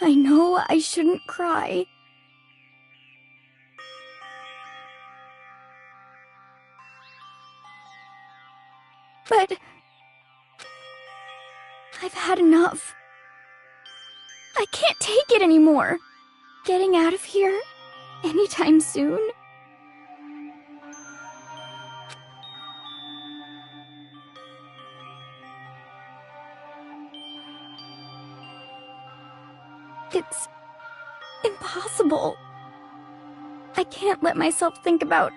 I know I shouldn't cry. But I've had enough. I can't take it anymore. Getting out of here anytime soon. It's impossible. I can't let myself think about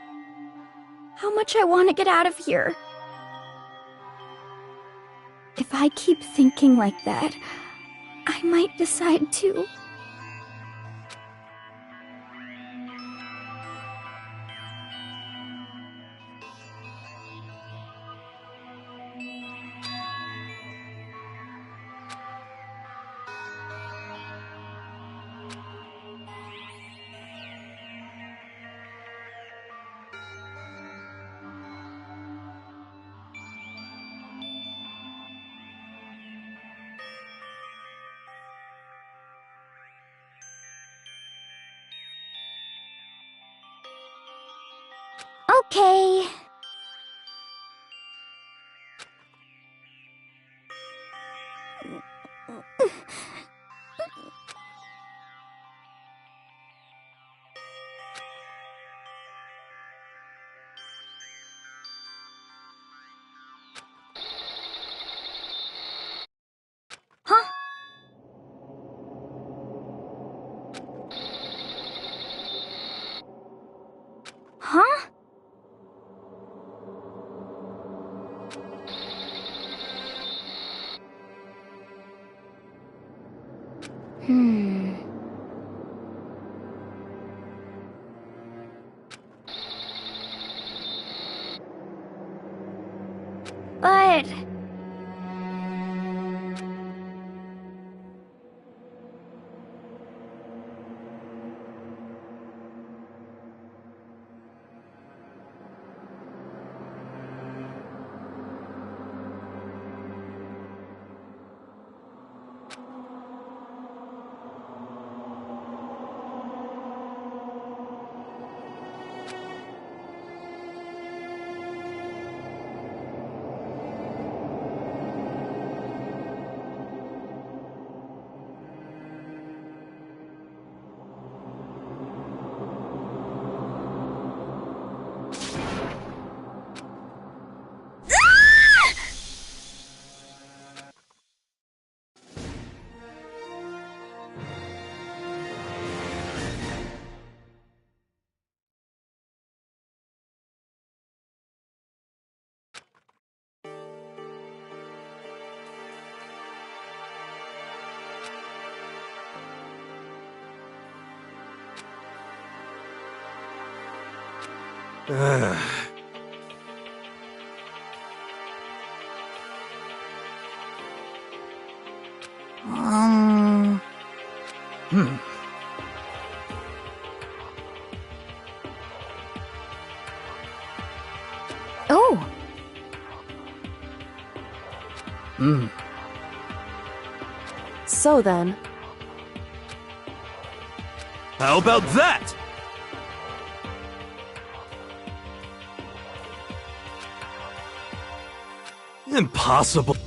how much I want to get out of here. If I keep thinking like that, I might decide to. Okay. Huh? Huh? But... Oh. So then... How about that? Impossible.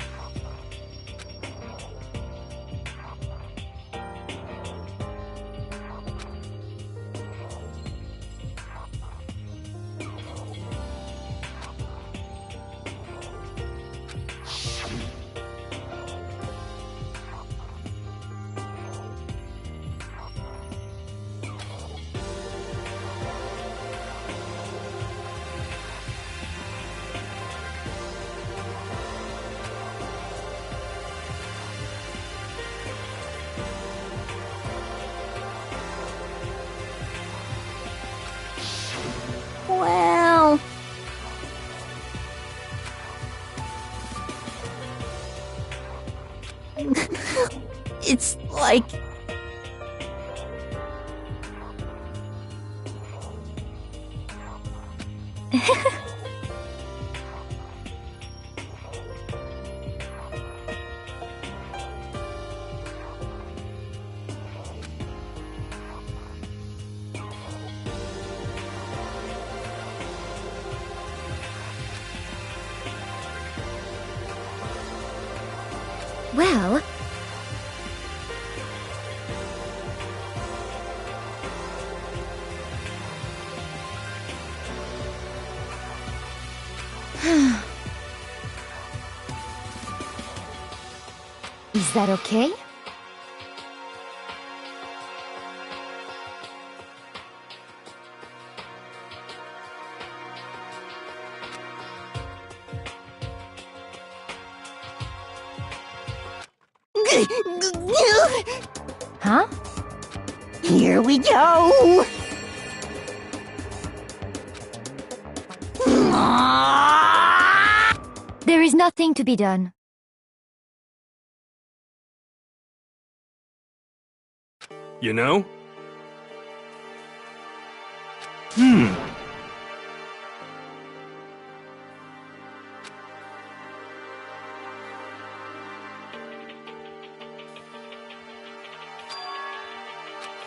It's like... Well... Is that okay? Huh? Here we go! There is nothing to be done. You know?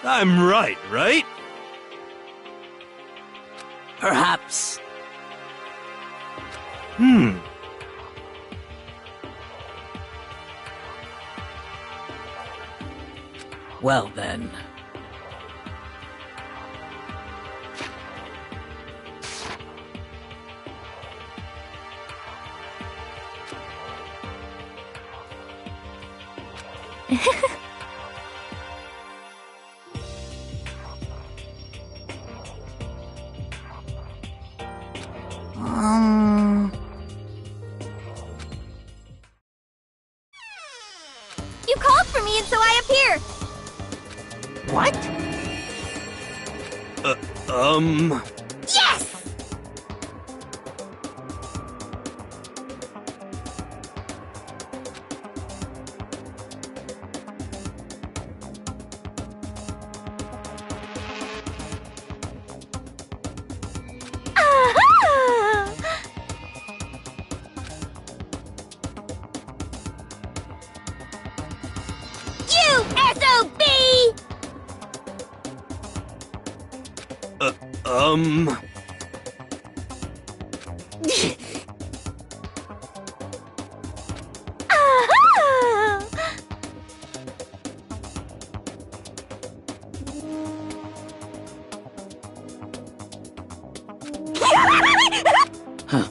I'm right, right? Perhaps. Well then. You called for me and so I appear! What? Yes! Aha! You SOB! Aha! Huh.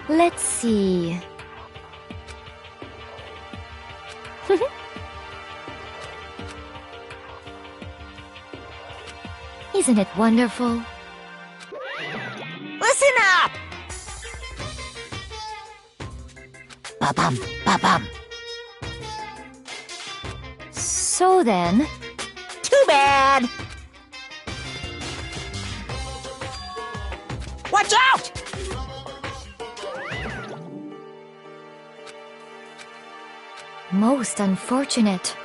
Let's see. Isn't it wonderful? Listen up! Ba-bum, ba-bum. So then... Too bad! Watch out! Most unfortunate.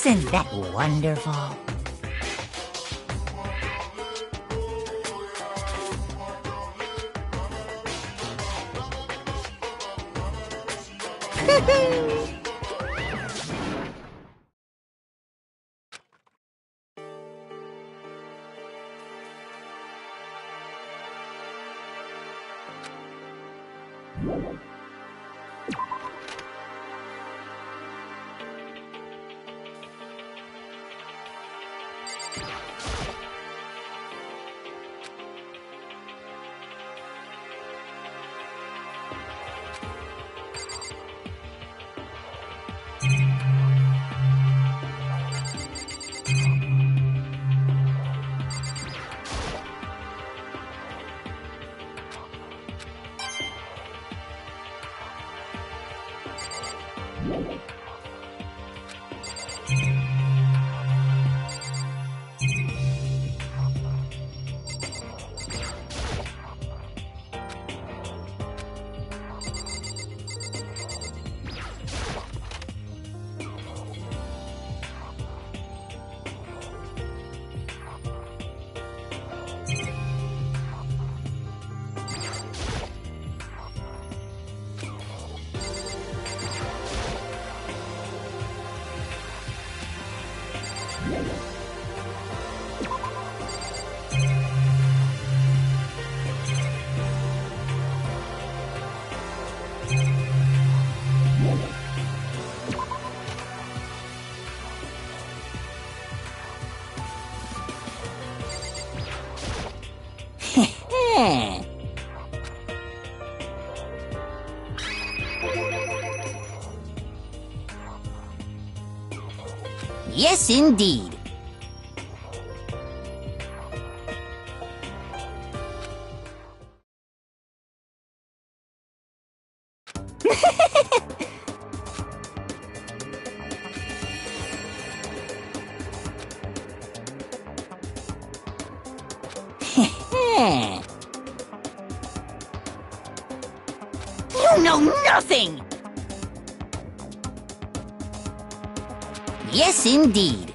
Isn't that wonderful? Yes, indeed. You know nothing! Yes, indeed.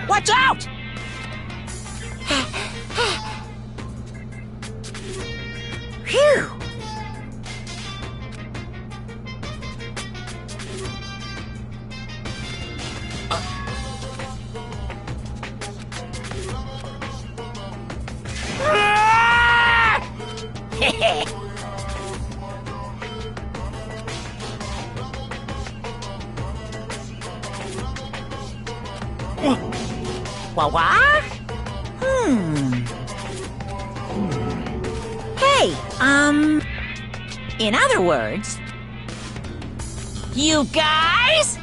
Watch out! Phew! Wah? Hey, in other words, you guys?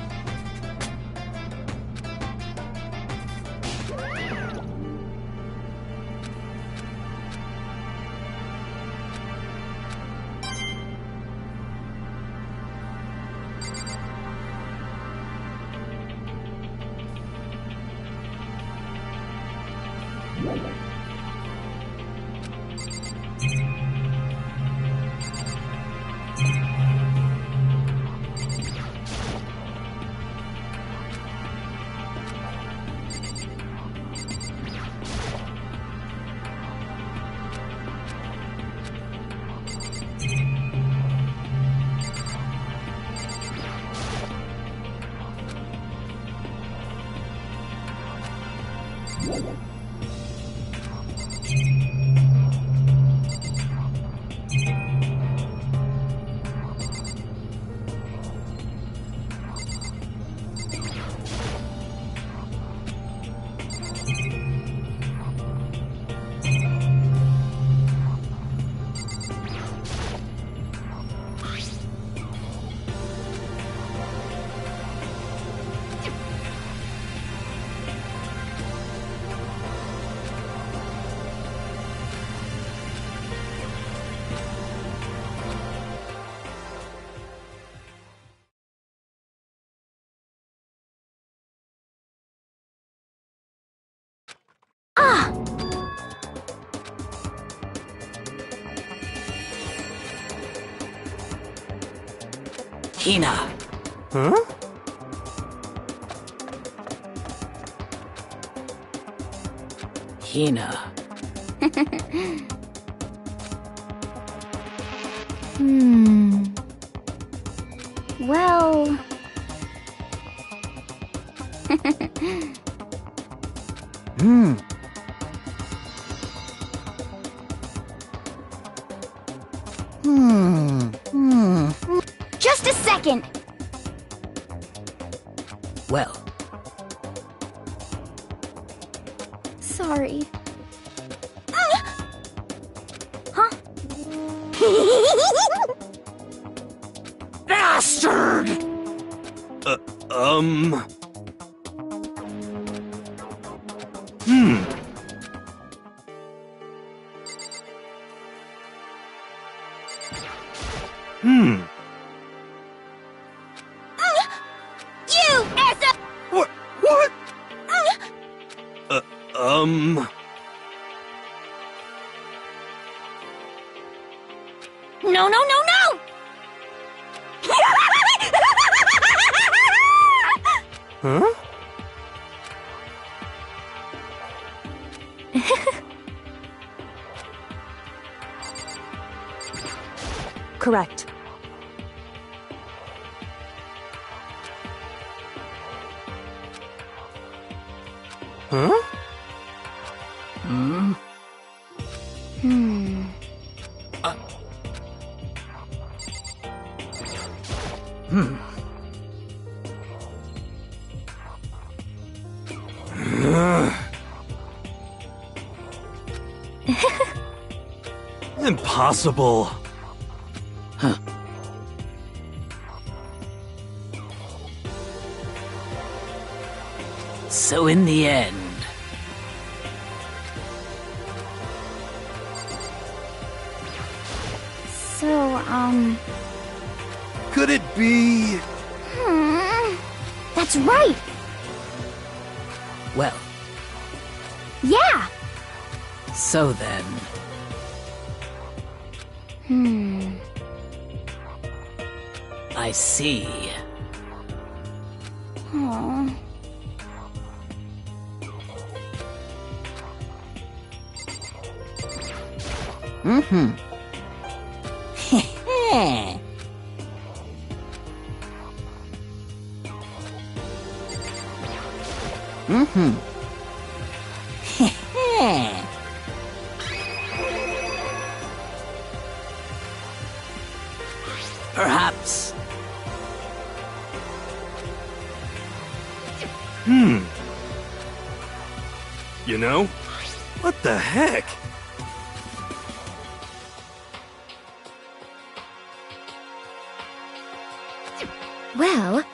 Hina. Huh? Hina. Well... Just a second! Well, Sorry. Huh? bastard! You as a... What? What? No, no, no, no! Huh? Correct. Huh? Impossible. So in the end, So, Could it be? That's right! well, Yeah! so then, I see. Aww. Perhaps. you know? What the heck? Well...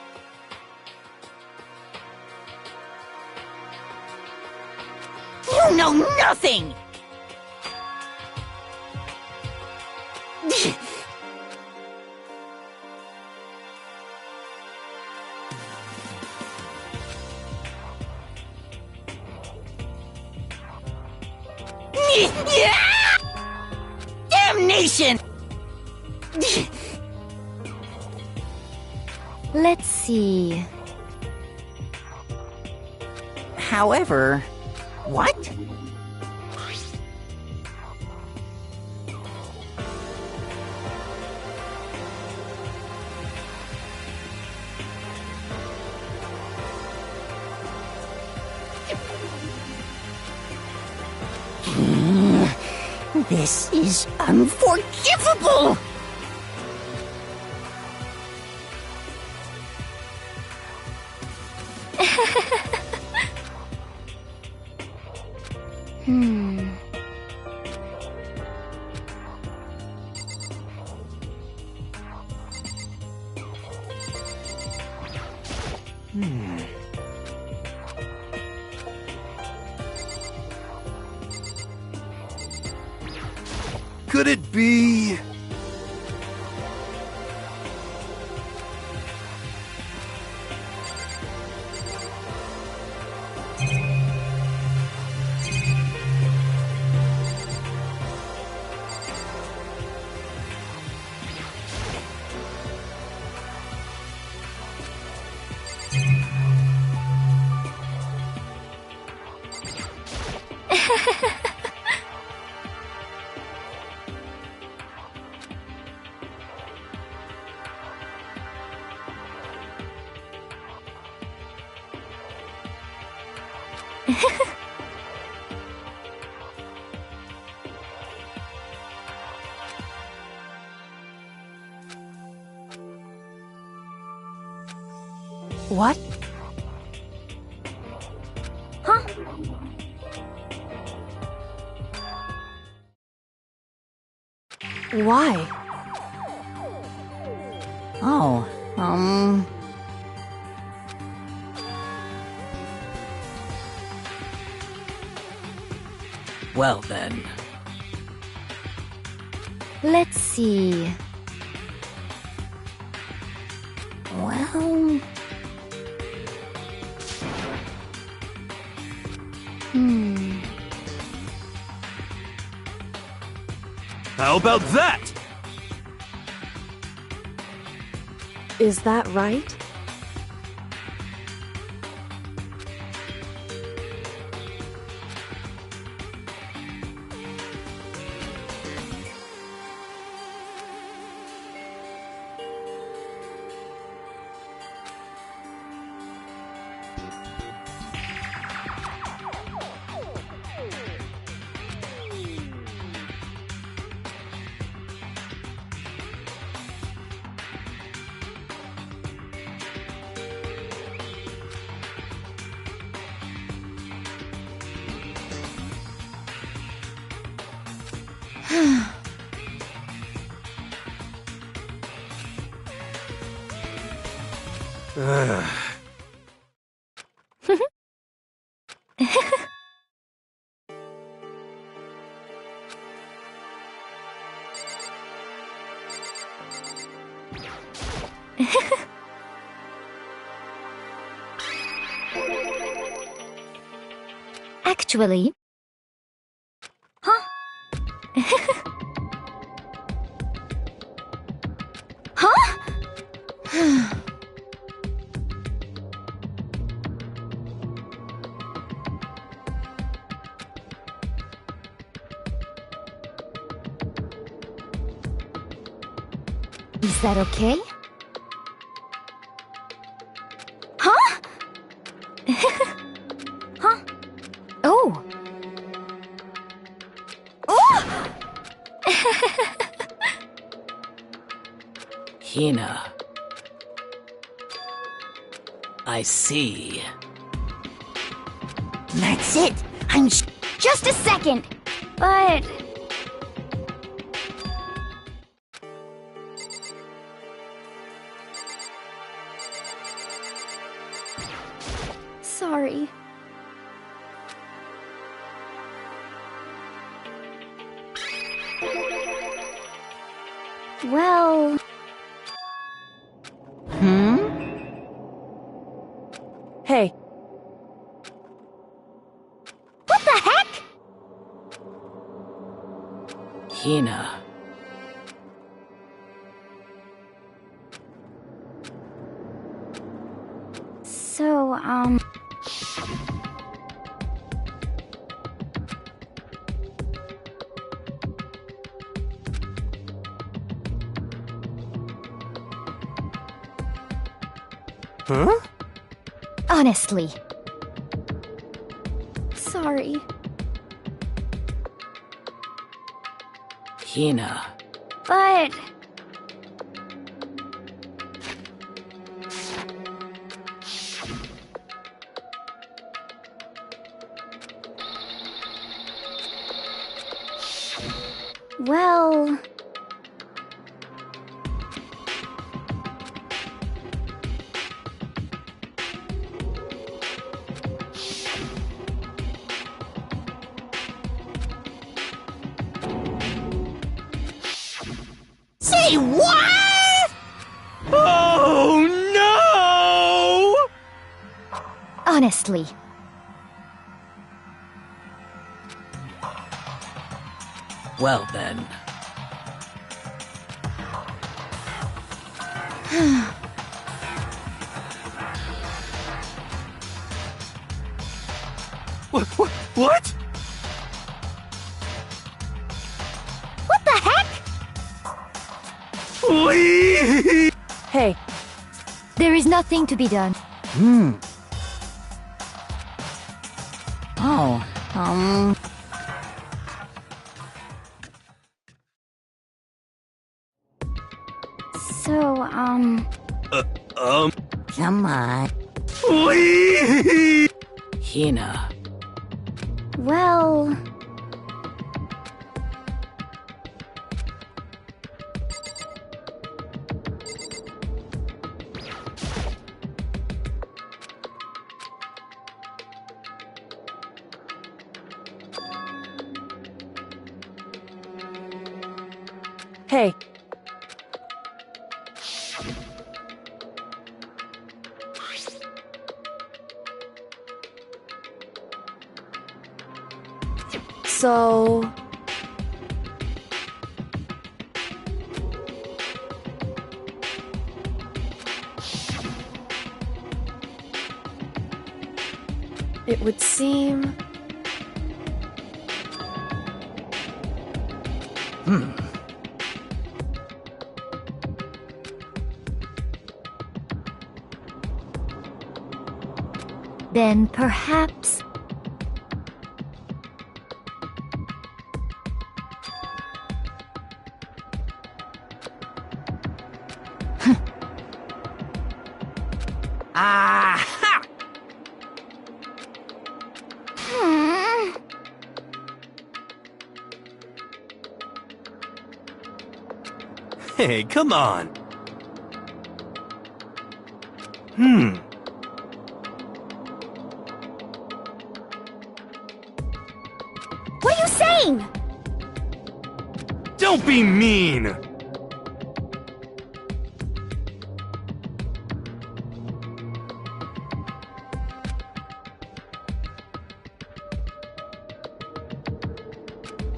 You know nothing! Damnation! Let's see... However... What? This is unforgivable! Could it be... What? Huh? Why? Oh, Well then. Let's see... well... How about that? Is that right? Actually... Huh? Huh? Is that okay? Huh? Huh? Oh! Oh! Hina. I see. That's it! Just a second. But... Sorry. Well... Hey, What the heck? Hina. So, Huh? honestly. Sorry. Hina. But... Well... Say what? Oh no! Honestly. Well then. What? What the heck? Please! hey, There is nothing to be done. Oh, So, come on. Please! Hina. well... hey, so... It would seem... Then perhaps... Aha! Hey, come on. What are you saying? Don't be mean!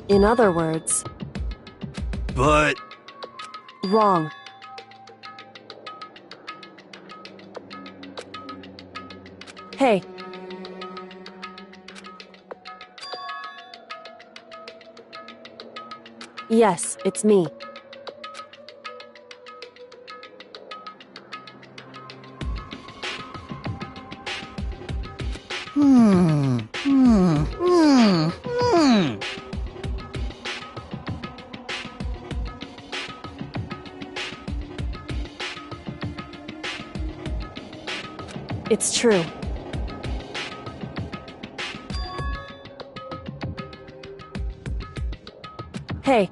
In other words, But... wrong. Hey, yes, it's me. It's true. Hey.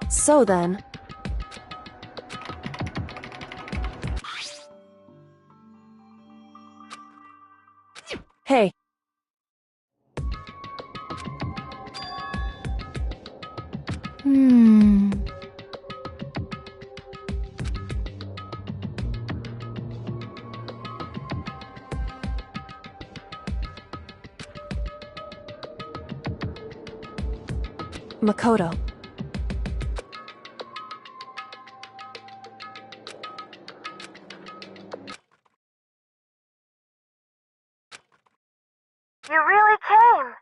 So then... Hey. Makoto. You really came!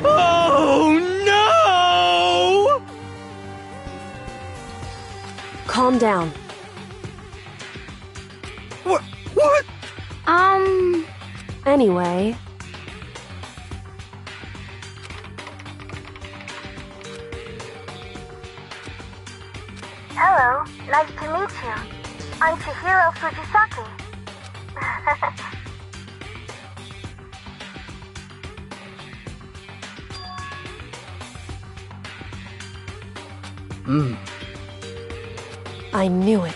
Oh no! Calm down. What? Anyway... Hello, nice to meet you. I'm Chihiro Fujisaki. I knew it.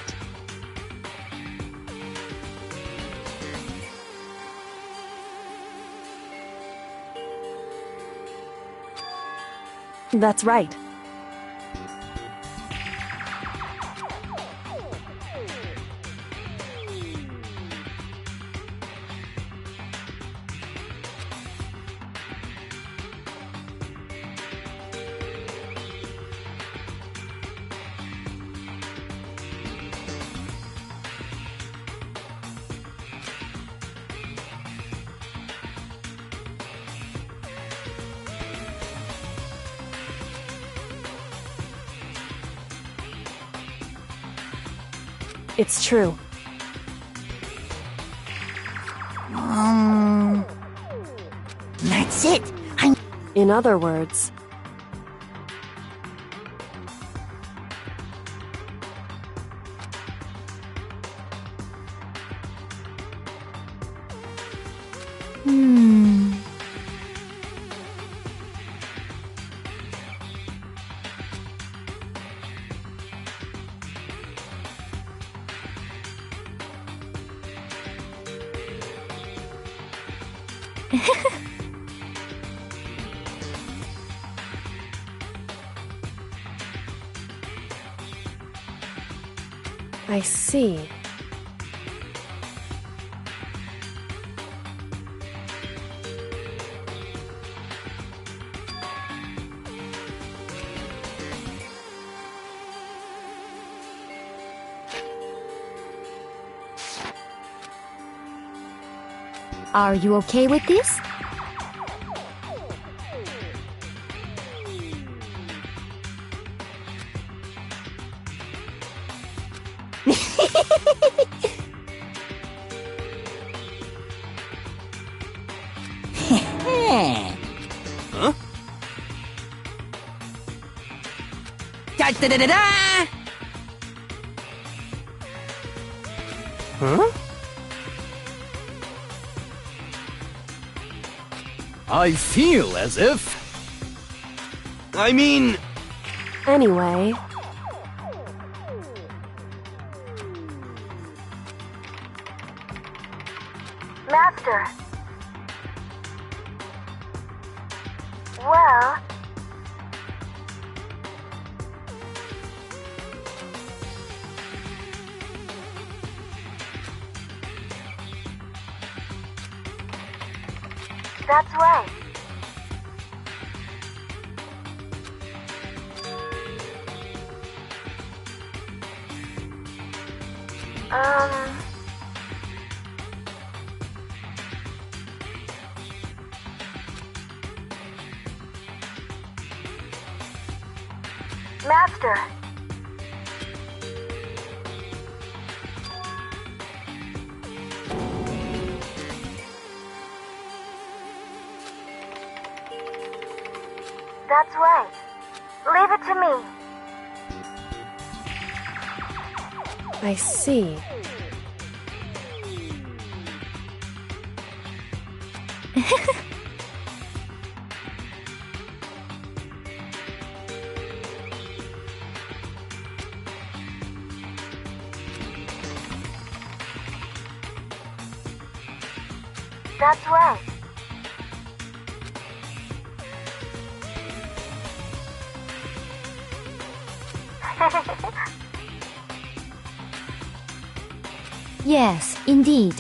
That's right. It's true. That's it. In other words... I see. Are you okay with this? Huh? Da-da-da-da-da! Huh? I feel as if... I mean... Anyway... Master. Well... That's right. Master. That's right. Leave it to me. I see. That's right. Yes, indeed.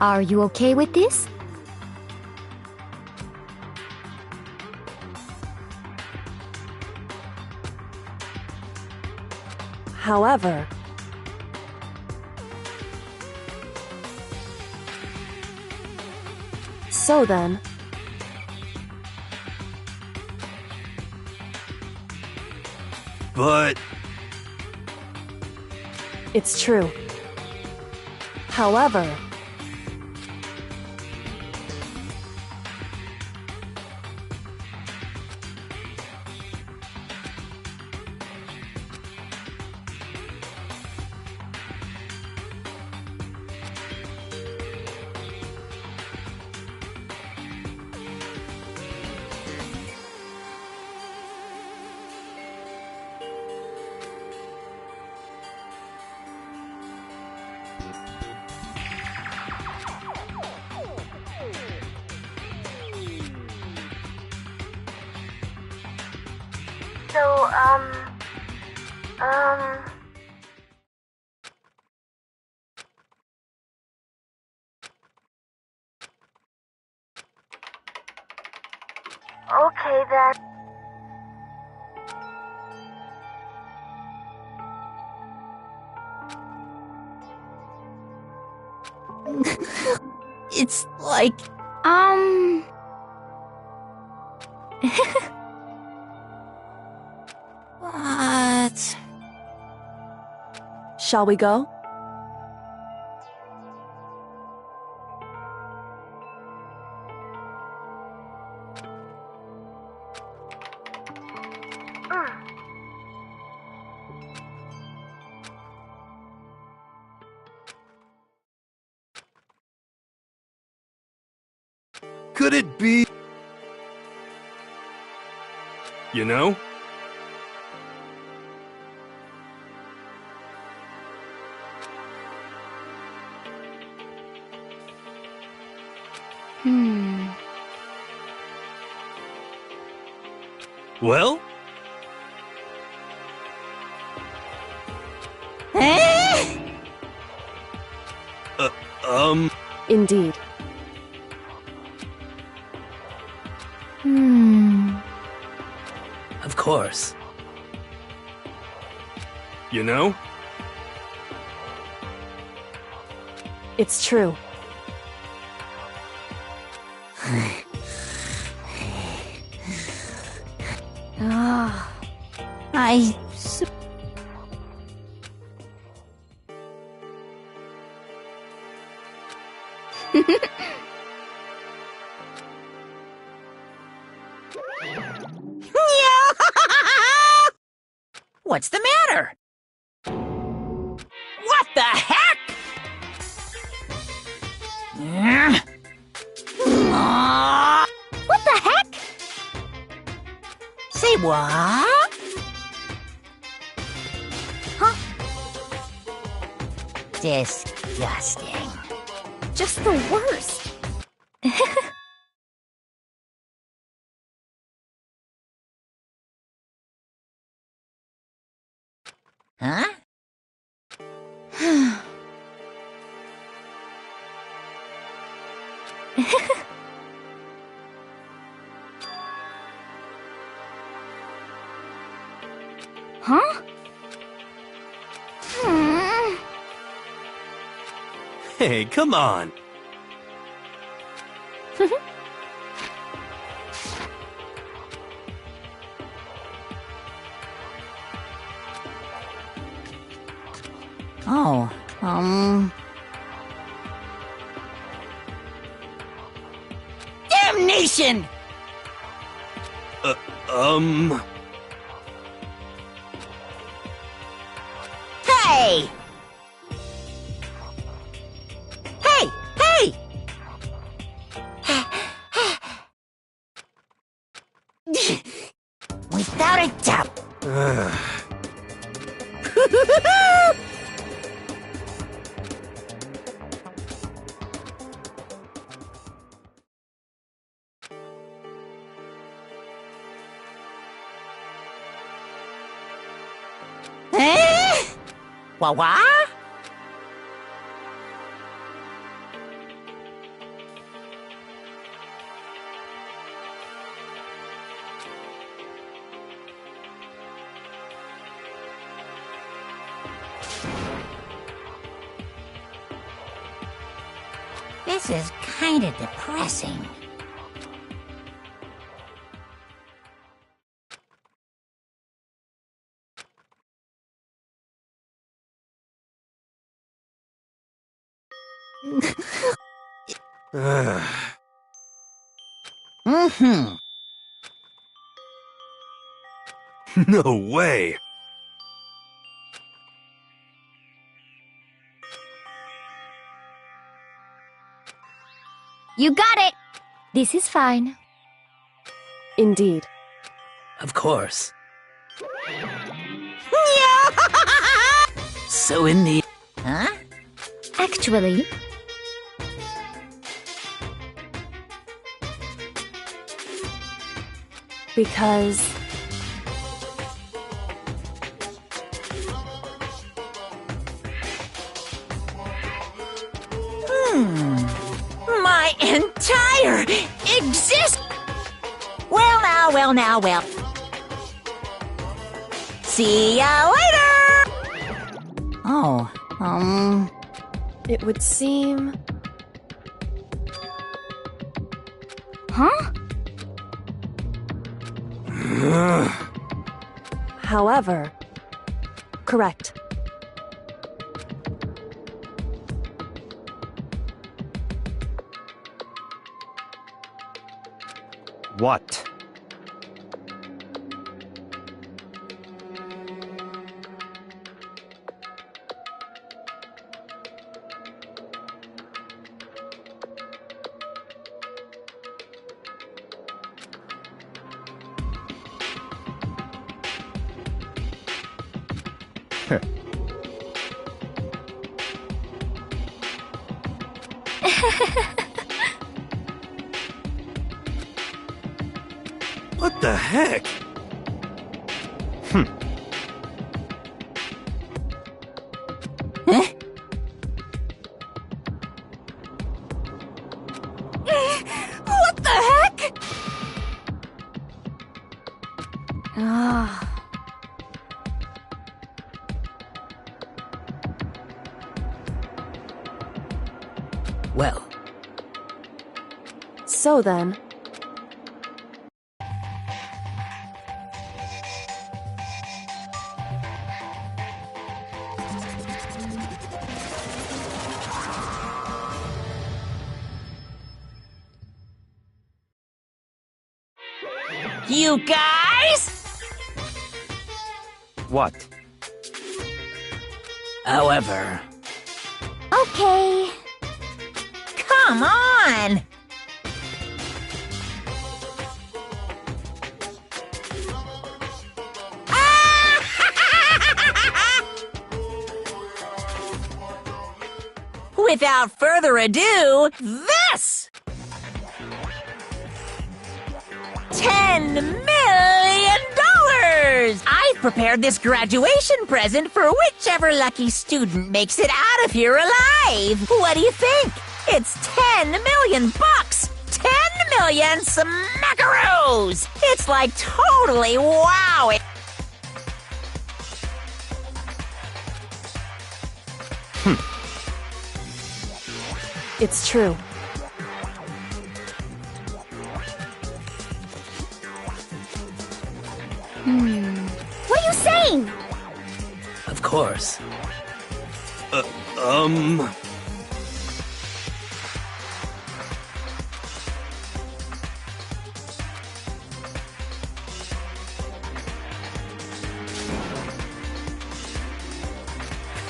Are you okay with this? However, so then, But it's true. However, So, okay then. It's like... What? shall we go? could it be? You know? Well? Indeed. Of course. You know? It's true. I... What's the matter? What the heck? What the heck? Say what? Huh? Disgusting. Just the worst. Huh? Huh? Hey, come on. Oh, Damnation! Hey! Hey! Hey! Without a doubt. What? This is kinda depressing. Mm-hmm. No way. You got it! This is fine. Indeed. Of course. So in the... Huh? Actually, Because... My entire exist. Well now. See ya later. Oh, It would seem... huh? However... Correct. What? What the heck? What the heck? Ah. Well, So then... you guys. What? however... Okay. Come on. Without further ado, this! $10 million! I've prepared this graduation present for whichever lucky student makes it out of here alive. What do you think? It's 10 million bucks! 10 million smackaroos! It's like totally wow. It's true. What are you saying? Of course.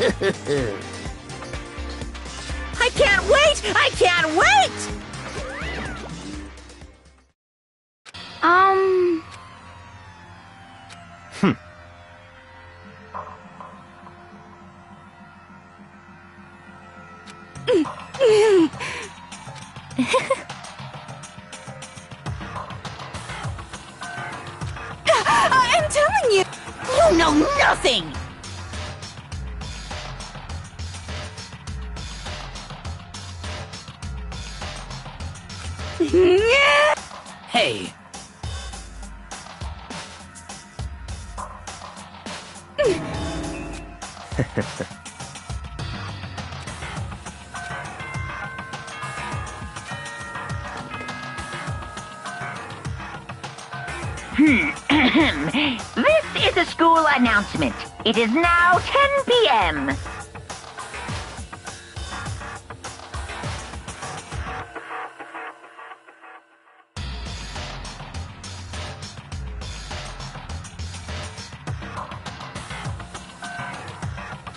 I can't wait! I can't wait! I'm telling you! You know nothing! Hey. This is a school announcement. It is now 10 p.m.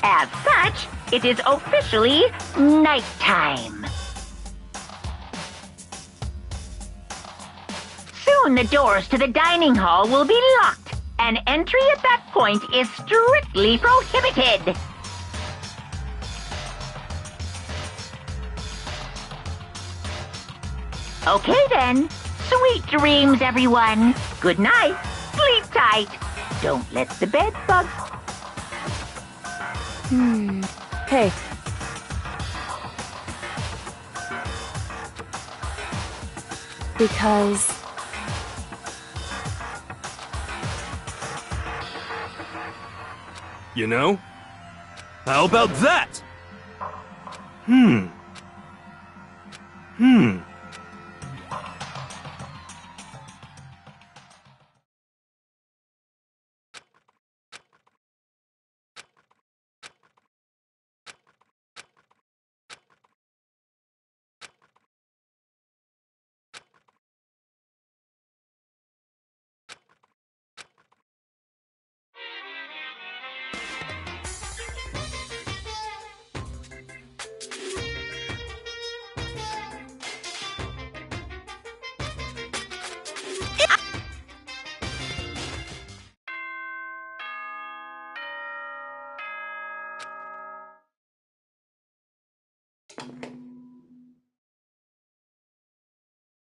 As such, it is officially nighttime. Soon the doors to the dining hall will be locked, and entry at that point is strictly prohibited. Okay then. Sweet dreams, everyone. Good night. Sleep tight. Don't let the bed bugs. Hey. Because... You know? How about that?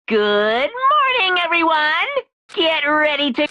Good morning, everyone. Get ready to...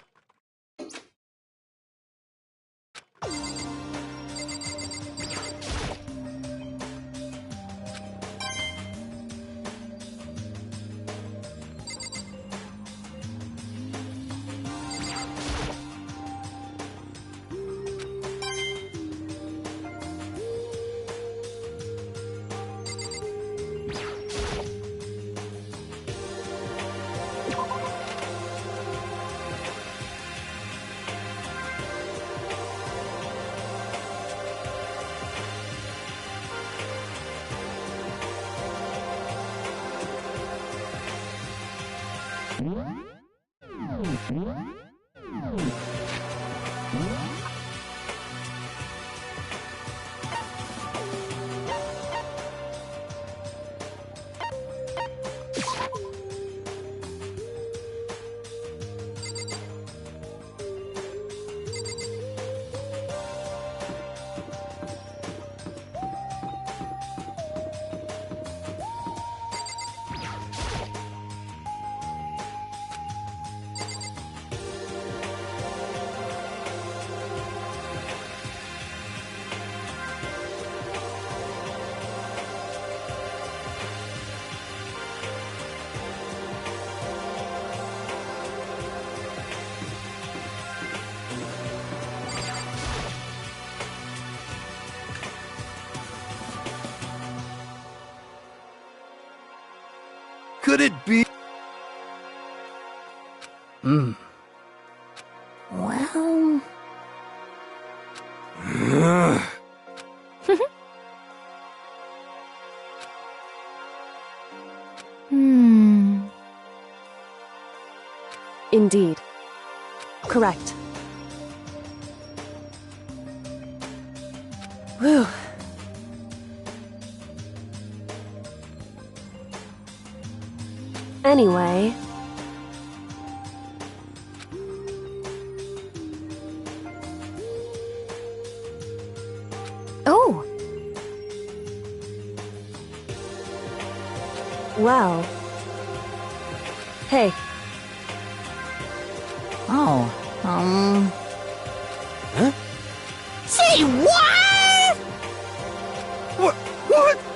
Could it be? Well... Indeed. Correct. Whew. Anyway... Oh, Well... Hey, Oh, Huh? Say what? What? What?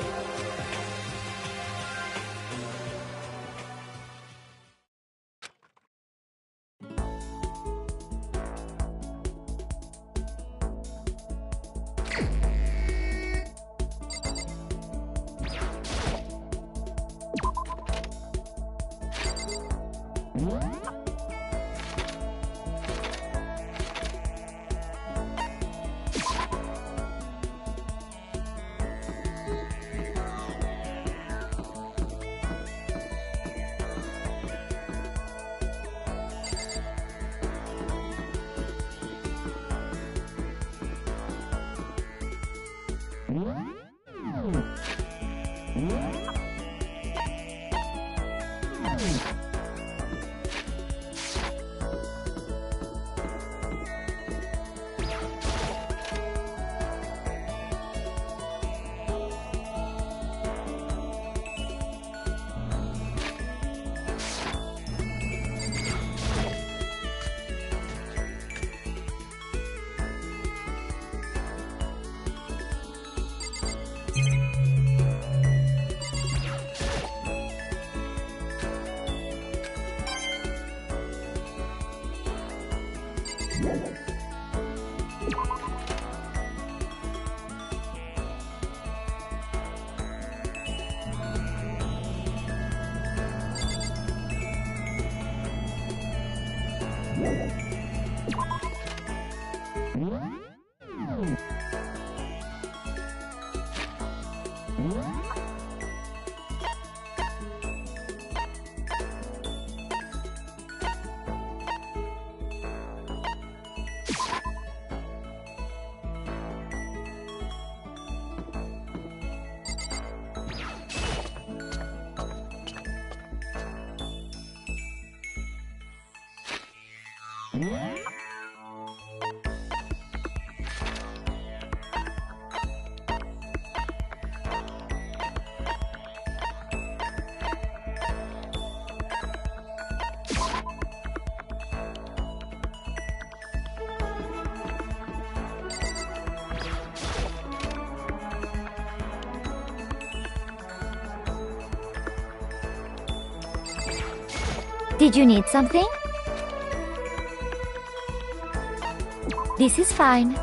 did you need something? This is fine.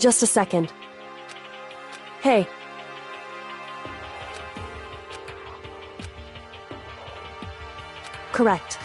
just a second. Hey. Correct.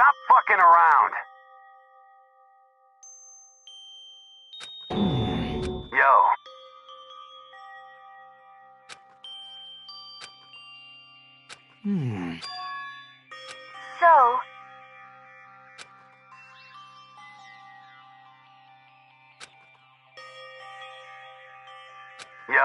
Stop fucking around. Yo. So, Yo.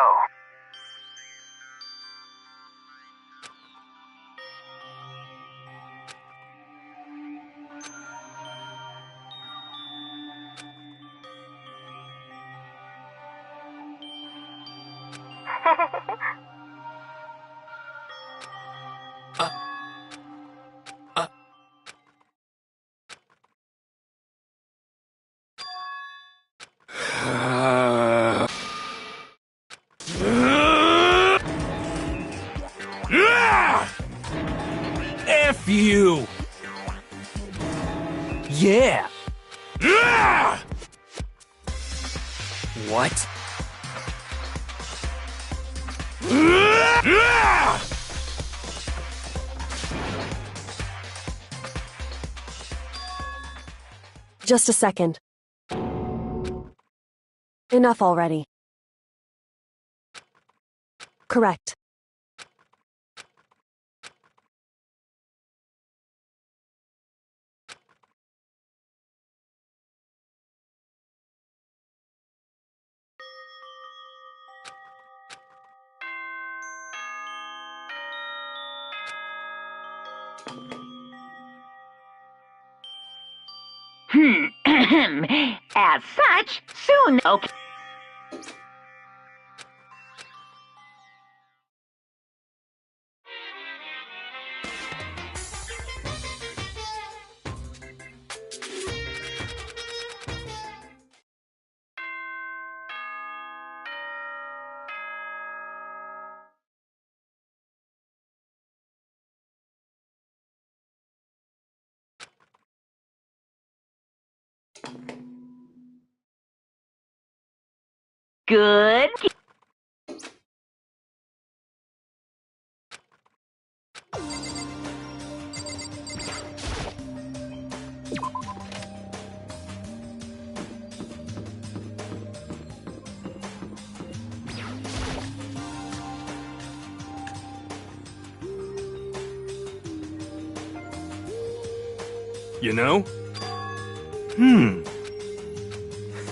F you! Yeah! What? Just a second. Enough already. Correct. As such, soon. Okay. Good. You know?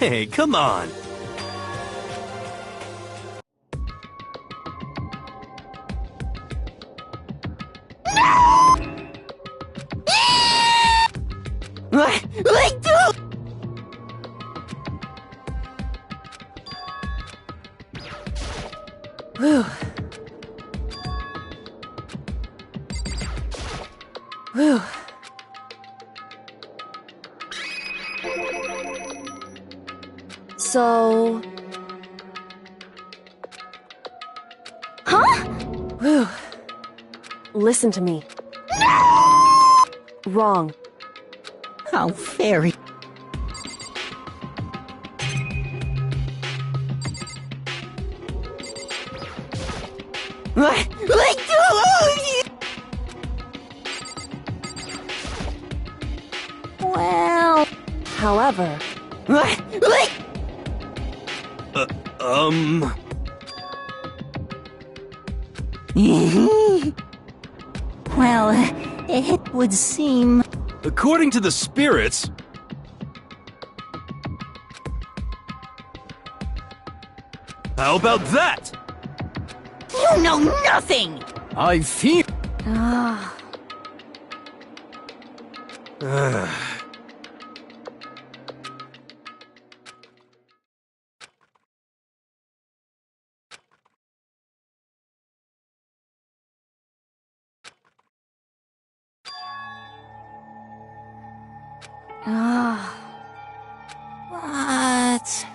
Hey, come on. Whew. Whew. So... Huh? Whew. Listen to me. Wrong. How very. Well. However... Well, it would seem. According to the spirits... How about that? You know nothing! I feel. Ah. What?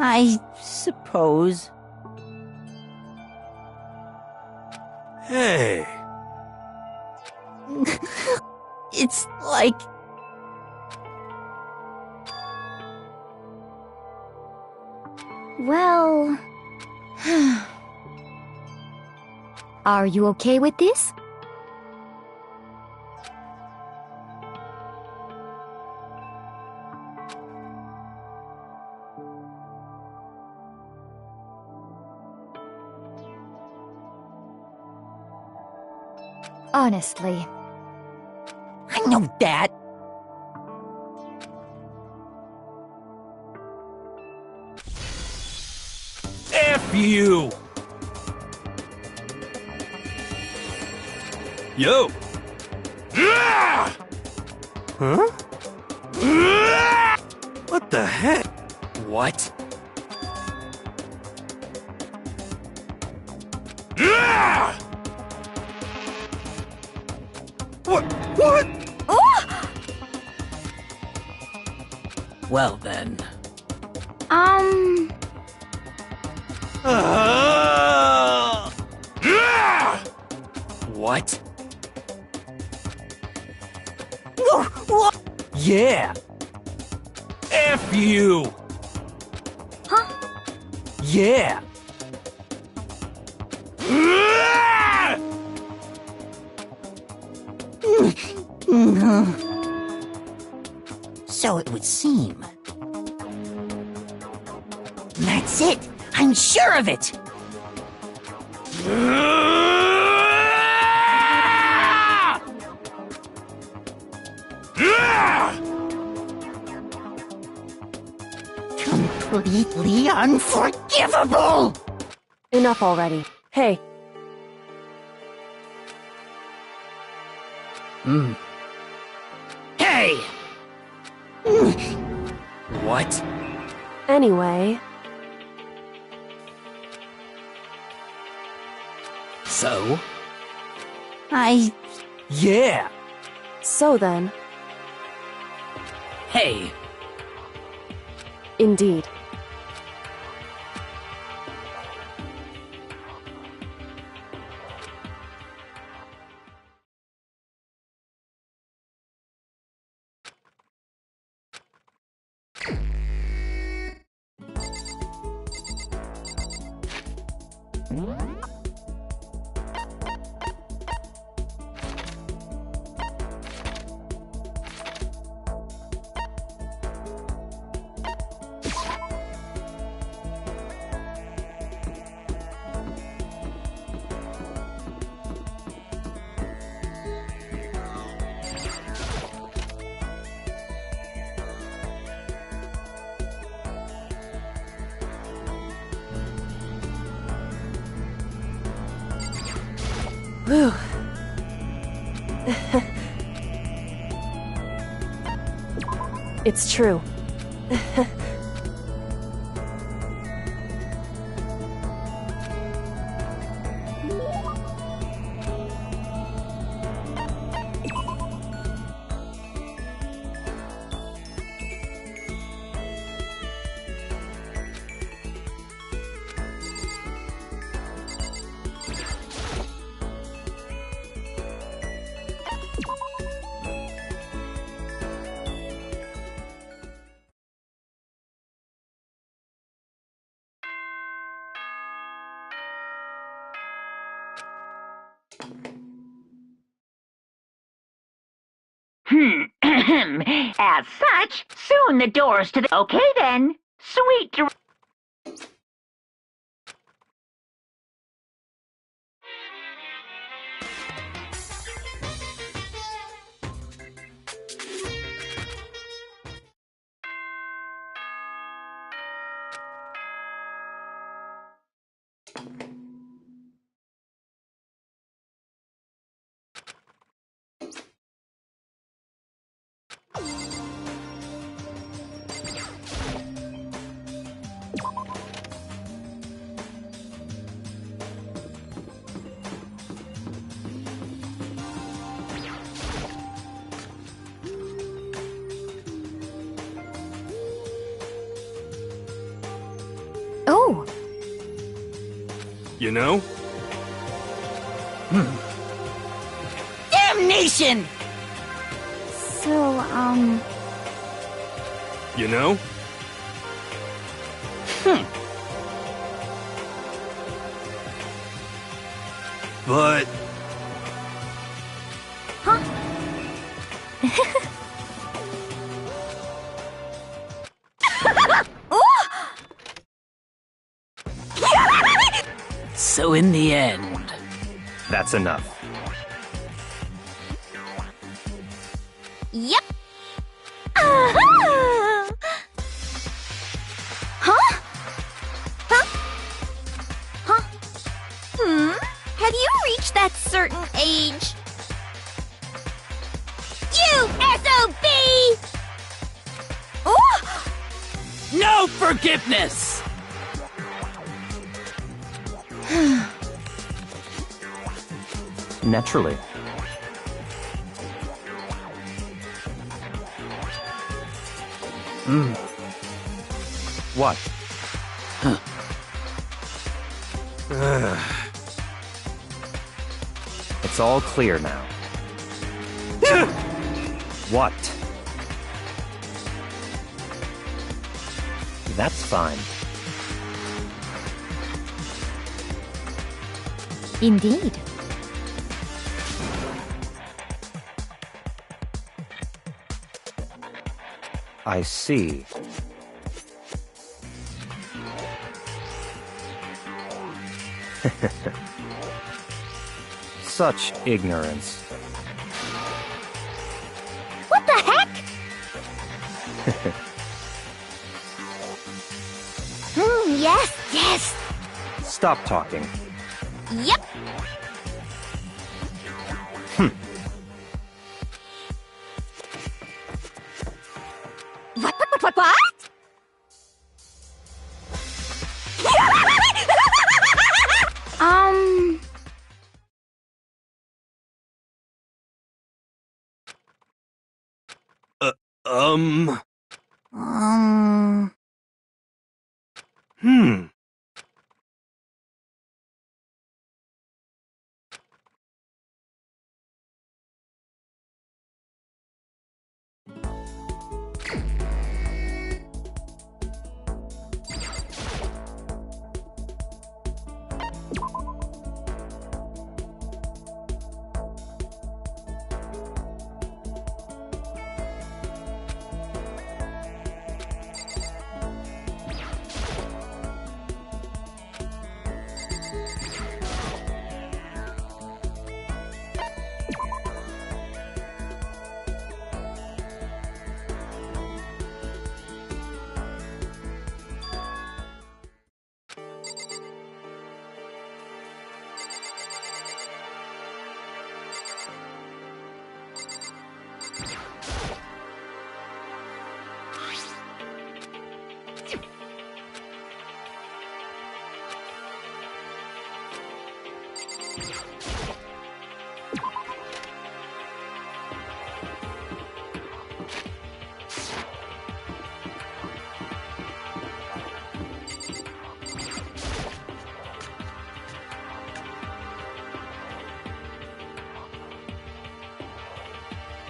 I suppose. Hey. It's like. Well... Are you okay with this? Honestly. I know that. F you! Yo! Ah! Huh? Ah! What the heck? What? Ah! What? Well then. Ah! Ah! What? What? Yeah! F you! Huh? Yeah! Ah! So it would seem. That's it! I'm sure of it! Ah! Ah! Completely unforgivable! Enough already. Hey, Hey! What? anyway, So? Yeah! so then, Hey! indeed. Whew. It's true. As such, soon the doors to the... Okay then. Sweet dreams. Oh, You know? Damnation! so, You know? But... Huh? So in the end... That's enough. Yep. Huh? Huh? Huh? Have you reached that certain age? You SOB! Oh! No forgiveness! Naturally. What? It's all clear now. What? That's fine. Indeed. I see. Such ignorance. What the heck? Yes, yes. Stop talking. Yep. What? Um...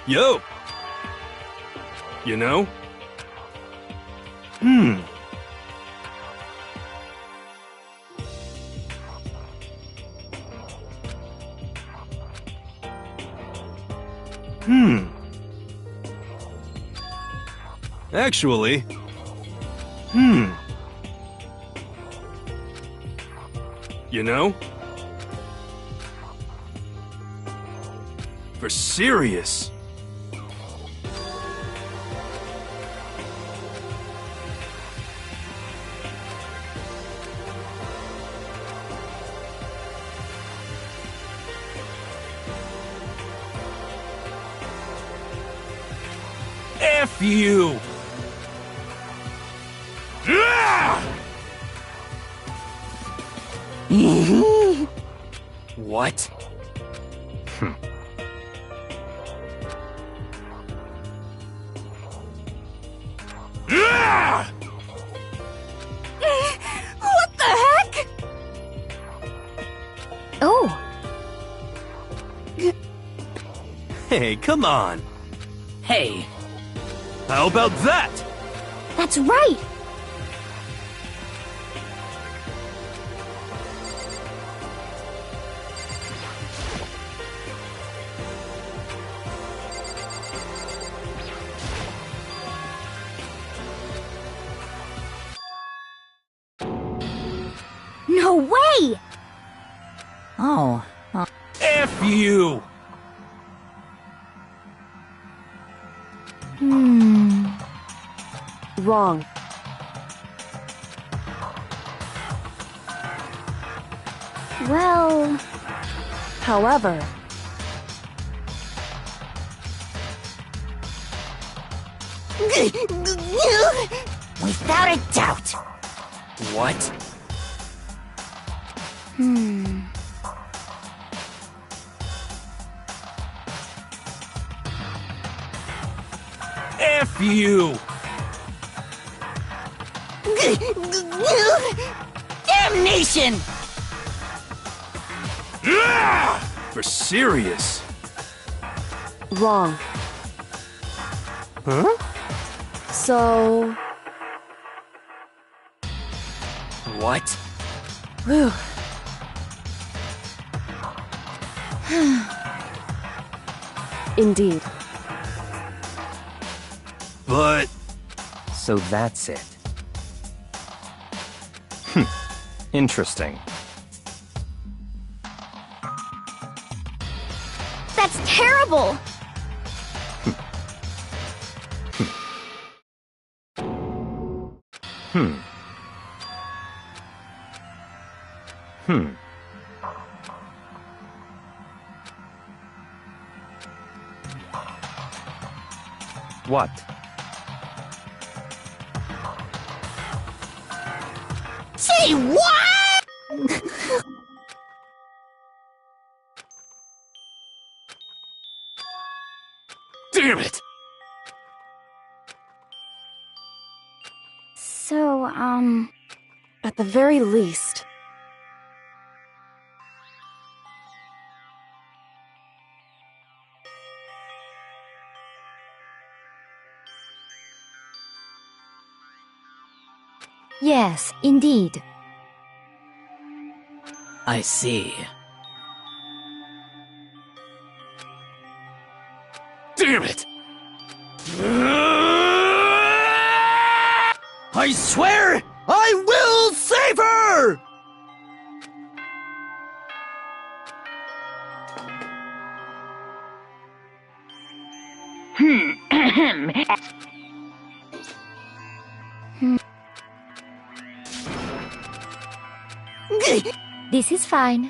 Yo! You know? Actually... You know? For serious. F you! What? What the heck? Oh. Hey, come on! Hey, How about that? That's right. No way! Oh. F you! Wrong. Well, However, Without a doubt. What? F you! Damnation! For serious. wrong. Huh? So, What? whew. Indeed. But So that's it. Interesting. that's terrible! Hmm. Hmm. What? Say what? damn it! So, At the very least, yes, indeed. I see. Damn it! I swear I will save her! This is fine.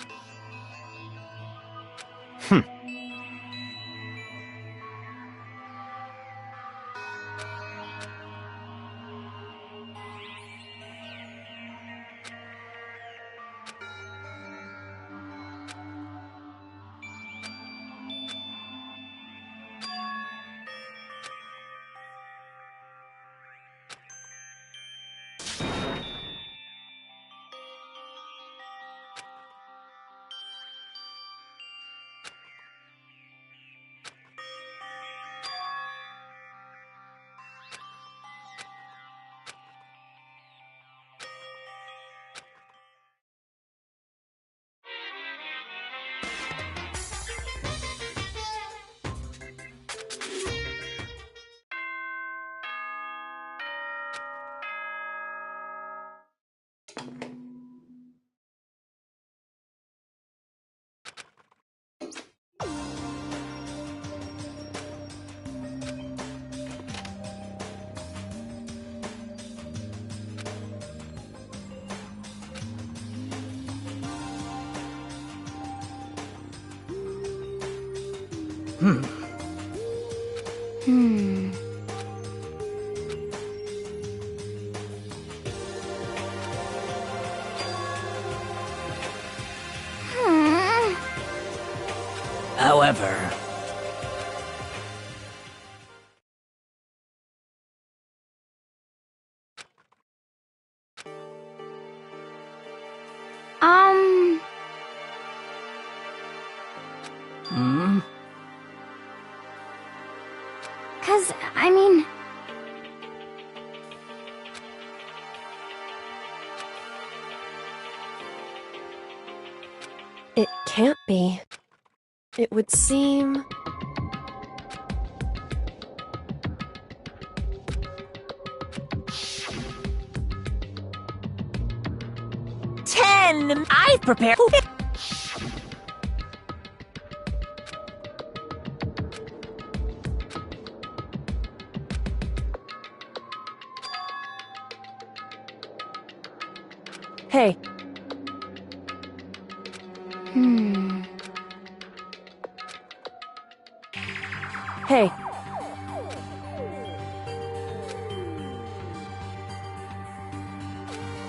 However, I mean... it can't be. It would seem... 10. I've prepared. Hey, hey,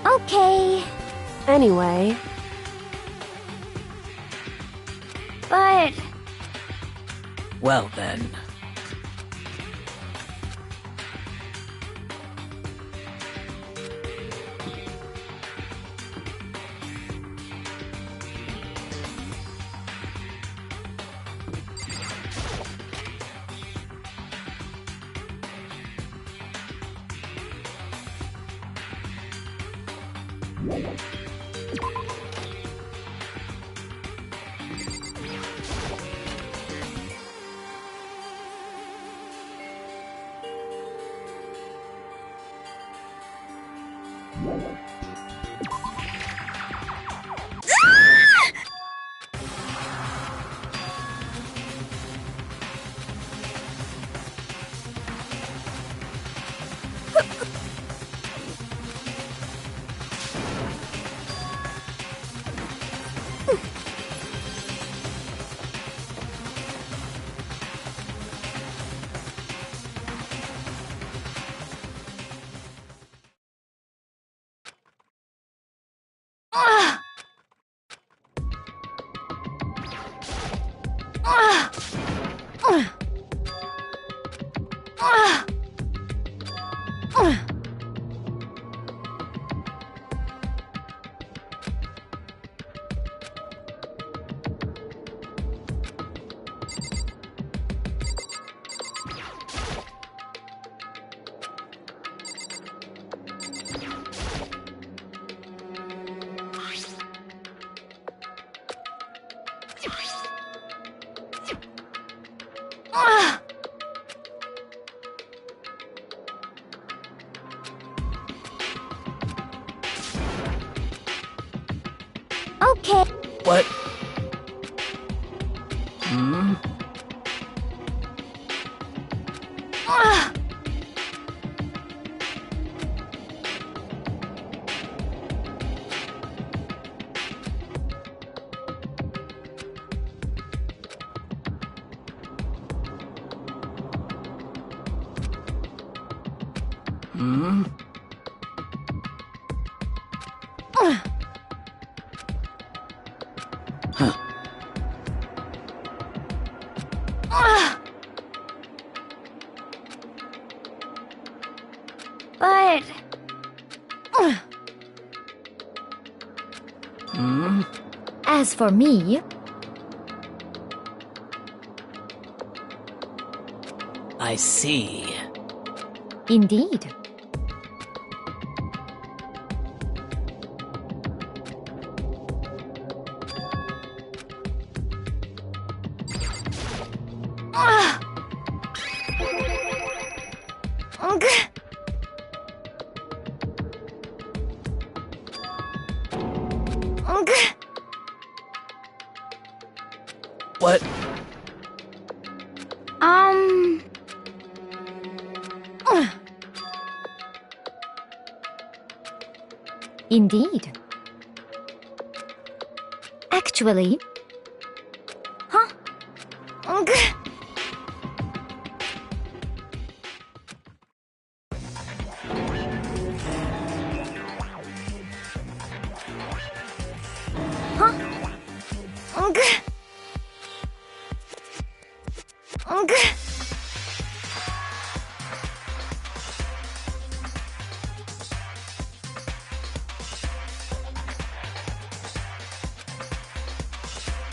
Okay, anyway, but Well then. okay. What? Hmm? Hmm? But Hmm? as for me, I see. indeed. What? Indeed. Actually. Huh?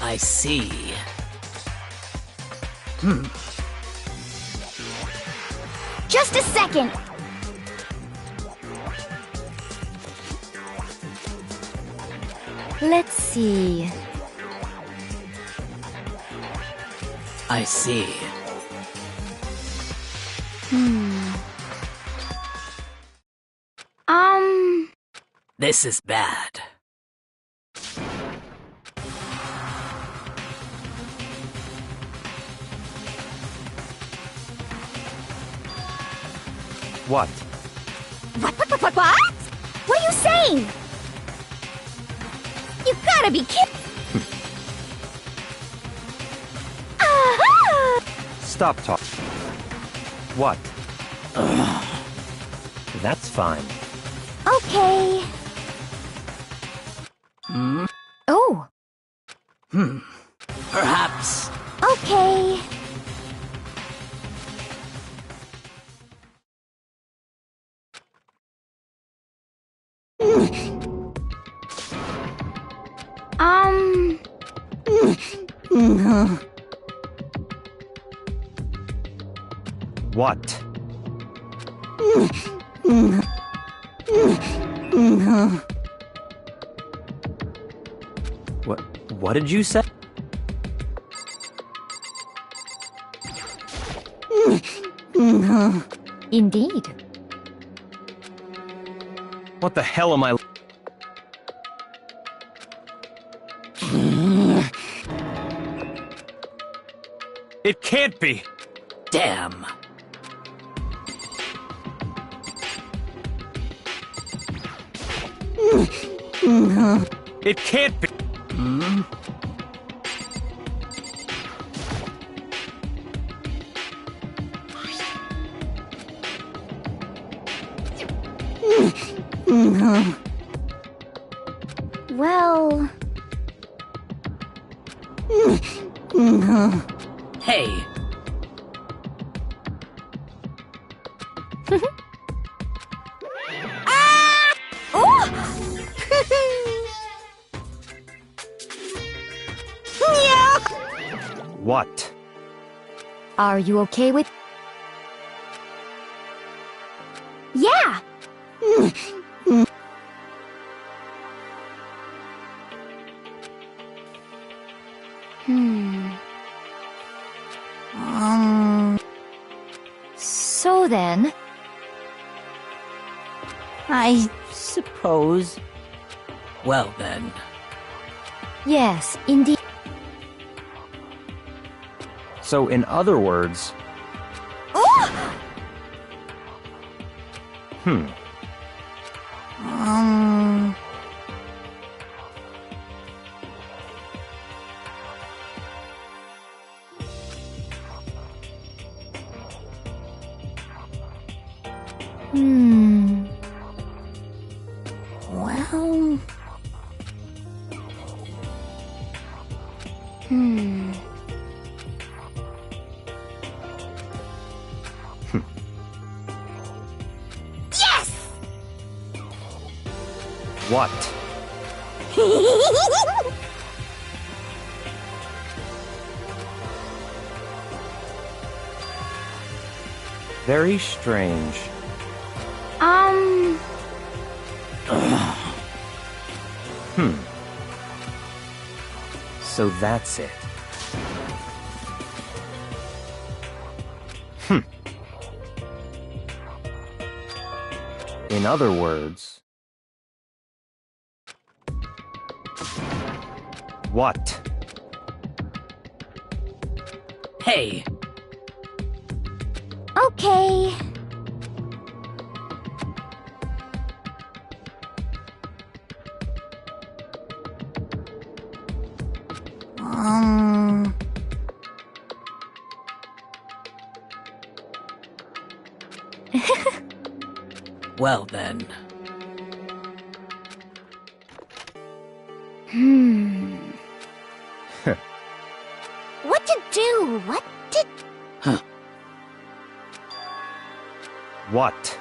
I see. Just a second. Let's see. I see. This is bad. What? What? What are you saying? You gotta be kidding! Stop talking. What? That's fine. Okay. Oh. Perhaps. Okay. What? What did you say? Indeed. What the hell am I? It can't be! Damn. It can't be! Well... Hey. What? Are you okay with... Yeah! So then... I suppose. Well then. Yes, indeed. So, in other words... Well... Yes! What? Very strange. So that's it. In other words... What? Hey. Okay. Well then. What to do? What to... What?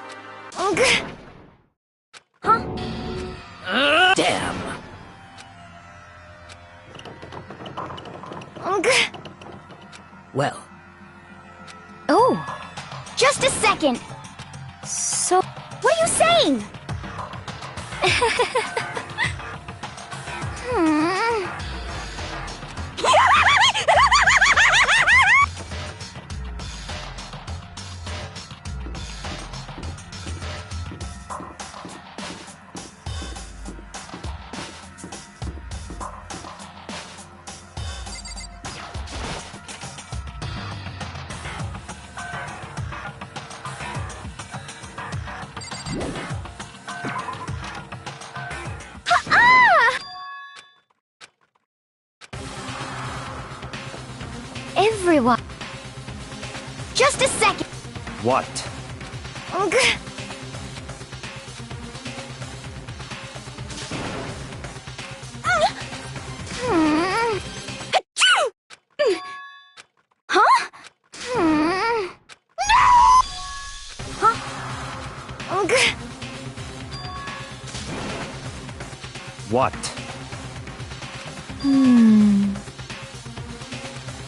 Huh? Damn. Well. Oh, just a second. So, what are you saying? Ah! Everyone. Just a second. What? Ugh. Achoo! Huh? No! Huh? Ugh. What?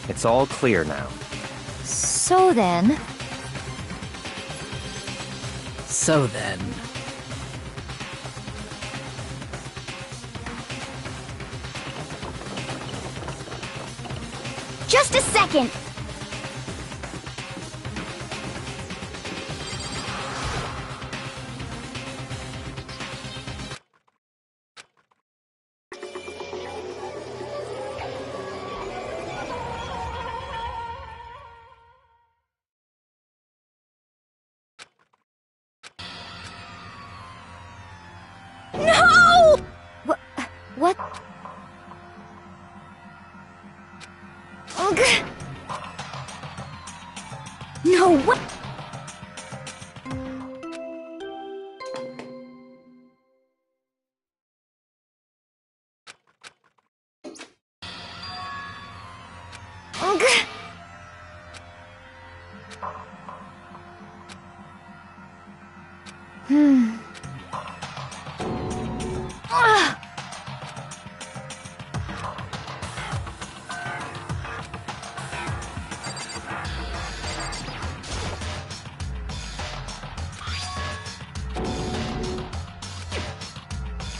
It's all clear now. So then... So then. Just a second. No! What? Ugh. No, what? Ugh. Ugh.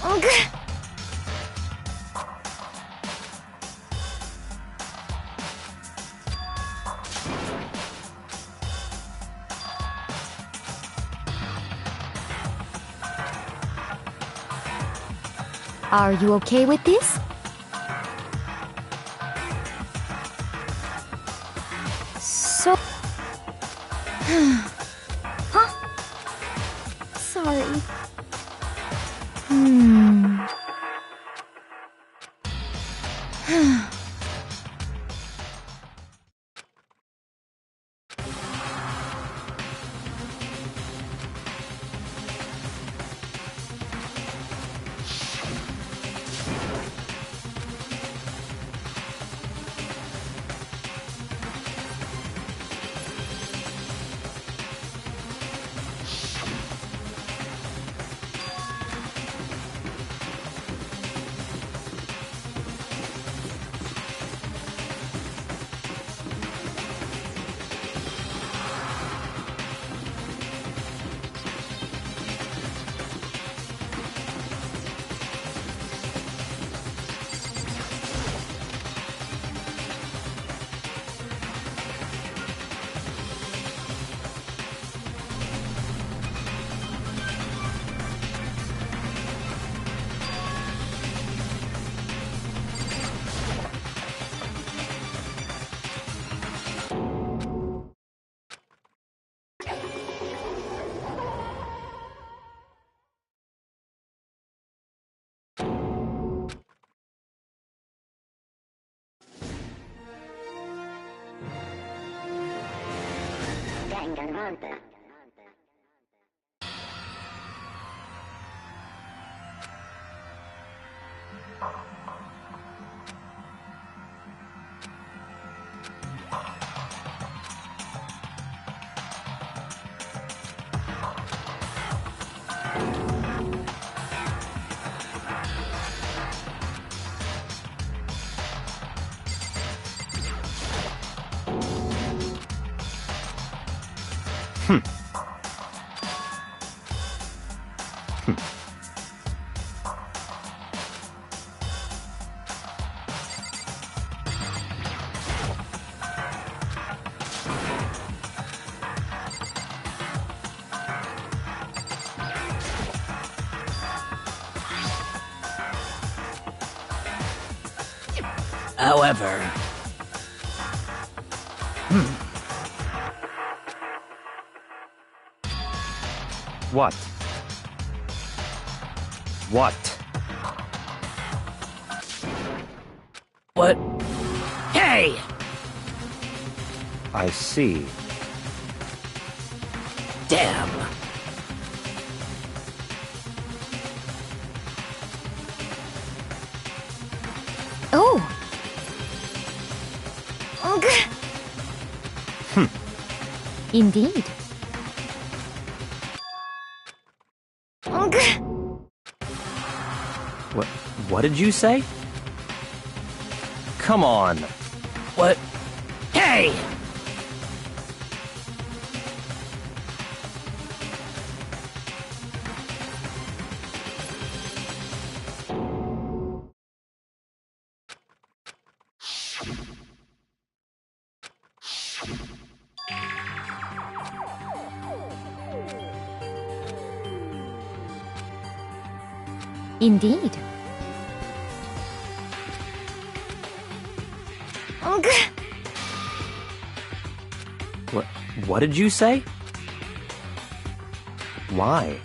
Ugh. Are you okay with this? So... Huh? Sorry. Danganrompa. However... What? What? What? Hey! I see. Damn. Oh. Indeed. What did you say? Come on. What? Hey! Indeed. What did you say? Why?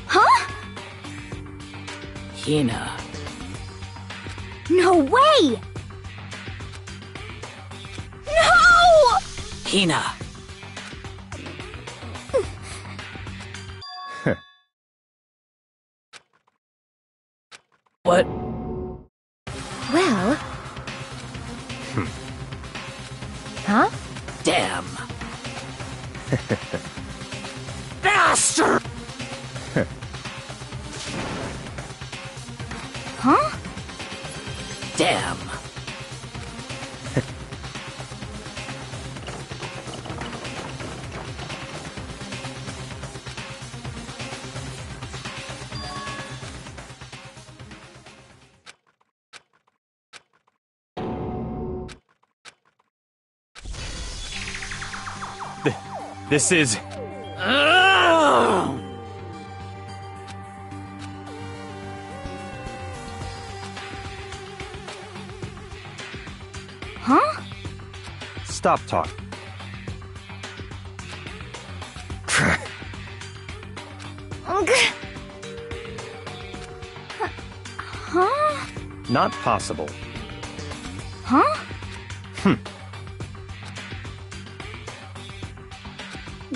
Huh? Hina. No way! No! Hina. What? Well... Huh? Damn. Bastard! Huh? Damn. This is... Huh? Stop talk. Huh? Not possible. Huh?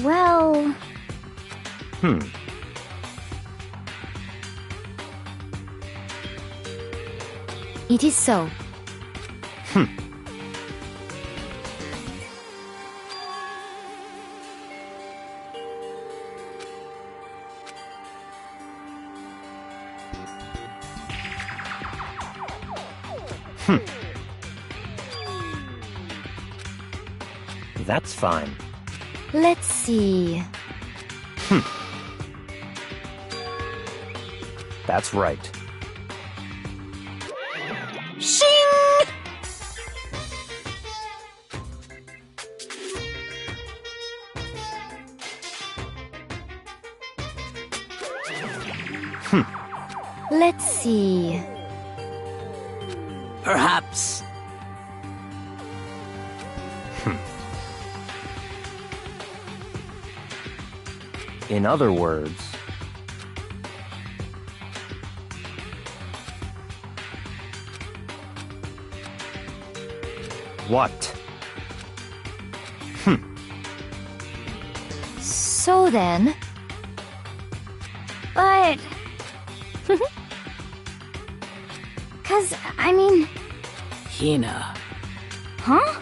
Well... It is so. That's fine. Let's see... That's right. Shing! Let's see... Perhaps. In other words... What? So then... But... 'Cause, I mean... Hina. Huh?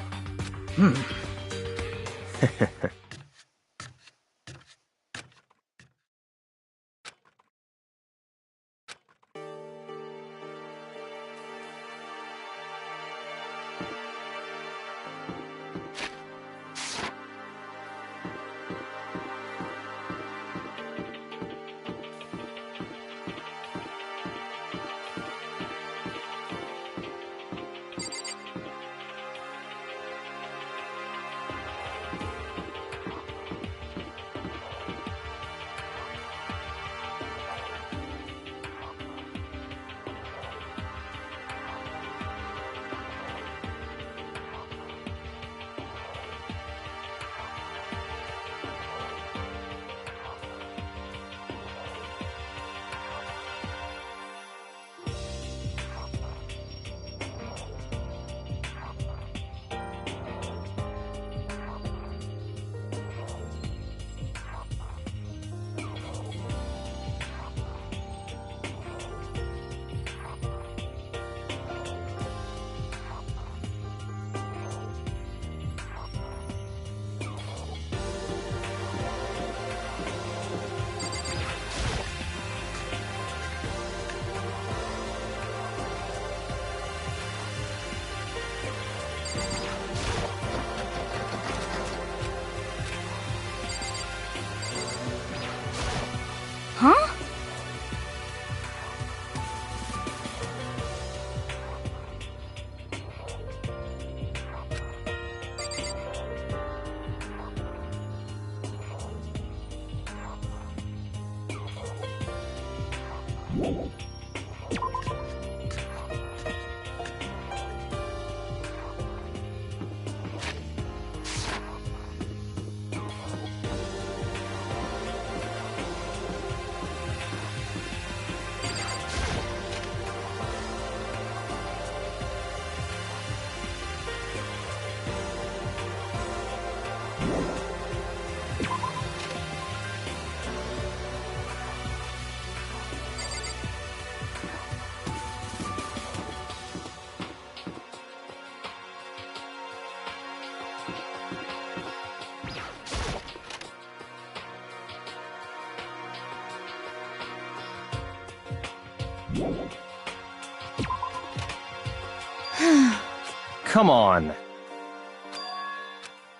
Come on.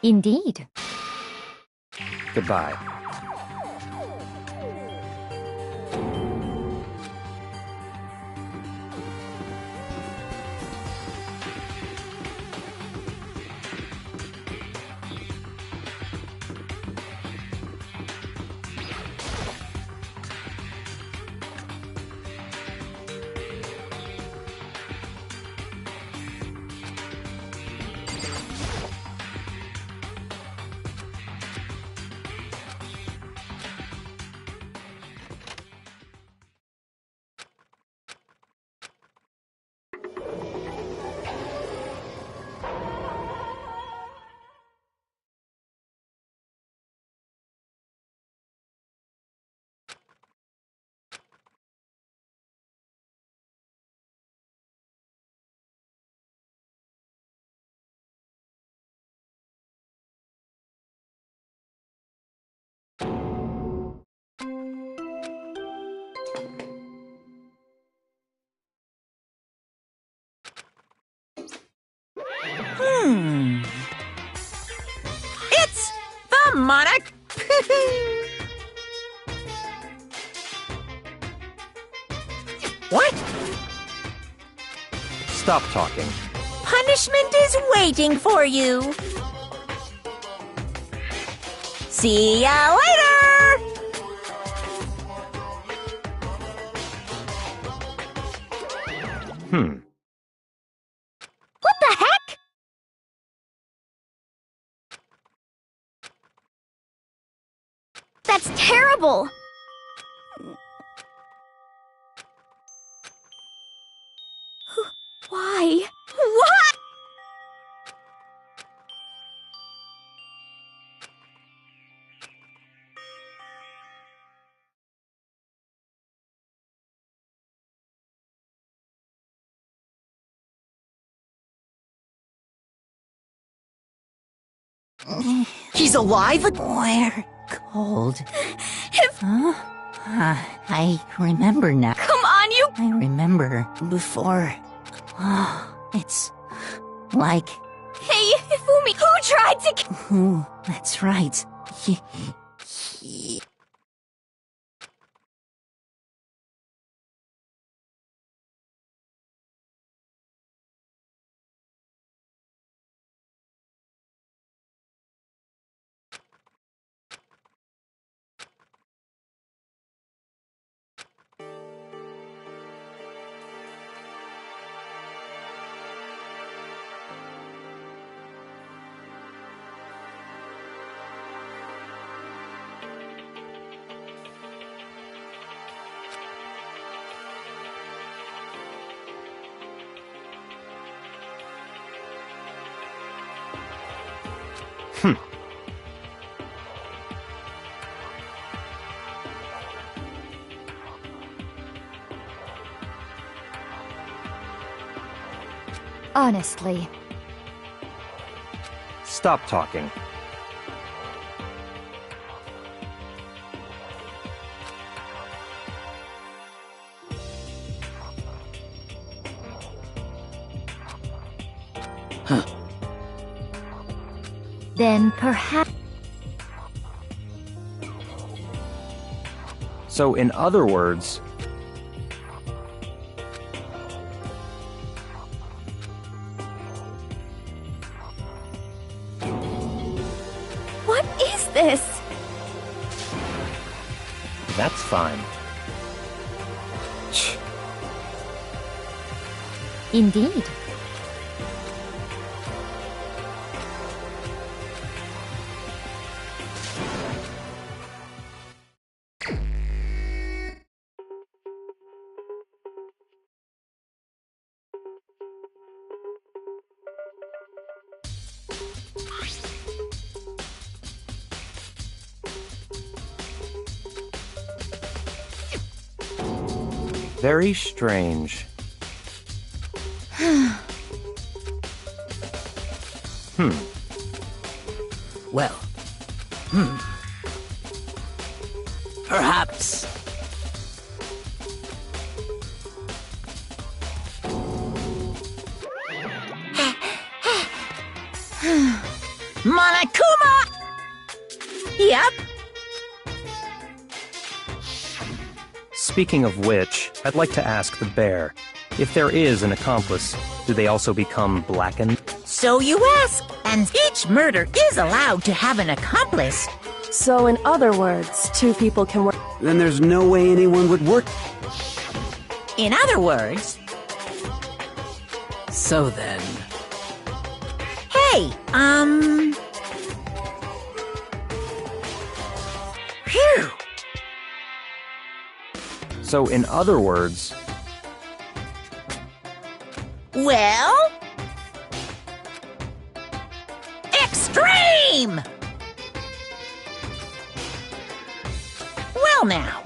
Indeed. Goodbye. It's the monarch. What? Stop talking. Punishment is waiting for you. See ya later! What the heck? That's terrible! Why? What? He's alive? Where? Cold. If... Huh? I remember now. Come on, you... I remember before. Oh, it's like... Hey, Ifumi, who tried to... Ooh, that's right. Honestly. Stop talking. Then perhaps... So, in other words, What is this? that's fine. Indeed. Very strange. Well, perhaps. Monokuma! Yep. Speaking of which, I'd like to ask the bear, if there is an accomplice, do they also become blackened? So you ask. And each murder is allowed to have an accomplice. So, in other words, two people can work. Then there's no way anyone would work. In other words, So then... hey, phew. So, in other words, Well, extreme! Well now.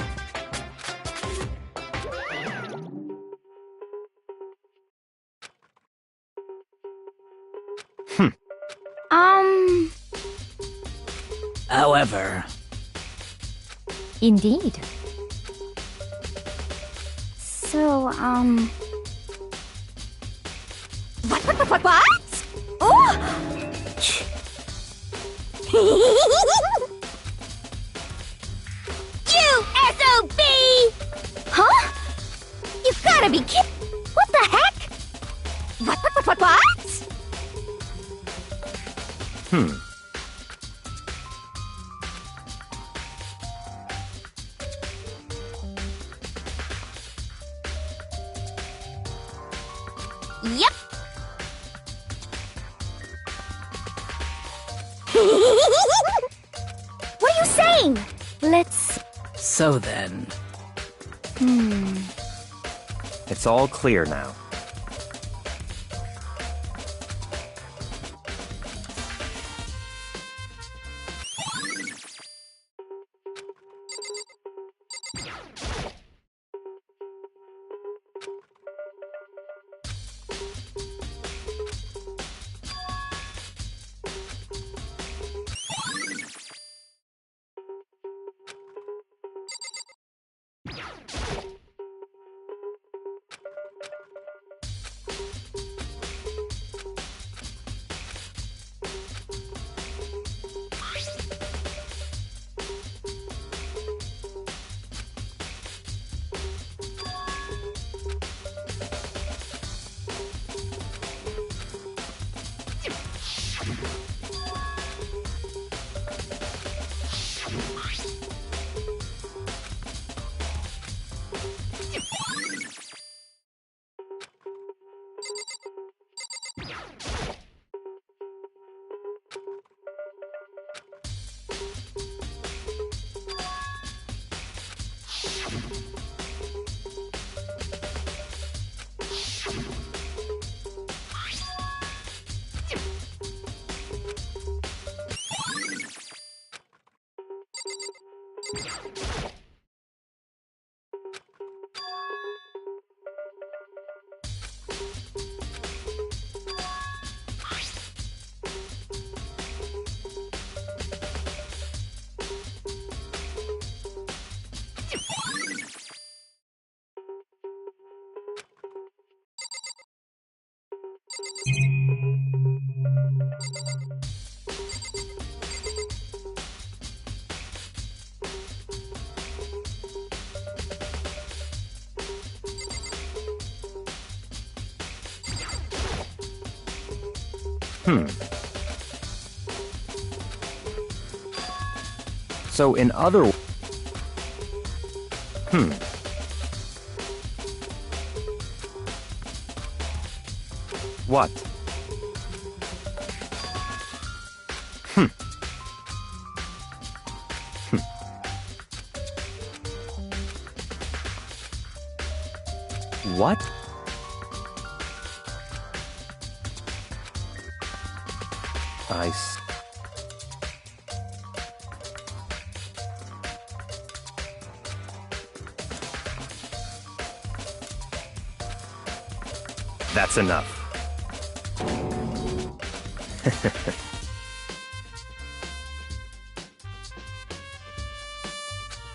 However... Indeed. So, What? Oh! You SOB! Huh? You've gotta be kidding! What the heck? What? Yep. What are you saying? Let's... So then... it's all clear now. So in other... What? Hm. Hm. What? That's enough.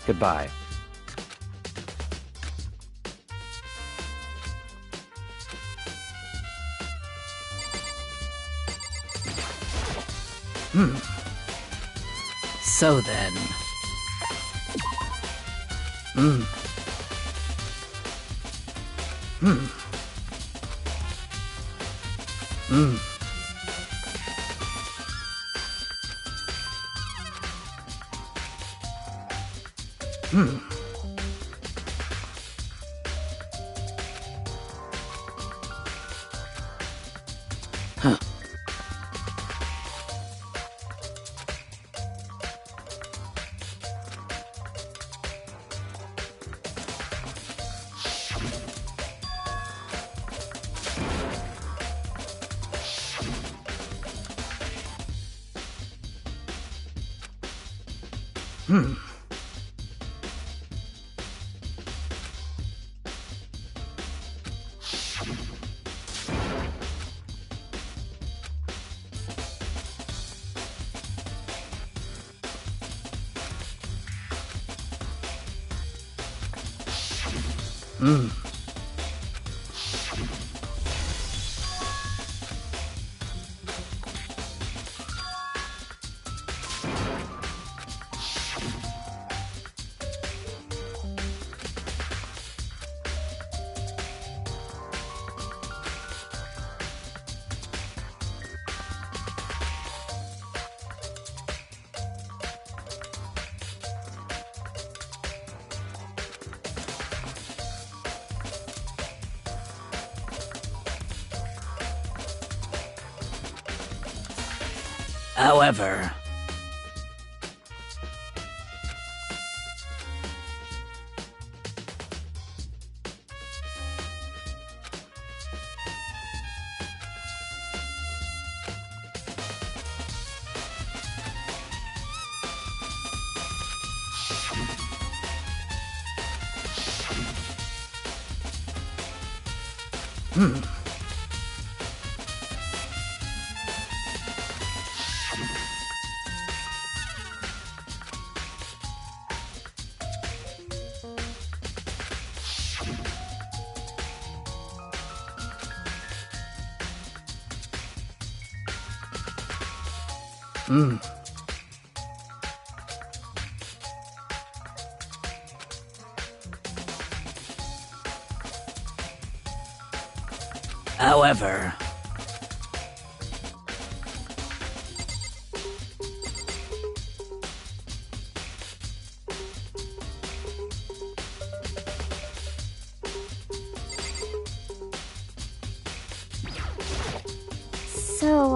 Goodbye. So then. Huh. However, however, So,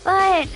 But...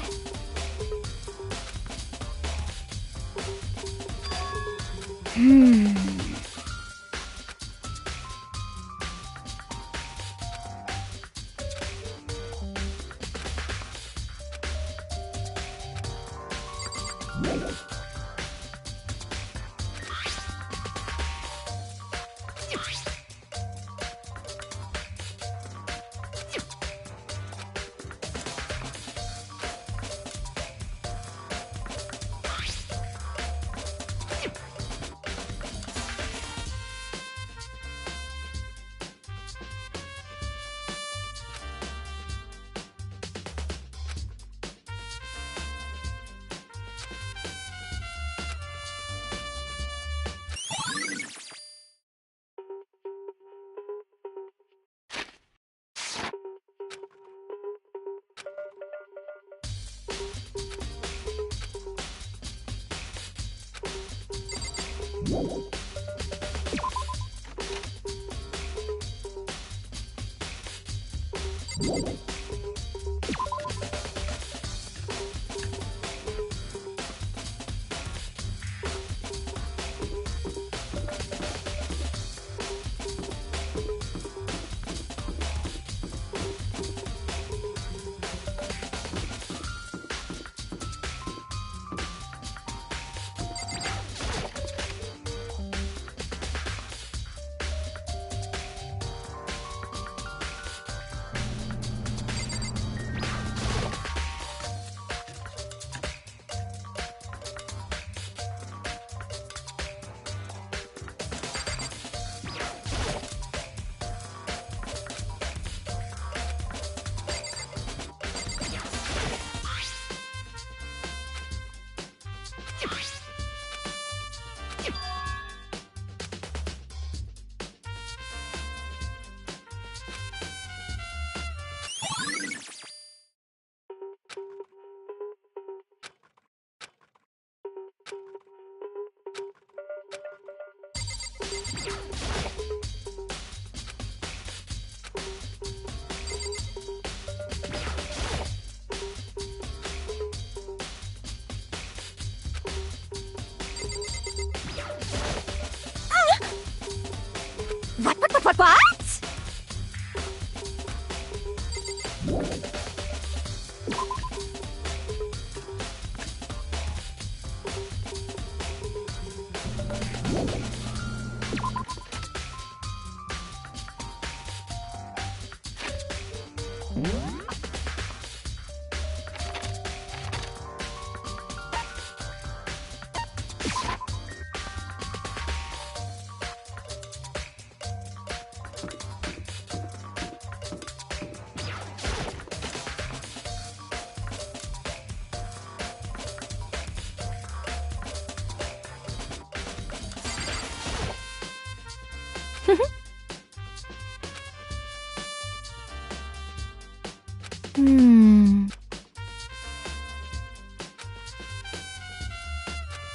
What?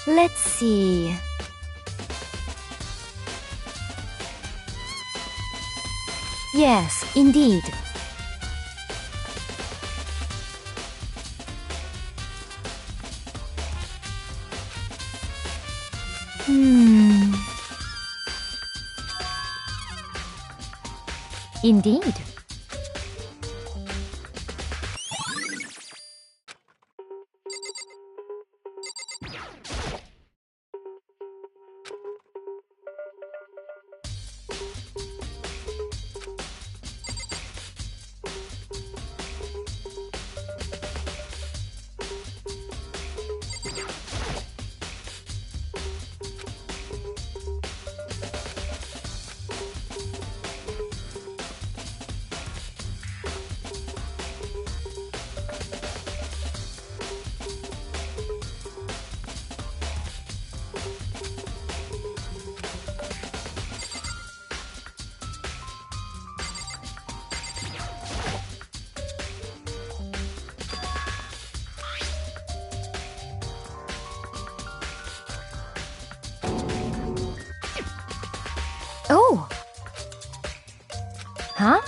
Let's see. Yes, indeed. Indeed. Oh. Huh?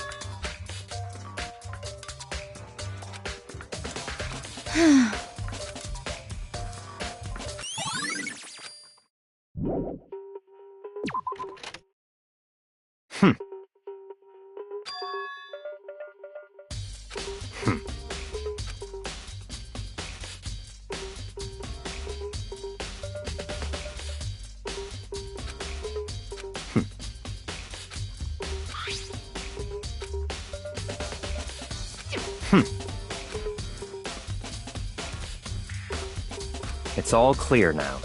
It's all clear now.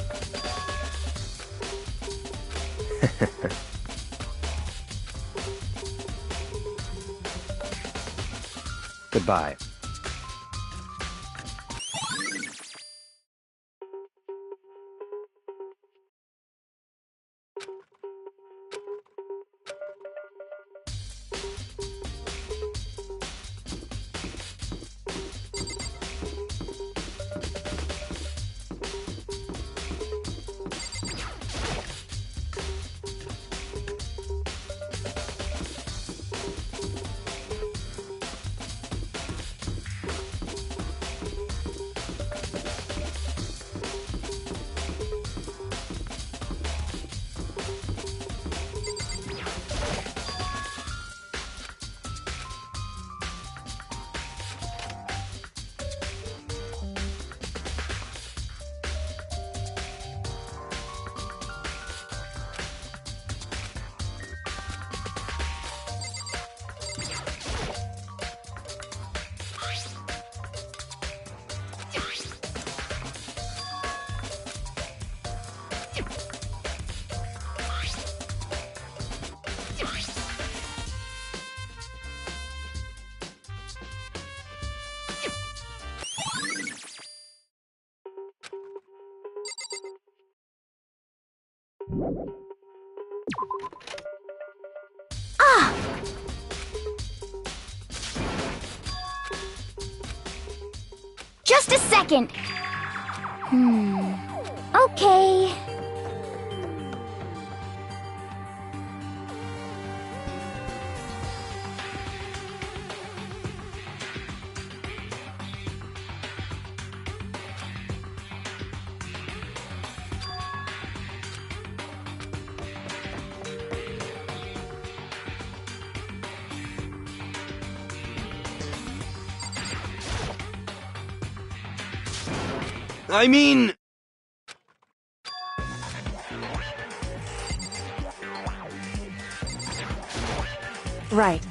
Goodbye. Ah! Just a second. Okay. I mean... Right.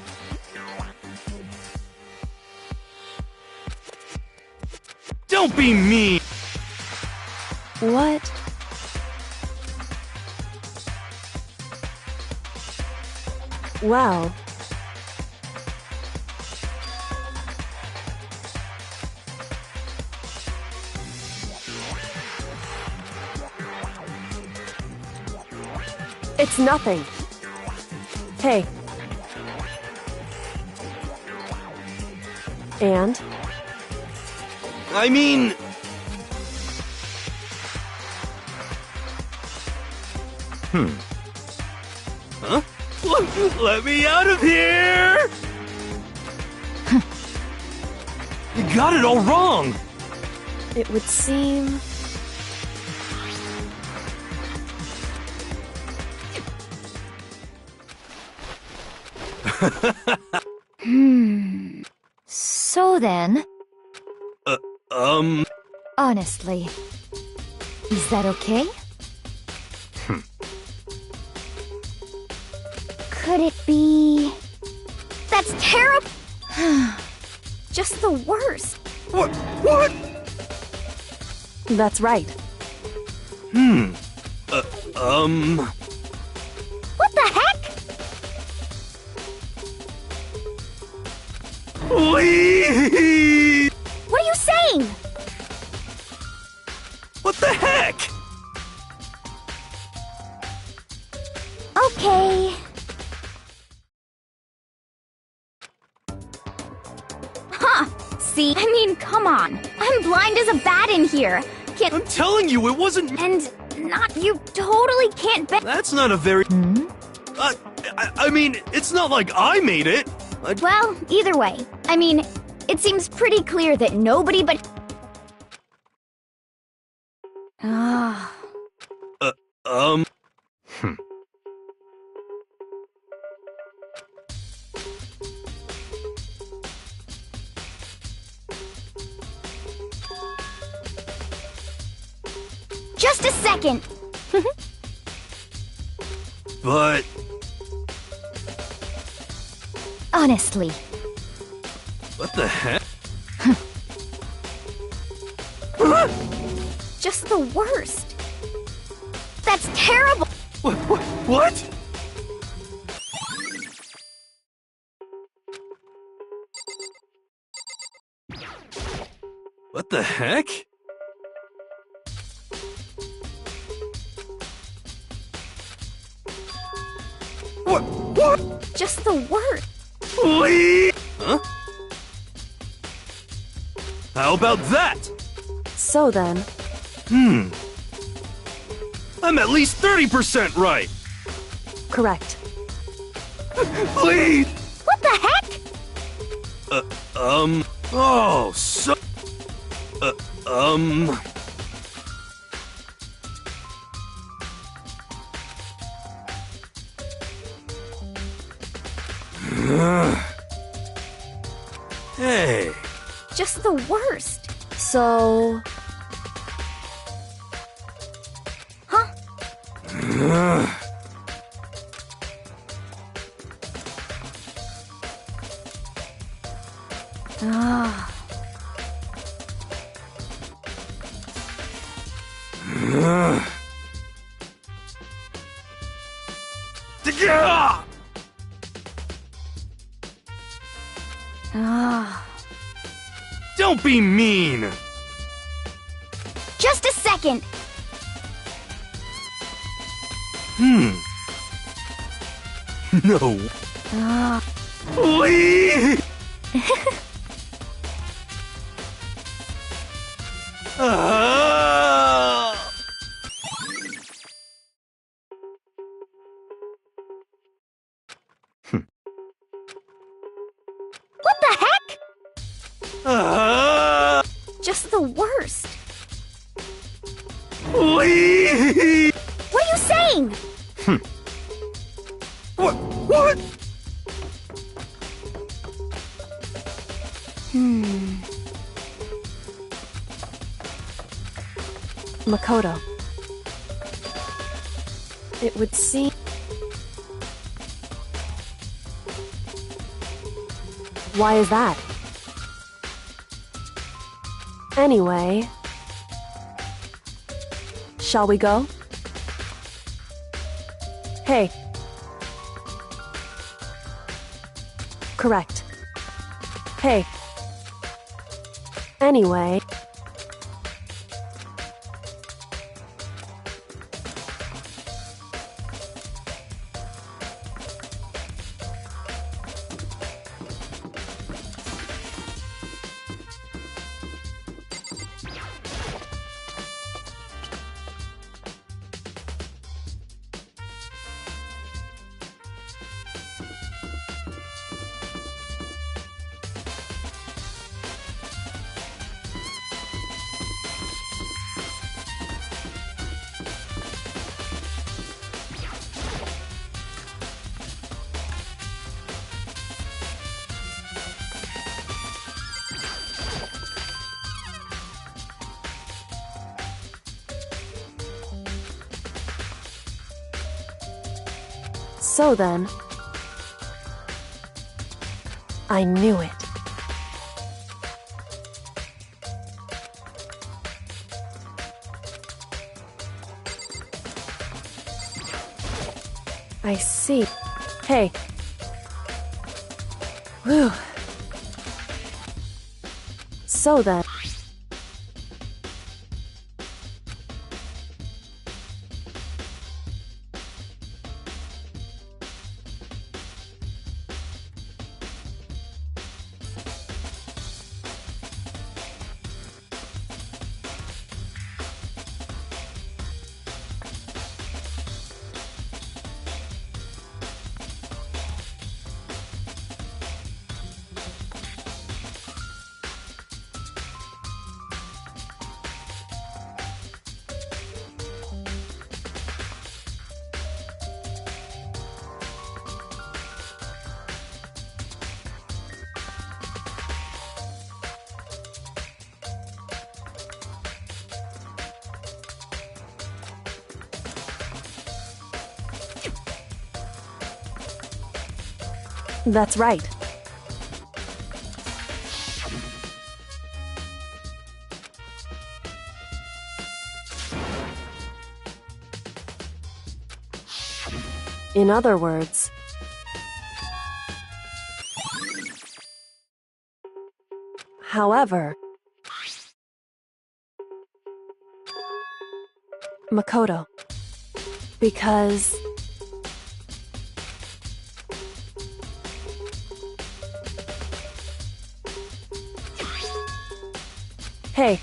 Don't be mean! What? Well... It's nothing. Hey. And? I mean... Huh? Let me out of here! You got it all wrong! It would seem... So then, honestly, is that okay? Could it be... That's terrible! Just the worst. What? What? That's right. What the heck? Please! What are you saying? What the heck? Okay. Huh. See? I mean, come on. I'm blind as a bat in here. Can't... I'm telling you, it wasn't... And not... You totally can't bet... That's not a very... I mean, it's not like I made it. Well, either way. I mean, it seems pretty clear that nobody but... Ah. Just a second. But... Honestly. What the heck? Just the worst. That's terrible. What? What the heck? What? Just the worst. Please? Huh? How about that? So then... I'm at least 30% right! Correct. Please! What the heck? Oh, so... Hey... Just the worst. So... Huh? Ah. Ah. Don't be mean! Just a second. No. Wee! What the heck? Just the worst. Wee! What are you saying? What? Makoto. It would seem... Why is that? Anyway... Shall we go? Hey. Correct. Hey. Anyway... So then... I knew it. I see. Hey. Whew. So then... That's right. In other words... However... Makoto. Because... Hey.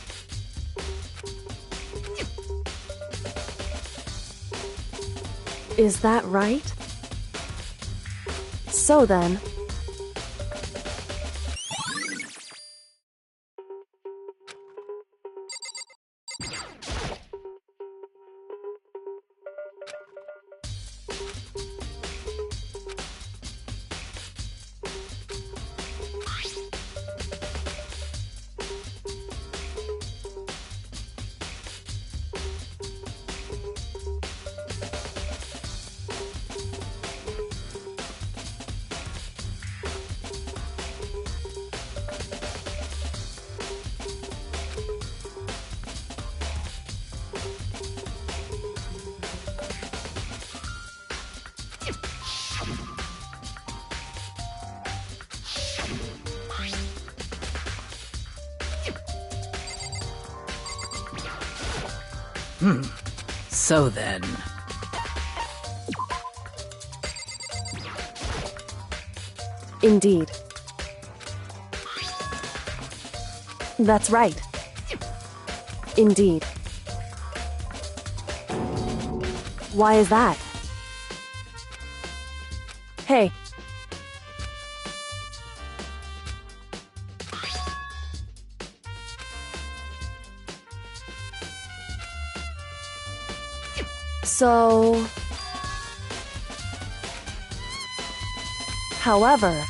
Is that right? So then... So then... Indeed. That's right. Indeed. Why is that? Hey. So... However...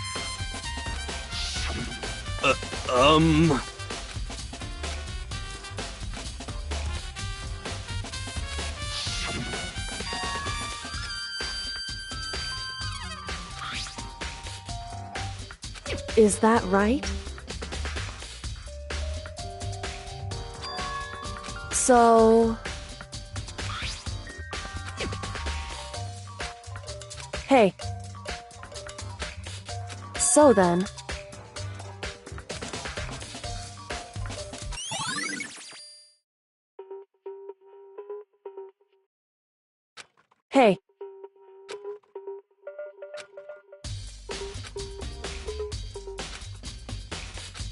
Is that right? So... Hey. So then... Hey.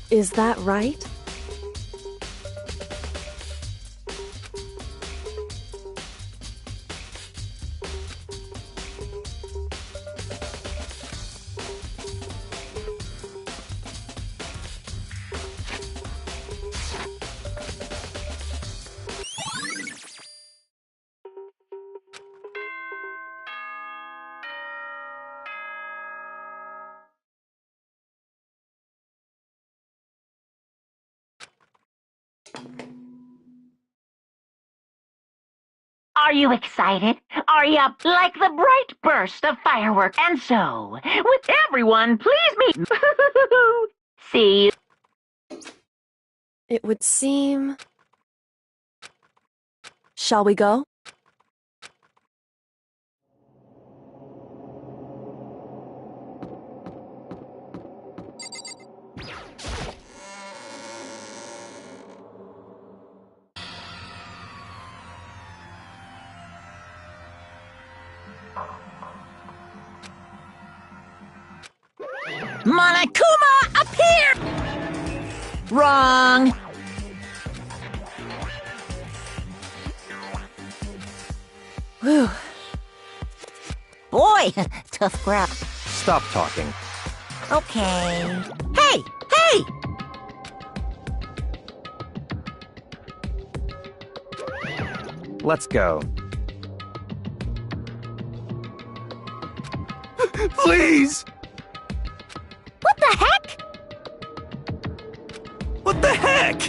Is that right? Are you excited? Are you like the bright burst of fireworks? And so, with everyone, please meet... See? It would seem... Shall we go? Monokuma, appear! Wrong. Whew. Boy, tough crowd. Stop talking. Okay. Hey! Hey! Let's go. Please! What the heck? What the heck?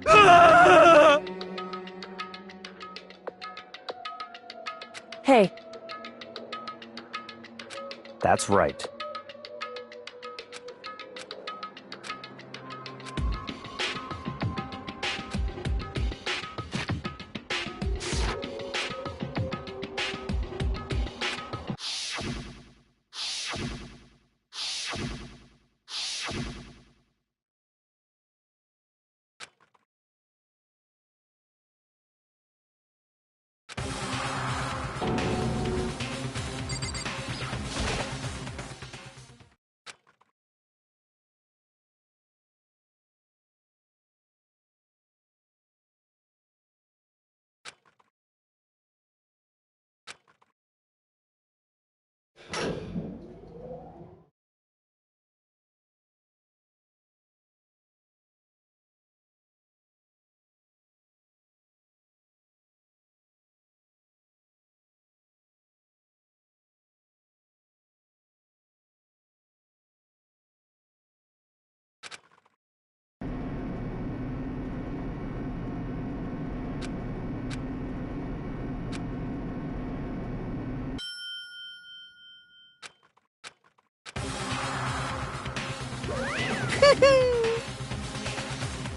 Ah! Hey. That's right.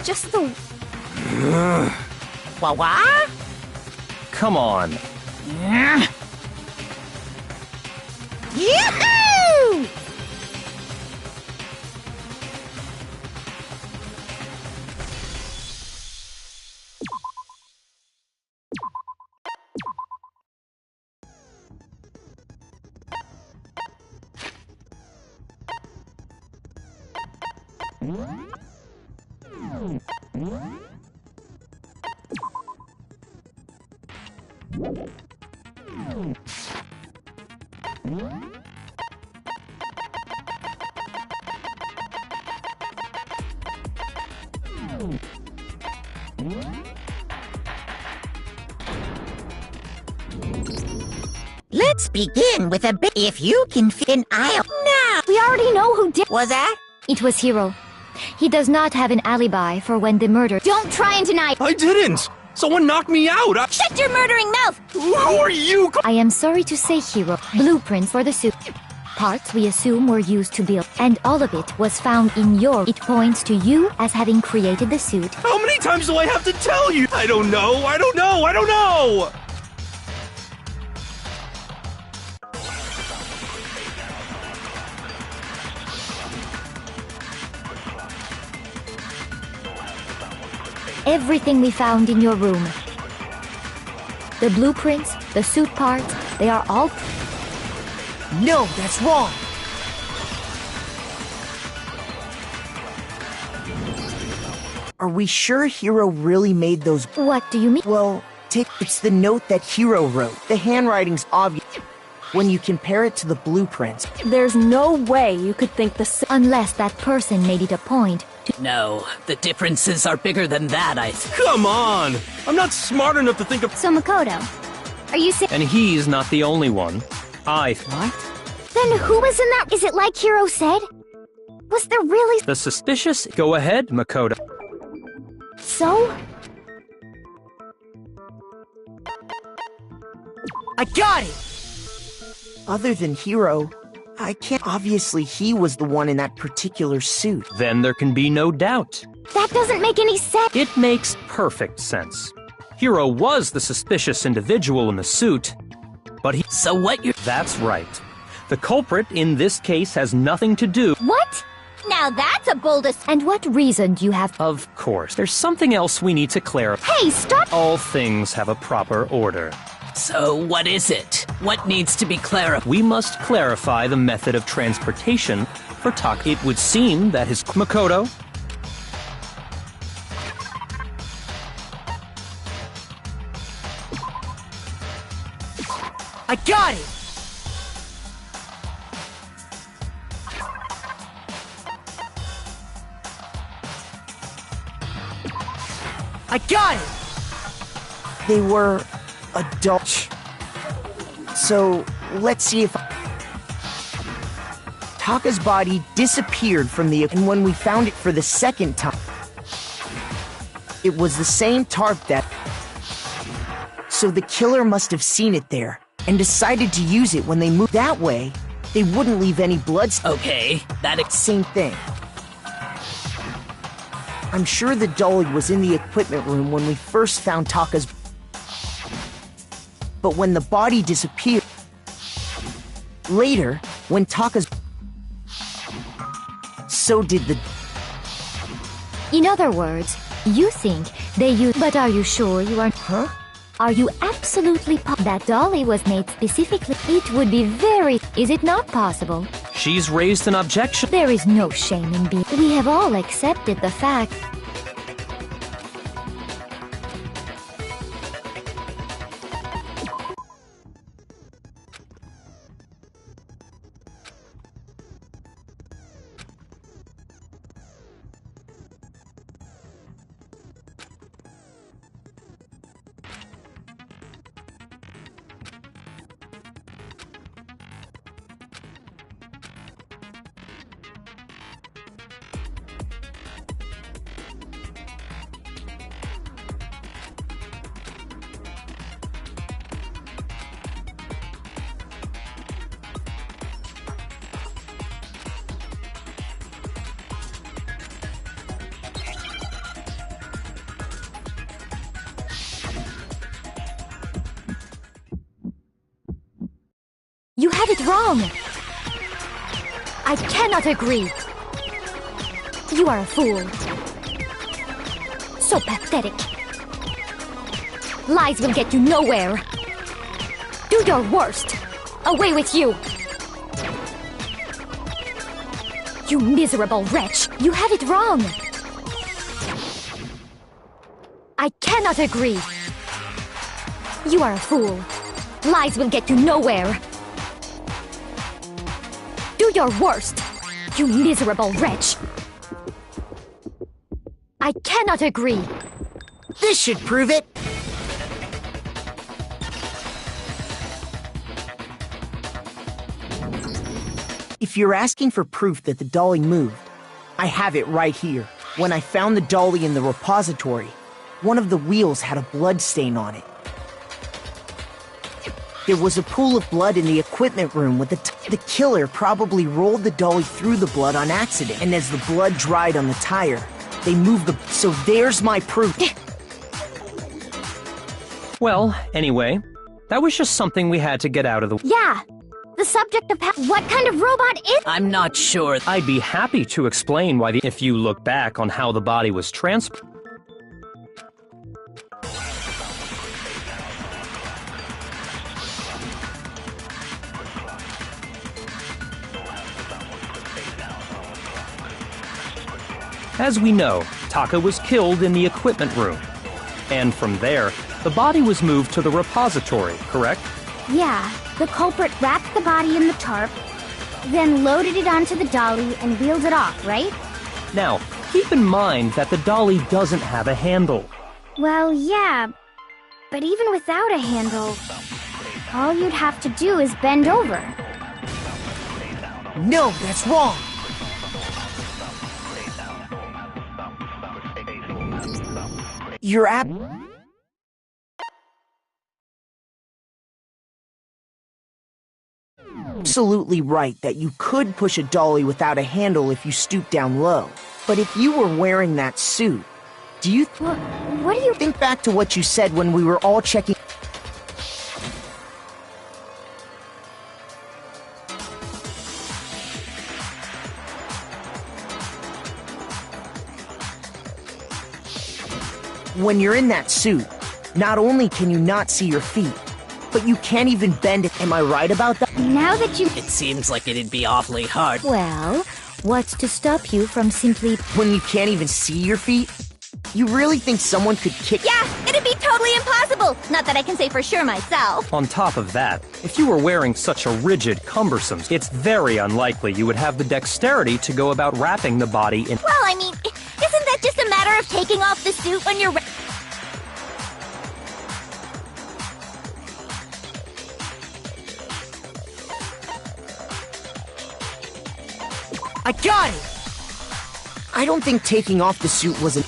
Just the... Wah-wah? Come on. Yoo-hoo! Let's begin with a bit. If you can fit an aisle now. We already know who did. Was that? It was Hiro. He does not have an alibi for when the murder. Don't try and deny. I didn't! Someone knocked me out! Shut your murdering mouth! Who are you? I am sorry to say, Hiro. Blueprints for the suit. Parts we assume were used to build, and all of it was found in your. It points to you as having created the suit. How many times do I have to tell you? I don't know! I don't know! I don't know! Everything we found in your room. The blueprints, the suit parts, they are all... No, that's wrong. Are we sure Hiro really made those? What do you mean? Well, it's the note that Hiro wrote. The handwriting's obvious when you compare it to the blueprints. There's no way you could think the same. Unless that person made it a point to... No, the differences are bigger than that, Come on! I'm not smart enough to think of— So Makoto, are you saying— And he's not the only one. What? Then who was in that? Is it like Hiro said? Was there really— The suspicious? Go ahead, Makoto. So? I got it! Other than Hiro, I can't. Obviously, he was the one in that particular suit. Then there can be no doubt. That doesn't make any sense. It makes perfect sense. Hiro was the suspicious individual in the suit, but he— So what you— That's right. The culprit in this case has nothing to do— What? Now that's a boldest— And what reason do you have? Of course. There's something else we need to clarify. Hey, stop! All things have a proper order. So what is it? What needs to be clarified? We must clarify the method of transportation for Taka. It would seem that his— Makoto? I got it! I got it! They were adults. So, let's see if... Taka's body disappeared from the... And when we found it for the second time, it was the same tarp that... So the killer must have seen it there and decided to use it when they moved. That way, they wouldn't leave any blood... Okay, Same thing. I'm sure the dolly was in the equipment room when we first found Taka's... But when the body disappeared... Later, when Taka's... So did the... In other words, you think they used... But are you sure you are... Huh? Are you absolutely that dolly was made specifically? It would be very... Is it not possible? She's raised an objection. There is no shame in being... We have all accepted the fact... You had it wrong! I cannot agree! You are a fool. So pathetic. Lies will get you nowhere. Do your worst. Away with you! You miserable wretch! You had it wrong! I cannot agree! You are a fool. Lies will get you nowhere. Do your worst, you miserable wretch! I cannot agree! This should prove it! If you're asking for proof that the dolly moved, I have it right here. When I found the dolly in the repository, one of the wheels had a blood stain on it. There was a pool of blood in the equipment room with the killer probably rolled the dolly through the blood on accident, and as the blood dried on the tire, they moved the... So there's my proof. Well, anyway, that was just something we had to get out of the... Yeah! The subject of what kind of robot is... I'm not sure. I'd be happy to explain why if you look back on how the body was transported. As we know, Taka was killed in the equipment room. And from there, the body was moved to the repository, correct? Yeah, the culprit wrapped the body in the tarp, then loaded it onto the dolly and wheeled it off, right? Now, keep in mind that the dolly doesn't have a handle. Well, yeah, but even without a handle, all you'd have to do is bend over. No, that's wrong! You're absolutely right that you could push a dolly without a handle if you stoop down low. But if you were wearing that suit, do you... What do you... Think back to what you said when we were all checking... When you're in that suit, not only can you not see your feet, but you can't even bend it. Am I right about that? Now that you... It seems like it'd be awfully hard. Well, what's to stop you from simply... When you can't even see your feet? You really think someone could kick... Yeah, it'd be totally impossible! Not that I can say for sure myself. On top of that, if you were wearing such a rigid, cumbersome, it's very unlikely you would have the dexterity to go about wrapping the body in... Well, I mean, isn't that just a matter of taking off the suit when you're... I got it! I don't think taking off the suit was an...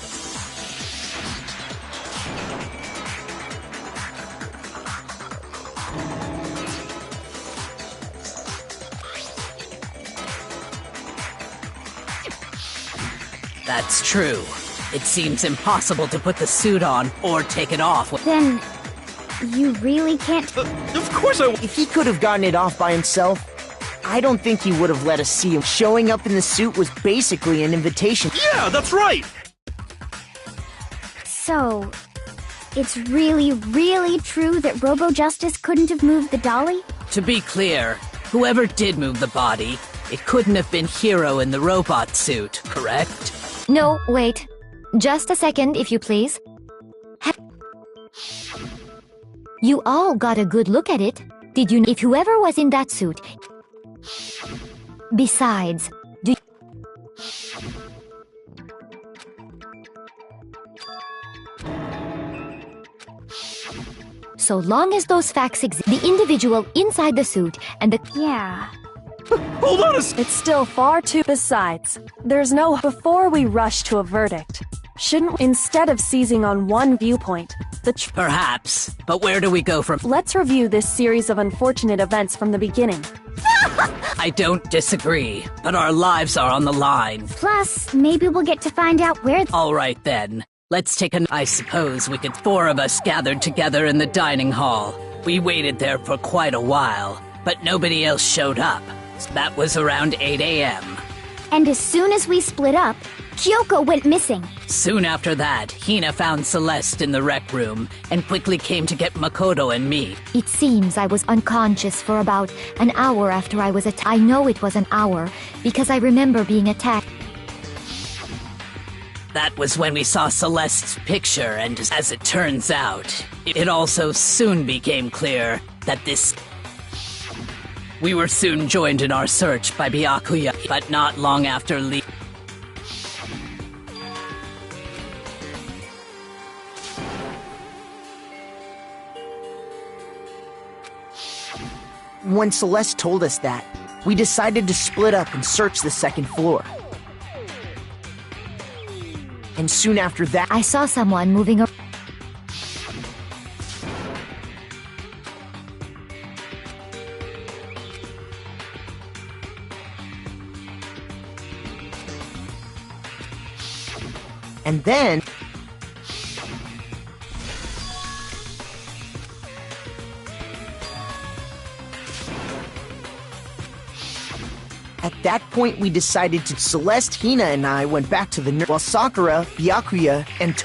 That's true. It seems impossible to put the suit on or take it off. Then... you really can't... Of course I... If he could have gotten it off by himself, I don't think he would have let us see him. Showing up in the suit was basically an invitation. Yeah, that's right! So... it's really, really true that Robo-Justice couldn't have moved the dolly? To be clear, whoever did move the body, it couldn't have been Hiro in the robot suit, correct? No, wait. Just a second, if you please. You all got a good look at it. Did you... If whoever was in that suit... Besides, do... So long as those facts exist, the individual inside the suit and the... Yeah... Hold on a It's still far too... Besides, there's no... Before we rush to a verdict, shouldn't we, instead of seizing on one viewpoint, Perhaps, but where do we go from... Let's review this series of unfortunate events from the beginning. I don't disagree, but our lives are on the line. Plus, maybe we'll get to find out where... All right then, let's take a... I suppose we could... 4 of us gathered together in the dining hall. We waited there for quite a while, but nobody else showed up. That was around 8 a.m. And as soon as we split up, Kyoko went missing. Soon after that, Hina found Celeste in the rec room and quickly came to get Makoto and me. It seems I was unconscious for about an hour after I was attacked. I know it was an hour because I remember being attacked. That was when we saw Celeste's picture, and as it turns out, it also soon became clear that this... We were soon joined in our search by Byakuya, but not long after When Celeste told us that, we decided to split up and search the second floor. And soon after that, I saw someone moving around. And then... At that point, we decided to... Celeste, Hina, and I went back to the nurse, while Sakura, Byakuya, and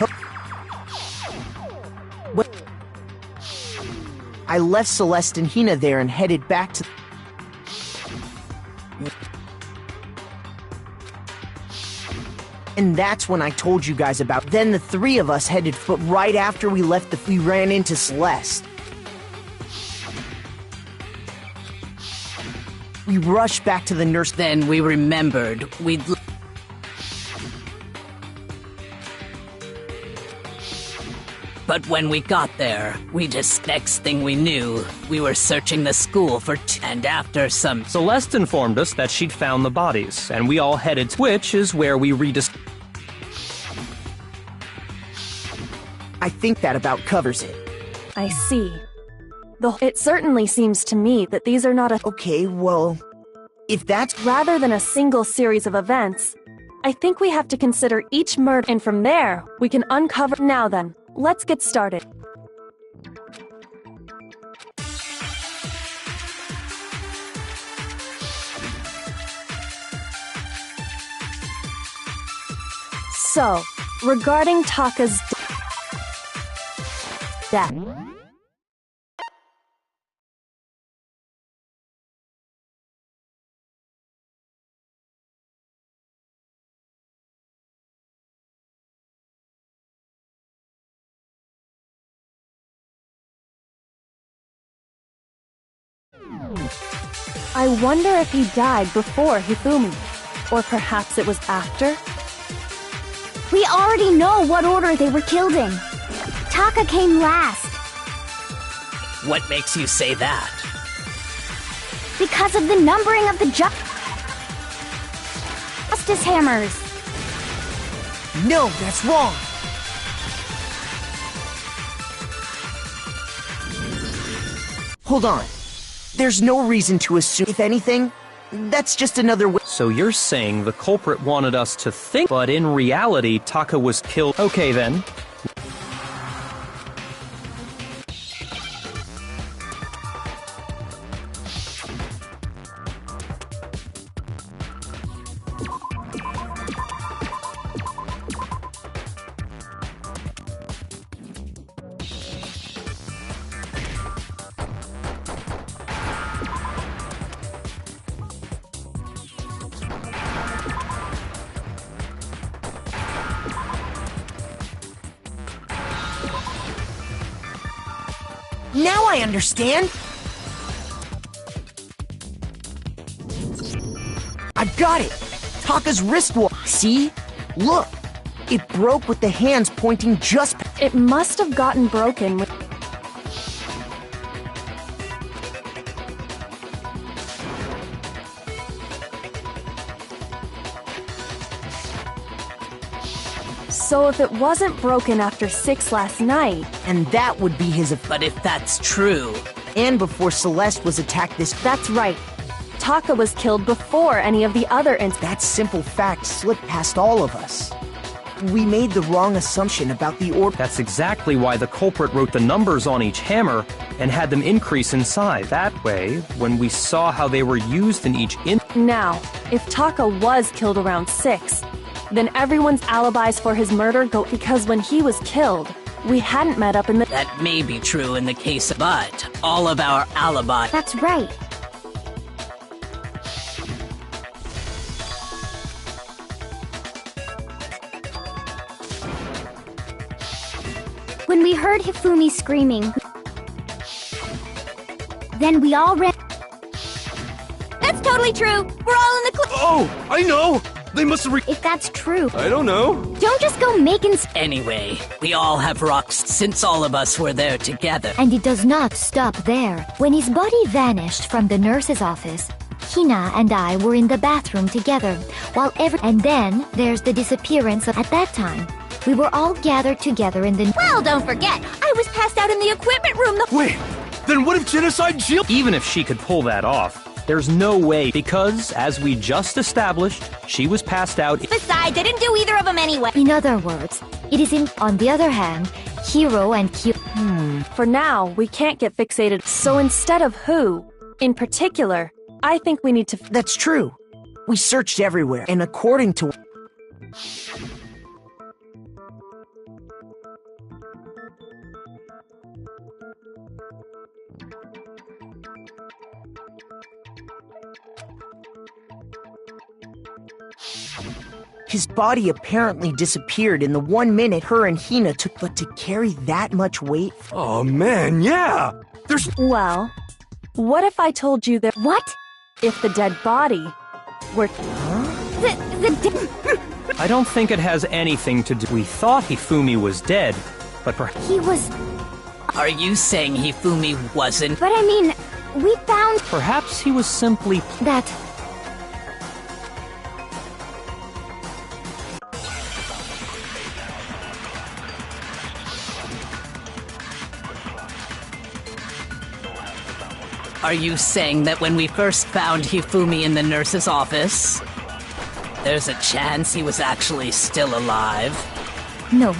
I left Celeste and Hina there and headed back to... And that's when I told you guys about... Then the three of us headed... But right after we left we ran into Celeste. We rushed back to the nurse. Then we remembered we'd... But when we got there, next thing we knew, we were searching the school for and after some... Celeste informed us that she'd found the bodies, and we all headed to which is where we I think that about covers it. I see. It certainly seems to me that these are not a... Okay, well, if that's... Rather than a single series of events, I think we have to consider each murder, and from there, we can uncover... Now then, let's get started. So, regarding Taka's death... I wonder if he died before Hifumi, or perhaps it was after? We already know what order they were killed in. Taka came last. What makes you say that? Because of the numbering of the justice hammers. No, that's wrong. Hold on. There's no reason to assume. If anything, that's just another way. So you're saying the culprit wanted us to think, but in reality, Taka was killed. Okay then. Now I understand! I've got it! Taka's wristwatch. See? Look! It broke with the hands pointing just... It must have gotten broken with... So if it wasn't broken after 6 last night... And that would be his... But if that's true... And before Celeste was attacked this... That's right. Taka was killed before any of the other That simple fact slipped past all of us. We made the wrong assumption about the order. That's exactly why the culprit wrote the numbers on each hammer and had them increase in size. That way, when we saw how they were used in each Now, if Taka was killed around 6, then everyone's alibis for his murder go because when he was killed, we hadn't met up in the— That may be true in the case of, but all of our alibis— That's right. When we heard Hifumi screaming, then we all ran. That's totally true. We're all in the Oh, I know! They must have If that's true, I don't know. don't just go making Anyway, we all have rocks since all of us were there together. And it does not stop there. When his body vanished from the nurse's office, Hina and I were in the bathroom together, and then there's the disappearance at that time. We were all gathered together in the— Well, don't forget, I was passed out in the equipment room Wait, then what if Genocide Jill— Even if she could pull that off, there's no way because, as we just established, she was passed out. Besides, I didn't do either of them anyway. In other words, it is in— On the other hand, Hiro and Q— For now, we can't get fixated. So instead of who, in particular, I think we need to— That's true. We searched everywhere, and according to— His body apparently disappeared in the 1 minute her and Hina took, but to carry that much weight? Oh man, yeah! There's— Well, what if I told you that— What? If the dead body were— I don't think it has anything to do— We thought Hifumi was dead, but perhaps— He was— Are you saying Hifumi wasn't? But I mean, we found— Perhaps he was simply— That— Are you saying that when we first found Hifumi in the nurse's office, there's a chance he was actually still alive? No.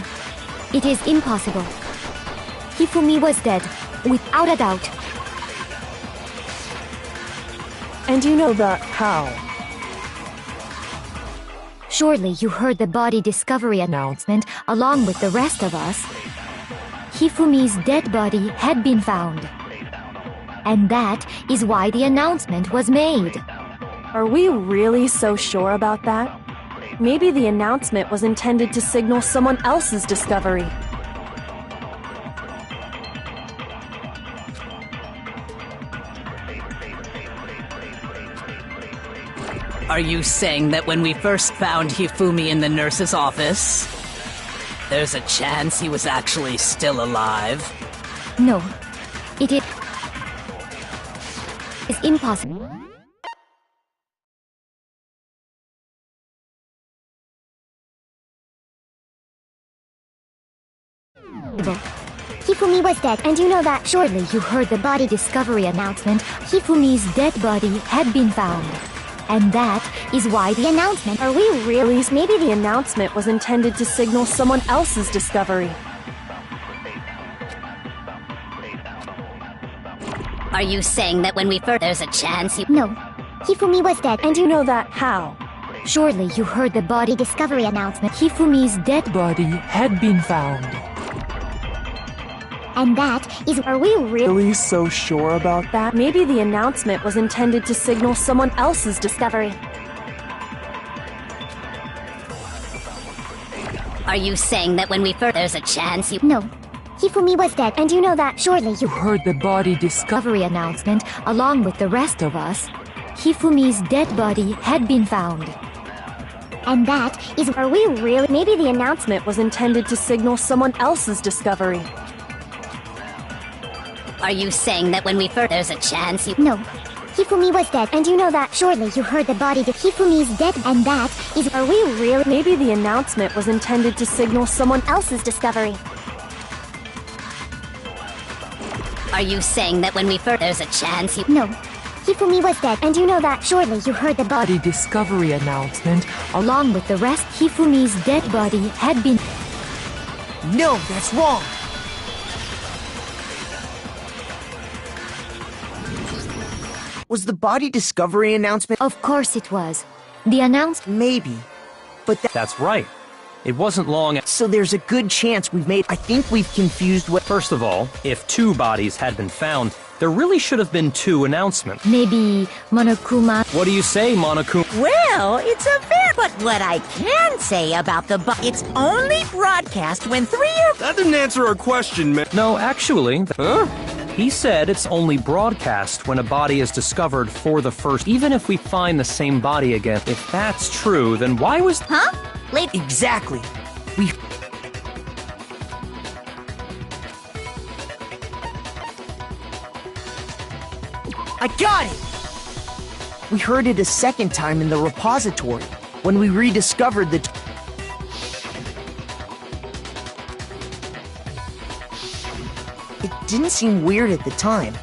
It is impossible. Hifumi was dead, without a doubt. And you know the— how? Surely you heard the body discovery announcement along with the rest of us. Hifumi's dead body had been found. And that is why the announcement was made. Are we really so sure about that? Maybe the announcement was intended to signal someone else's discovery. Are you saying that when we first found Hifumi in the nurse's office, there's a chance he was actually still alive? No. It is impossible. Hifumi was dead, and you know that. Surely you heard the body discovery announcement. Hifumi's dead body had been found. And that is why the announcement— Are we really— Maybe the announcement was intended to signal someone else's discovery. Are you saying that when we first— There's a chance he— No. Hifumi was dead, And you know that. How? surely you heard the body discovery announcement. Hifumi's dead Body had been found. And that is— Are we Really so sure about that? Maybe the announcement was intended to signal someone else's discovery. Are you saying that when we first— There's a chance he— No. Hifumi was dead, and you know that. Surely you Heard the body discovery announcement along with the rest of us. Hifumi's dead body had been found. And that is— Are we really— Maybe the announcement was intended to signal someone else's discovery. Are you saying that when we first— There's a chance he— No. Hifumi was dead, and you know that. Surely you heard the body. Hifumi's dead, and that is— Are we really— Maybe the announcement was intended to signal someone else's discovery. Are you saying that when we first— There's a chance he— No. Hifumi was dead, and you know that. Surely you heard the body. Body discovery announcement. Along with the rest, Hifumi's dead body had been— No, that's wrong! Was the body discovery announcement— Of course it was. The announcement— Maybe. But That's right. It wasn't long. So there's a good chance I think we've confused what. First of all, if 2 bodies had been found, there really should have been 2 announcements. Maybe Monokuma. What do you say, Monokuma? Well, it's a fair. But what I can say about it's only broadcast when 3 or. That didn't answer our question, man. No, actually. Huh? He said it's only broadcast when a body is discovered for the first. Even if we find the same body again, if that's true, then why was. Huh? Exactly. I got it! We heard it a second time in the repository, when we rediscovered the... It didn't seem weird at the time,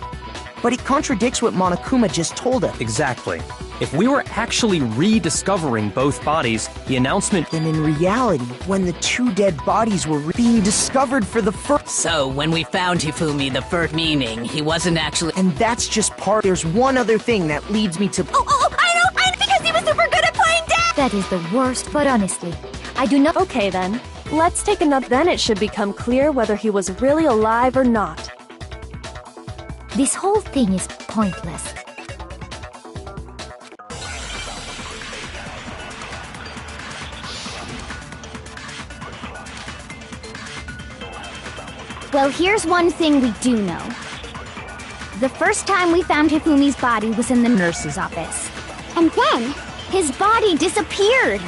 but it contradicts what Monokuma just told us. Exactly. If we were actually rediscovering both bodies, the announcement... Then in reality, when the 2 dead bodies were being discovered for the first... So, when we found Hifumi the first meaning, he wasn't actually... And that's just part... There's one other thing that leads me to... I know! Because he was super good at playing dead! That is the worst, but honestly, I do not... Okay then, let's take another. Then it should become clear whether he was really alive or not. This whole thing is pointless. Well, here's one thing we do know. The first time we found Hifumi's body was in the nurse's office. And then, his body disappeared.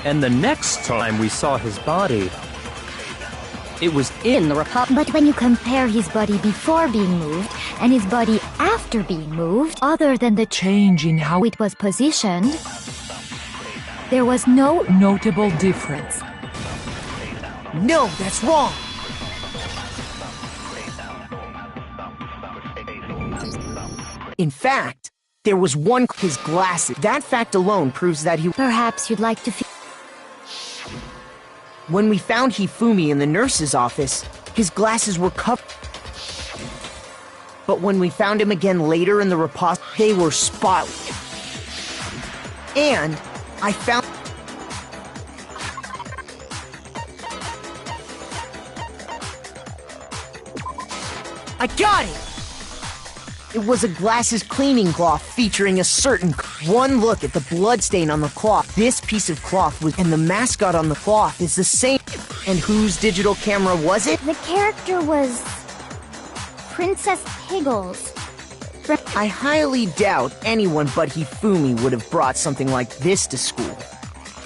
And the next time we saw his body, it was in the But when you compare his body before being moved and his body after being moved, other than the change in how it was positioned, there was no notable difference. No, that's wrong! In fact, there was one... His glasses. That fact alone proves that he... Perhaps you'd like to When we found Hifumi in the nurse's office, his glasses were covered. But when we found him again later in the repository, they were spotless. And I found... I got it! It was a glasses cleaning cloth featuring a certain... One look at the bloodstain on the cloth. This piece of cloth was... And the mascot on the cloth is the same... And whose digital camera was it? The character was... Princess Piggles. I highly doubt anyone but Hifumi would have brought something like this to school.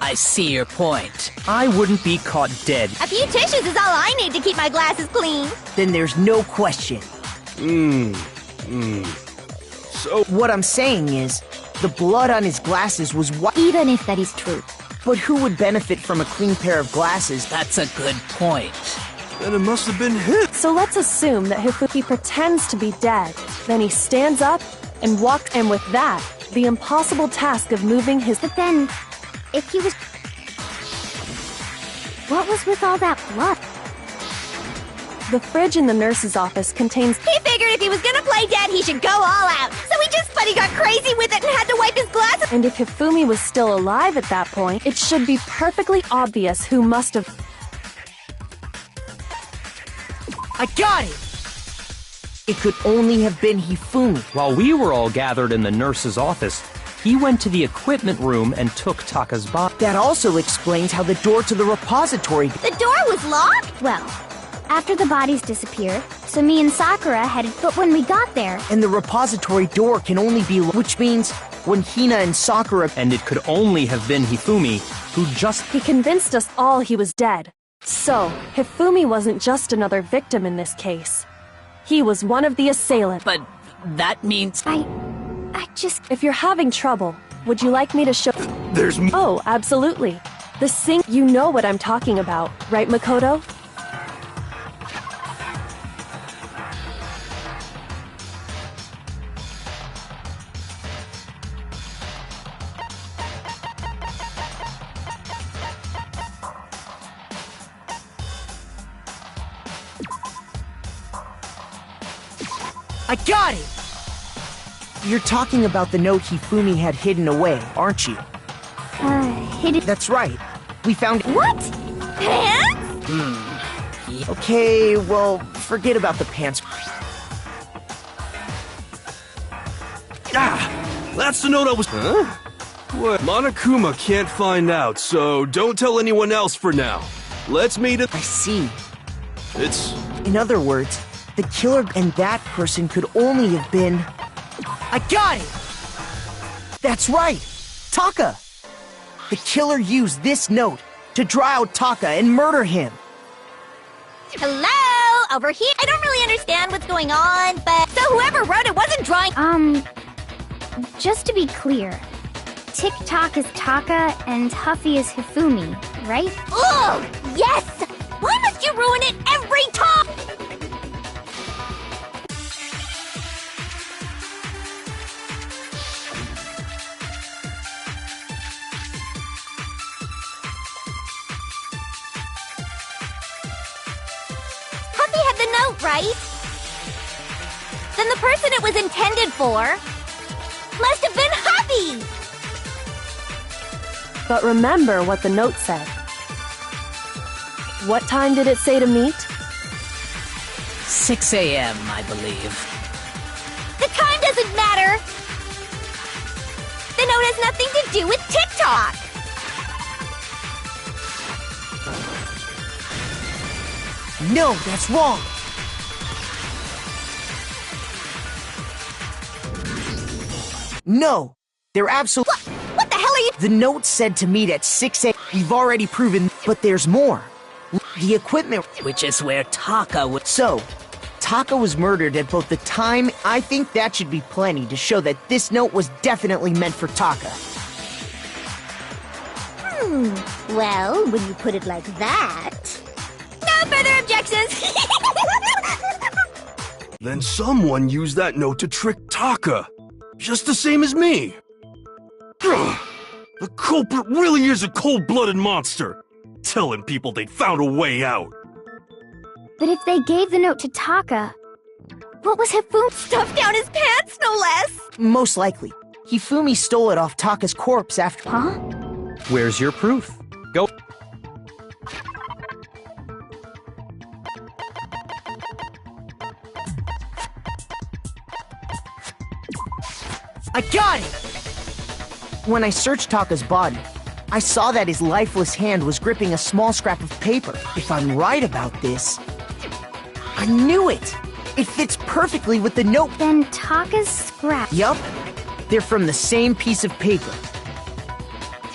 I see your point. I wouldn't be caught dead. A few tissues is all I need to keep my glasses clean. Then there's no question. So what I'm saying is, the blood on his glasses was what... Even if that is true. But who would benefit from a clean pair of glasses? That's a good point. Then it must have been him. So let's assume that Hifuki pretends to be dead. Then he stands up and walks, and with that, the impossible task of moving his... But then, if he was... What was with all that blood? The fridge in the nurse's office contains... He figured if he was gonna play dead, he should go all out. So but he got crazy with it and had to wipe his glasses. And if Hifumi was still alive at that point, it should be perfectly obvious who must have... I got it! It could only have been Hifumi. While we were all gathered in the nurse's office, he went to the equipment room and took Taka's body. That also explains how the door to the repository... The door was locked? Well, after the bodies disappeared, so me and Sakura headed... But when we got there... And the repository door can only be... Which means, when Hina and Sakura... And it could only have been Hifumi, who just... He convinced us all he was dead. So, Hifumi wasn't just another victim in this case. He was one of the assailants. But that means... I just... If you're having trouble, would you like me to show... There's... Oh, absolutely. The sing... You know what I'm talking about, right, Makoto? I got it! You're talking about the note Hifumi had hidden away, aren't you? hidden. That's right. We found. What? Pants? Okay, well, forget about the pants. Ah! That's the note I was. Huh? What? Monokuma can't find out, so don't tell anyone else for now. Let's meet at. I see. It's. In other words, the killer and that person could only have been. I got it! That's right! Taka! The killer used this note to draw out Taka and murder him. Hello? Over here? I don't really understand what's going on, but... So whoever wrote it wasn't drawing... Just to be clear, Tick-Tock is Taka and Huffy is Hifumi, right? Ugh! Yes! Why must you ruin it every time? Huffy had the note, right? Then the person it was intended for must have been Huffy! But remember what the note said. What time did it say to meet? 6 a.m., I believe. The time doesn't matter! The note has nothing to do with TikTok! No, that's wrong! No, they're absolutely. What the hell are you? The note said to meet at 6 a.m. We've already proven, but there's more. The equipment. Which is where Taka would. So, Taka was murdered at both the time. I think that should be plenty to show that this note was definitely meant for Taka. Well, when you put it like that... No further objections! Then someone used that note to trick Taka. Just the same as me. Ugh. The culprit really is a cold-blooded monster. Telling people they found a way out. But if they gave the note to Taka, what was Hifumi stuffed down his pants, no less? Most likely. Hifumi stole it off Taka's corpse after. Huh? Where's your proof? Go. I got it! When I searched Taka's body, I saw that his lifeless hand was gripping a small scrap of paper. If I'm right about this... I knew it! It fits perfectly with the note. Then Taka's scrap. Yup. They're from the same piece of paper.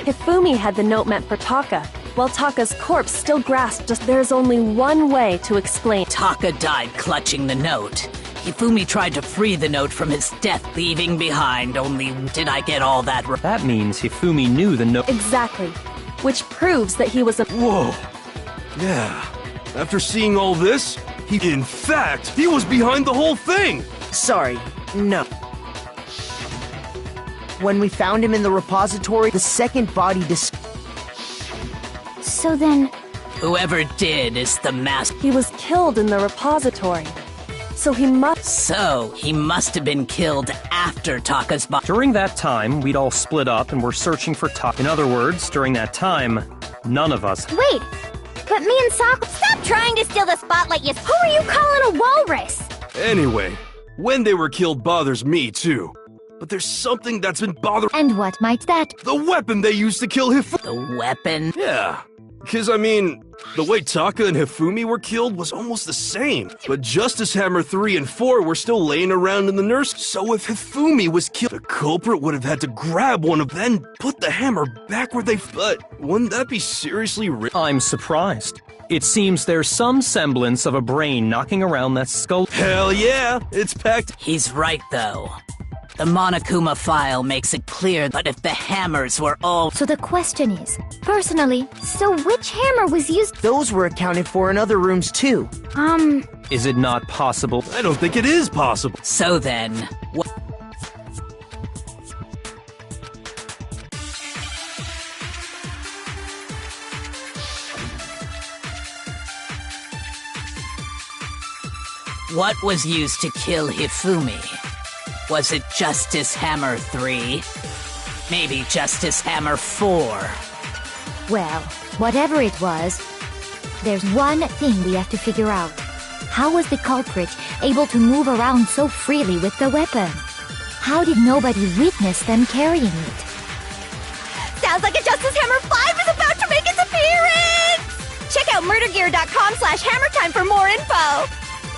Hifumi had the note meant for Taka, while Taka's corpse still grasped just there's only one way to explain. Taka died clutching the note. Hifumi tried to free the note from his death, leaving behind only... Did I get all that right? That means Hifumi knew the note. Exactly. Which proves that he was a... Whoa. Yeah. After seeing all this, in fact, he was behind the whole thing! Sorry, no. When we found him in the repository, the second body So then... Whoever did is the master. He was killed in the repository. So he must have been killed after Taka's body. During that time, we'd all split up and were searching for Taka. In other words, during that time, none of us... Wait! But me and Sokka... Stop trying to steal the spotlight, you... Who are you calling a walrus? Anyway, when they were killed bothers me, too. But there's something that's been bothering... And what might that... The weapon they used to kill Hifumi... The weapon? Yeah. Because, I mean, the way Taka and Hifumi were killed was almost the same. But Justice Hammer 3 and 4 were still laying around in the nurse. So if Hifumi was killed, the culprit would have had to grab one of them, then put the hammer back where they... But wouldn't that be seriously... I'm surprised. It seems there's some semblance of a brain knocking around that skull. Hell yeah! It's packed... He's right, though. The Monokuma file makes it clear that if the hammers were all... So the question is, personally... So which hammer was used? Those were accounted for in other rooms, too. Is it not possible? I don't think it is possible. So then... What was used to kill Hifumi? Was it Justice Hammer 3? Maybe Justice Hammer 4. Well, whatever it was, there's one thing we have to figure out. How was the culprit able to move around so freely with the weapon? How did nobody witness them carrying it? Sounds like a Justice Hammer 5 is about to make its appearance! Check out murdergear.com/hammertime for more info!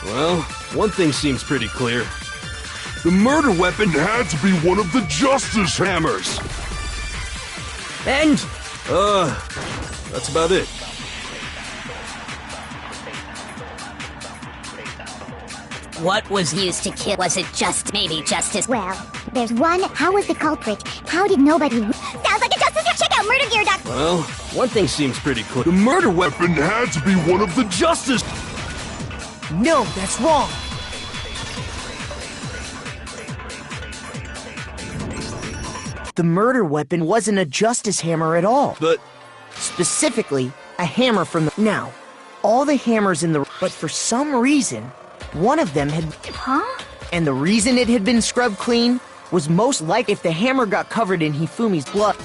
Well, one thing seems pretty clear. The murder weapon had to be one of the Justice Hammers! And? That's about it. What was used to kill? Was it just maybe Justice? Well, there's one. How was the culprit? How did nobody... Sounds like a Justice Hammer! Check out murdergear.com! Well, one thing seems pretty clear. The murder weapon had to be one of the Justice... No, that's wrong. The murder weapon wasn't a Justice Hammer at all. But... Specifically, a hammer from the... Now, all the hammers in the... But for some reason, one of them had... Huh? And the reason it had been scrubbed clean was most likely if the hammer got covered in Hifumi's blood.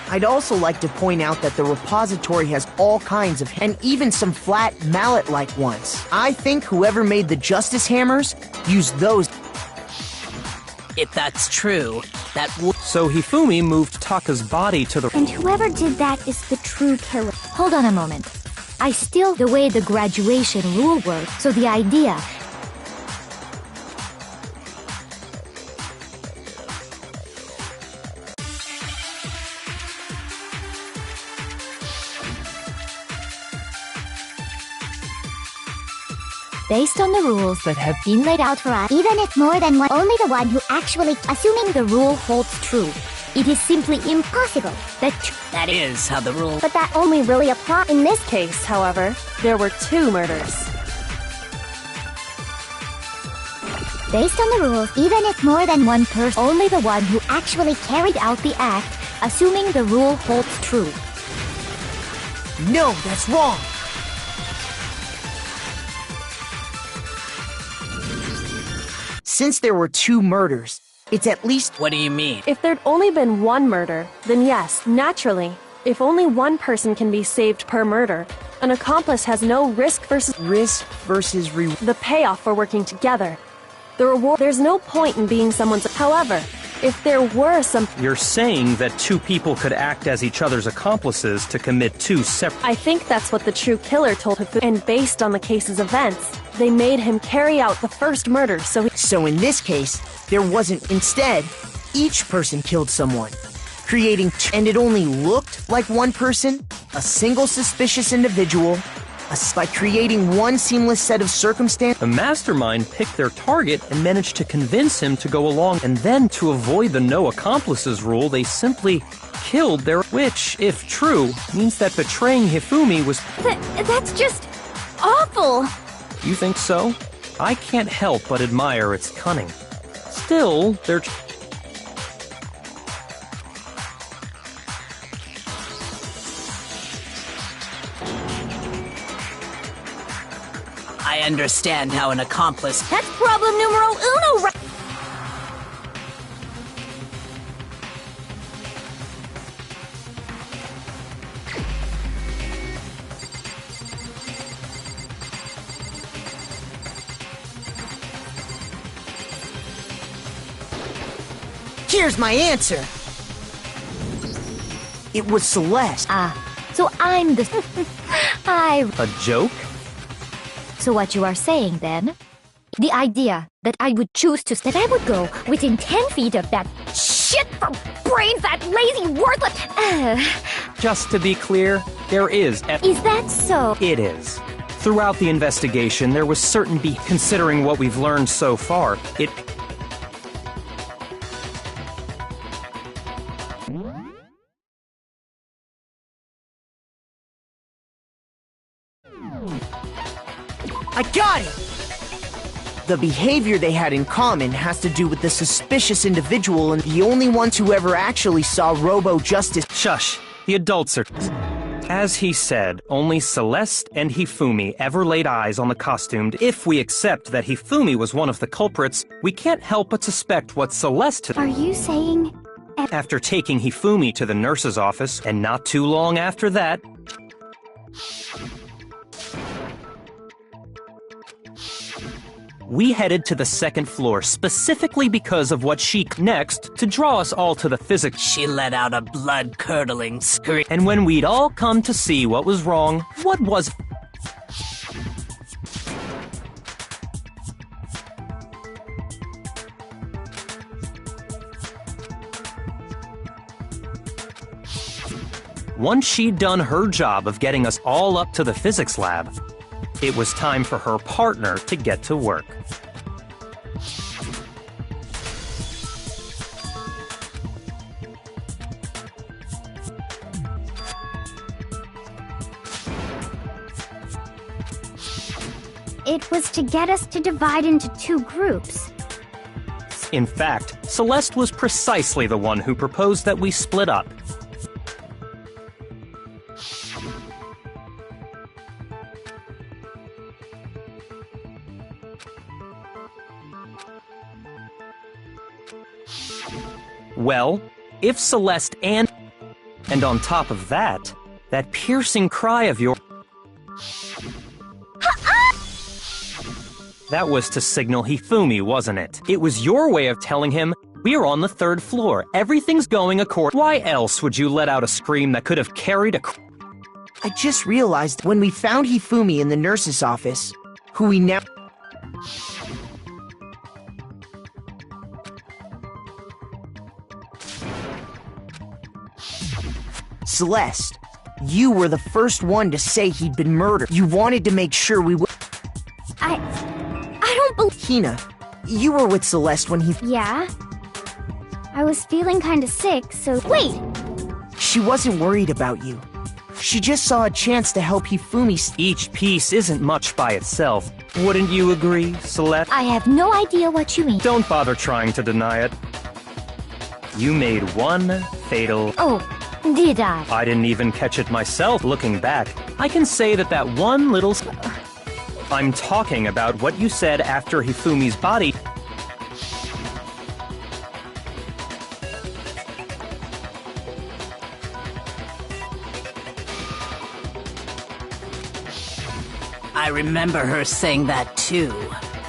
I'd also like to point out that the repository has all kinds of... And even some flat, mallet-like ones. I think whoever made the Justice Hammers used those... If that's true, that would... So Hifumi moved Taka's body to the... And whoever did that is the true killer. Hold on a moment. I still... The way the graduation rule works, so the idea... Based on the rules that have been laid out for us, Even if more than one, only the one who actually... assuming the rule holds true, it is simply impossible that... That is how the rule... But that only really applies... In this case, however, there were 2 murders. Based on the rules, even if more than one person, only the one who actually carried out the act, assuming the rule holds true. No, that's wrong. Since there were 2 murders, it's at least... What do you mean? If there'd only been 1 murder, then yes, naturally. If only 1 person can be saved per murder, an accomplice has no risk versus... Risk versus reward. The payoff for working together. The reward... There's no point in being someone's... However, if there were some... You're saying that 2 people could act as each other's accomplices to commit 2 separate... I think that's what the true killer told Hifu. And based on the case's events, they made him carry out the first murder, so he... So in this case, there wasn't... Instead, each person killed someone, creating 2... And it only looked like 1 person, a single suspicious individual, by creating 1 seamless set of circumstances. The mastermind picked their target and managed to convince him to go along, and then to avoid the no accomplices rule, they simply killed their... Which, if true, means that betraying Hifumi was... That's just... awful! You think so? I can't help but admire its cunning. Still, they're... I understand how an accomplice... That's problem numero uno, right? Here's my answer. It was Celeste. So I'm the... A joke? So what you are saying then? The idea that I would choose to... That I would go within 10 feet of that shit for brains, that lazy, worthless... Just to be clear, there is... Is that so? It is. Throughout the investigation, there was certain considering what we've learned so far, it... I got it! The behavior they had in common has to do with the suspicious individual and the only ones who ever actually saw Robo Justice. Shush. The adults are... As he said, only Celeste and Hifumi ever laid eyes on the costumed. If we accept that Hifumi was one of the culprits, we can't help but suspect what Celeste had. Are you saying... After taking Hifumi to the nurse's office, and not too long after that, we headed to the second floor specifically because of what she next to draw us all to the physics. She let out a blood-curdling scream. And when we'd all come to see what was wrong, what was... Once she'd done her job of getting us all up to the physics lab, it was time for her partner to get to work. It was to get us to divide into two groups. In fact, Celeste was precisely the one who proposed that we split up. Well, if Celeste and on top of that, that piercing cry of your... That was to signal Hifumi, wasn't it? It was your way of telling him, we're on the third floor, everything's going according... Why else would you let out a scream that could have carried a... I just realized when we found Hifumi in the nurse's office, who we now... Celeste, you were the first one to say he'd been murdered. You wanted to make sure we would... I don't believe... Hina, you were with Celeste when he... Yeah? I was feeling kinda sick, so... Wait! She wasn't worried about you. She just saw a chance to help Hifumi... Each piece isn't much by itself. Wouldn't you agree, Celeste? I have no idea what you mean. Don't bother trying to deny it. You made one fatal... Oh, did I? I didn't even catch it myself looking back. I can say that that one little... I'm talking about what you said after Hifumi's body... I remember her saying that too,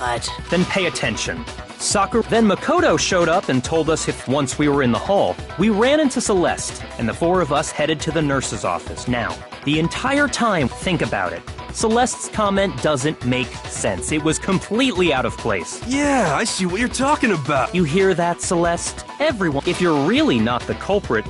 but... Then pay attention. Sakura... Then Makoto showed up and told us if once we were in the hall, we ran into Celeste, and the four of us headed to the nurse's office. Now, the entire time, think about it. Celeste's comment doesn't make sense. It was completely out of place. Yeah, I see what you're talking about. You hear that, Celeste? Everyone, if you're really not the culprit...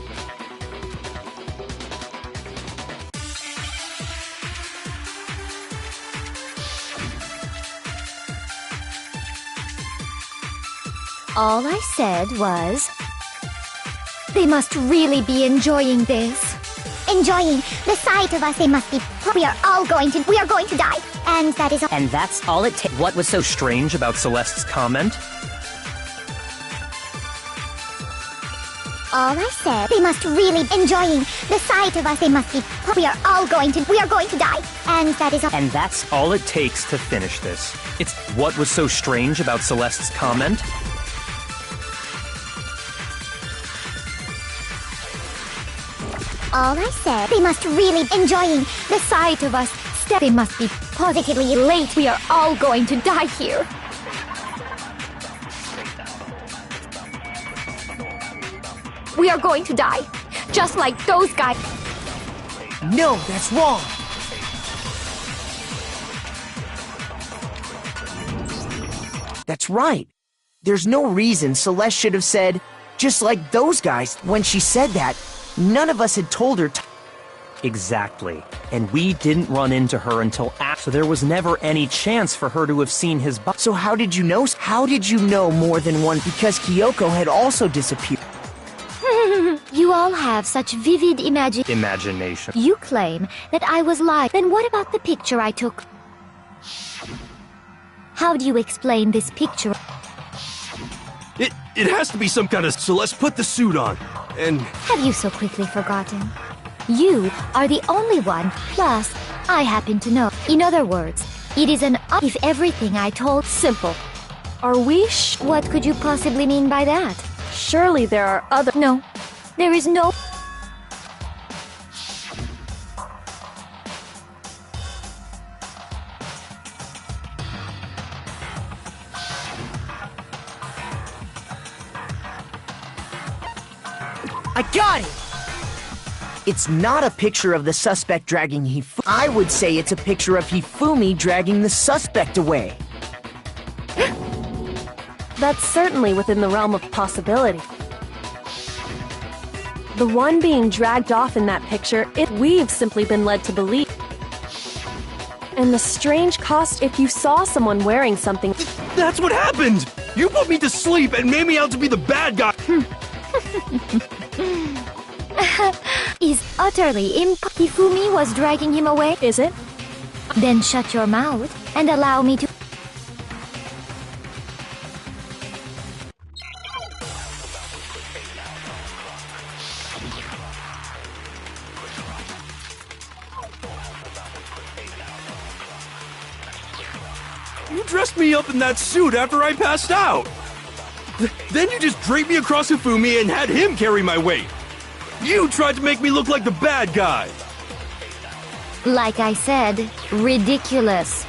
All I said was... They must really be enjoying this. Enjoying the sight of us, they must be. We are going to die. And that is all. And that's all it takes. What was so strange about Celeste's comment? All I said, they must really enjoying the sight of us, they must be. We are going to die. And that is all. And that's all it takes to finish this. It's what was so strange about Celeste's comment? All I said, they must really enjoying the sight of us. They must be positively elate. We are all going to die here. We are going to die, just like those guys. No, that's wrong. That's right. There's no reason Celeste should have said, just like those guys. When she said that, none of us had told her to... Exactly. And we didn't run into her until after. So there was never any chance for her to have seen his body. So how did you know? How did you know more than one? Because Kyoko had also disappeared. You all have such vivid imagination. You claim that I was lying. Then what about the picture I took? How do you explain this picture? It has to be some kind of... Celeste, put the suit on. And... Have you so quickly forgotten? You are the only one. Plus, I happen to know. In other words, it is an if everything I told Simple. Are we What could you possibly mean by that? Surely there are other— No, there is no— I got it! It's not a picture of the suspect dragging Hifumi. I would say it's a picture of Hifumi dragging the suspect away. That's certainly within the realm of possibility. The one being dragged off in that picture, we've simply been led to believe. And the strange cost if you saw someone wearing something— That's what happened! You put me to sleep and made me out to be the bad guy! is utterly Hifumi was dragging him away? Is it? Then shut your mouth and allow me to— You dressed me up in that suit after I passed out! Then you just draped me across Hifumi and had him carry my weight! You tried to make me look like the bad guy! Like I said, ridiculous.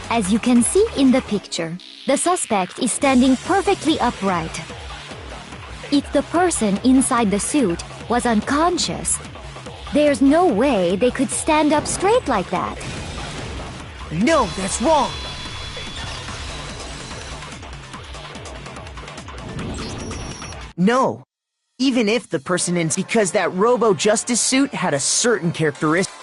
As you can see in the picture, the suspect is standing perfectly upright. If the person inside the suit was unconscious, there's no way they could stand up straight like that. No, that's wrong! No. Even if the person because that Robo-Justice suit had a certain characteristic.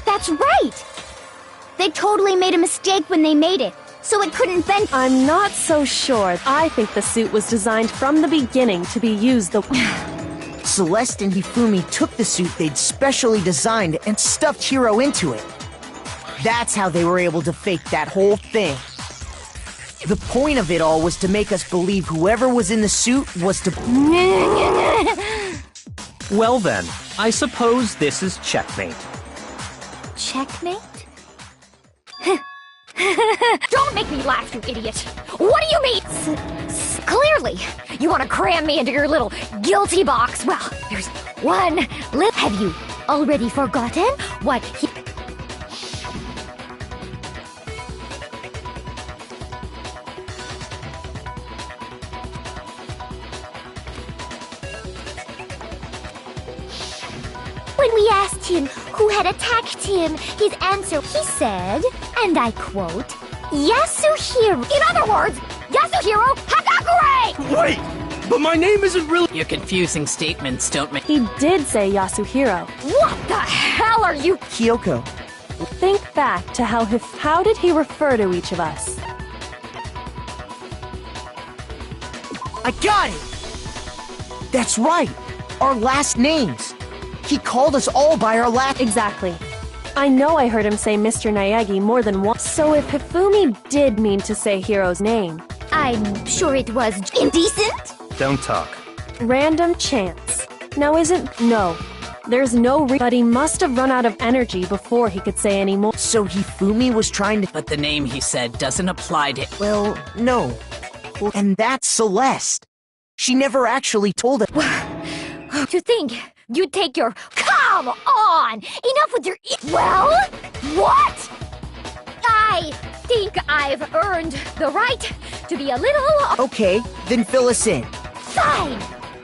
That's right! They totally made a mistake when they made it, so it couldn't bend. I'm not so sure. I think the suit was designed from the beginning to be used the— Celeste and Hifumi took the suit they'd specially designed and stuffed Hiro into it. That's how they were able to fake that whole thing. The point of it all was to make us believe whoever was in the suit was to— Well then, I suppose this is checkmate. Checkmate? Don't make me laugh, you idiot! What do you mean? Clearly, you want to cram me into your little guilty box. Well, there's one lip. Have you already forgotten what he— When we asked him who had attacked him, his answer, he said, and I quote, Yasuhiro. In other words, Yasuhiro Hagakure! Wait! But my name isn't really— Your confusing statements don't make— He did say Yasuhiro. What the hell are you— Kyoko. Think back to how did he refer to each of us? I got it! That's right! Our last names! He called us all by our last— Exactly. I know I heard him say Mr. Naegi more than once. So if Hifumi did mean to say Hiro's name— I'm sure it was indecent? Don't talk. Random chance. Now isn't— No. There's no but he must have run out of energy before he could say any more. So Hifumi was trying to— But the name he said doesn't apply to— Well, no. And that's Celeste. She never actually told us— You think you'd take your— Come on! Enough with your— Well? What? I think I've earned the right to be a little— Okay, then fill us in. Fine!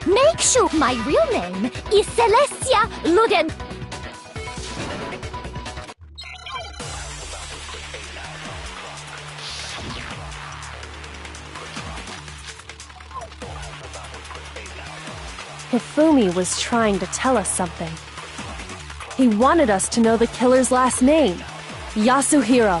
Make sure my real name is Celestia Luden. Hifumi was trying to tell us something. He wanted us to know the killer's last name. Yasuhiro.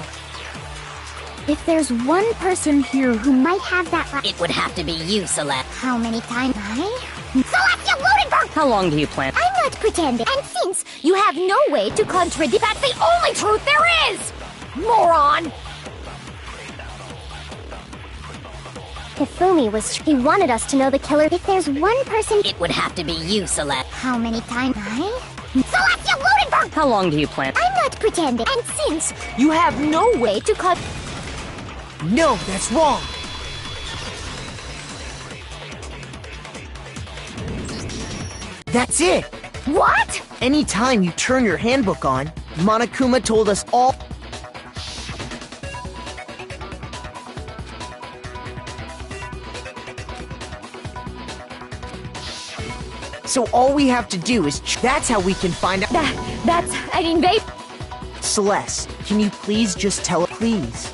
If there's one person here who might have that right— It would have to be you, Celeste. How many times Celestia Ludenberg! How long do you plan? I'm not pretending. And since you have no way to contradict, that's the only truth there is! Moron! Hifumi was... He wanted us to know the killer. If there's one person... It would have to be you, Celeste. How many times? Celeste, you Ludenberg! How long do you plan? I'm not pretending. And since... You have no way to cut... No, that's wrong. That's it. What? Anytime you turn your handbook on, Monokuma told us all... So all we have to do is... That's how we can find out... Babe. Celeste, can you please just tell... Please.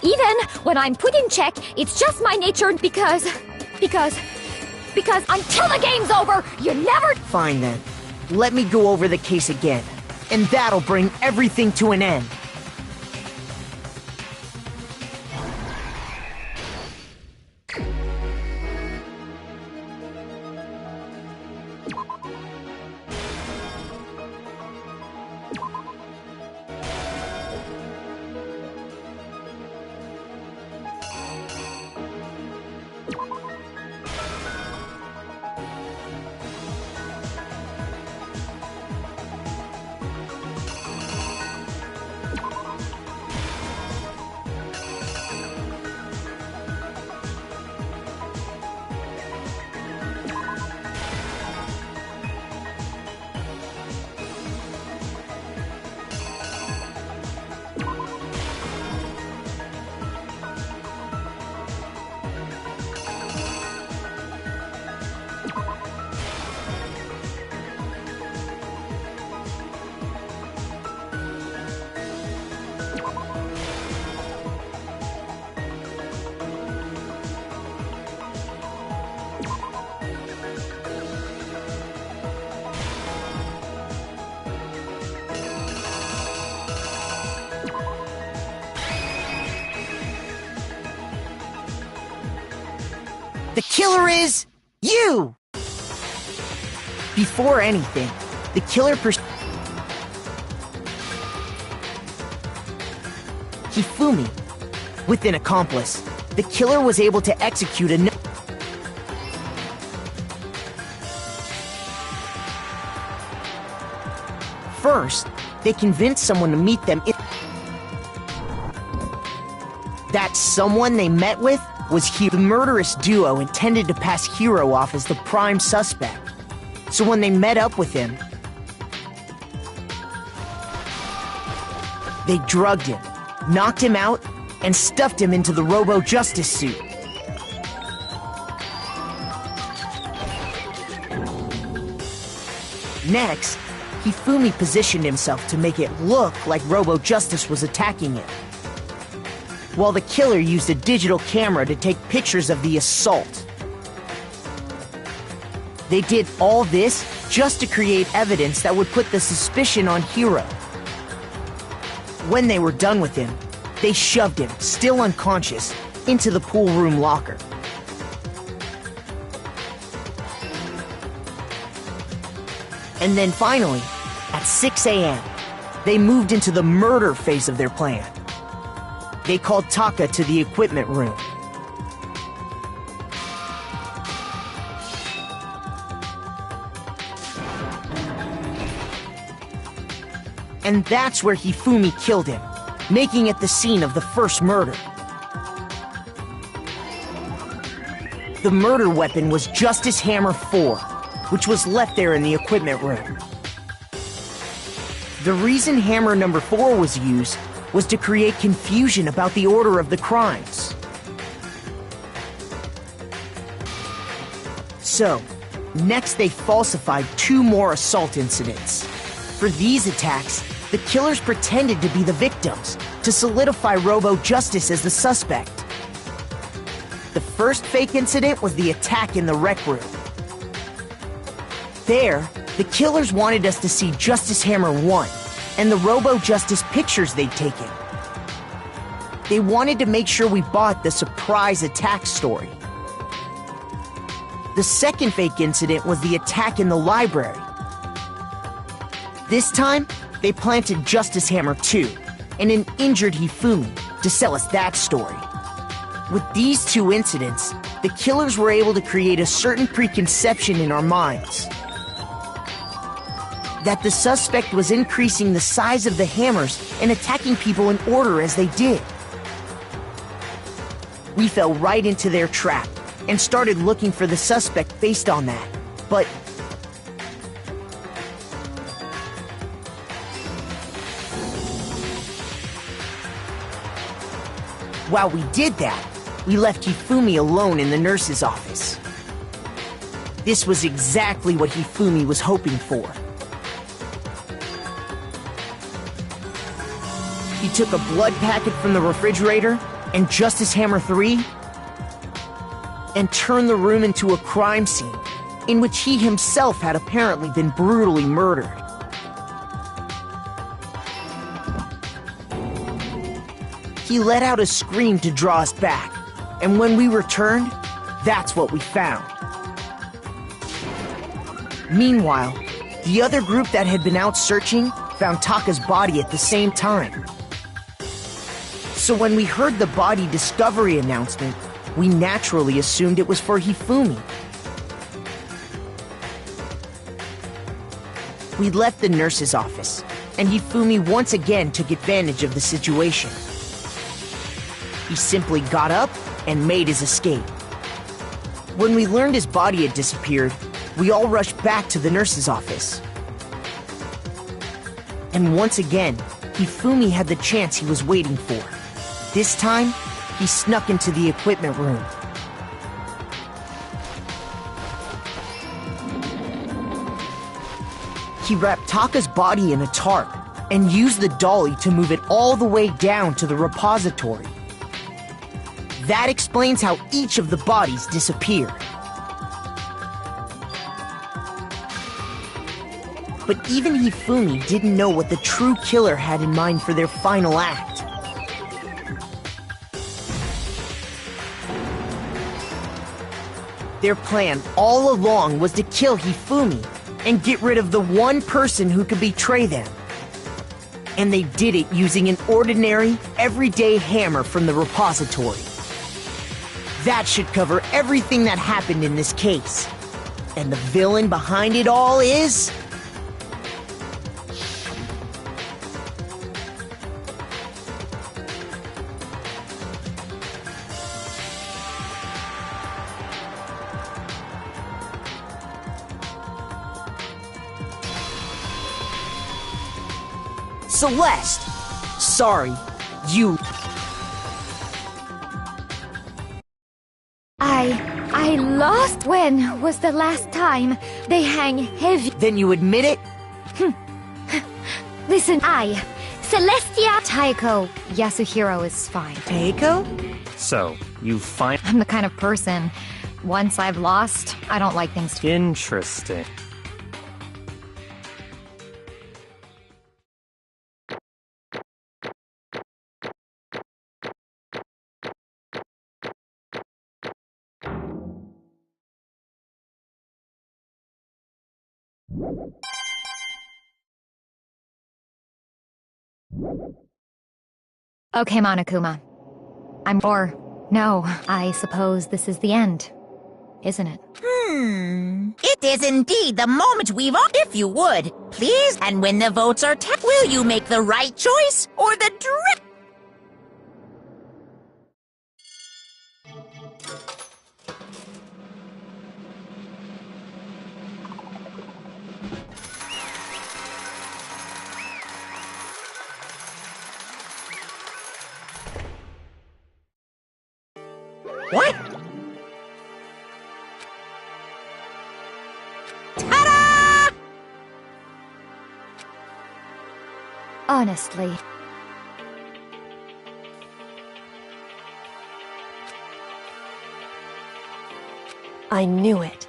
Even when I'm put in check, it's just my nature because until the game's over, you never... Fine then. Let me go over the case again. And that'll bring everything to an end. The killer is... you! Before anything, the killer Hifumi. With an accomplice, the killer was able to execute a... First, they convinced someone to meet them in... That someone they met with was Hiro. The murderous duo intended to pass Hiro off as the prime suspect. So when they met up with him, they drugged him, knocked him out, and stuffed him into the Robo-Justice suit. Next, Hifumi positioned himself to make it look like Robo-Justice was attacking him, while the killer used a digital camera to take pictures of the assault. They did all this just to create evidence that would put the suspicion on Hiro. When they were done with him, they shoved him, still unconscious, into the pool room locker. And then finally, at 6 a.m., they moved into the murder phase of their plan. They called Taka to the equipment room. And that's where Hifumi killed him, making it the scene of the first murder. The murder weapon was Justice Hammer 4, which was left there in the equipment room. The reason Hammer number 4 was used was to create confusion about the order of the crimes. So, next they falsified 2 more assault incidents. For these attacks, the killers pretended to be the victims, to solidify Robo-Justice as the suspect. The first fake incident was the attack in the rec room. There, the killers wanted us to see Justice Hammer 1 and the Robo-Justice pictures they'd taken. They wanted to make sure we bought the surprise attack story. The second fake incident was the attack in the library. This time, they planted Justice Hammer 2 and an injured Hifumi to sell us that story. With these two incidents, the killers were able to create a certain preconception in our minds that the suspect was increasing the size of the hammers and attacking people in order as they did. We fell right into their trap and started looking for the suspect based on that. But while we did that, we left Hifumi alone in the nurse's office. This was exactly what Hifumi was hoping for. He took a blood packet from the refrigerator and Justice Hammer 3 and turned the room into a crime scene in which he himself had apparently been brutally murdered. He let out a scream to draw us back, and when we returned, that's what we found. Meanwhile, the other group that had been out searching found Taka's body at the same time. So when we heard the body discovery announcement, we naturally assumed it was for Hifumi. We left the nurse's office, and Hifumi once again took advantage of the situation. He simply got up and made his escape. When we learned his body had disappeared, we all rushed back to the nurse's office. And once again, Hifumi had the chance he was waiting for. This time, he snuck into the equipment room. He wrapped Taka's body in a tarp and used the dolly to move it all the way down to the repository. That explains how each of the bodies disappeared. But even Hifumi didn't know what the true killer had in mind for their final act. Their plan all along was to kill Hifumi and get rid of the one person who could betray them. And they did it using an ordinary, everyday hammer from the repository. That should cover everything that happened in this case. And the villain behind it all is... Celeste! Sorry, you... I lost. When was the last time they hang heavy? Then you admit it? Listen, Celestia Taiko Yasuhiro is fine. Taiko? So, you find... I'm the kind of person, once I've lost, I don't like things to... Interesting. Okay, Monokuma. No, I suppose this is the end, isn't it? It is indeed the moment we've all... If you would, please, and when the votes are will you make the right choice or the direct... What? Ta-da! Honestly. I knew it.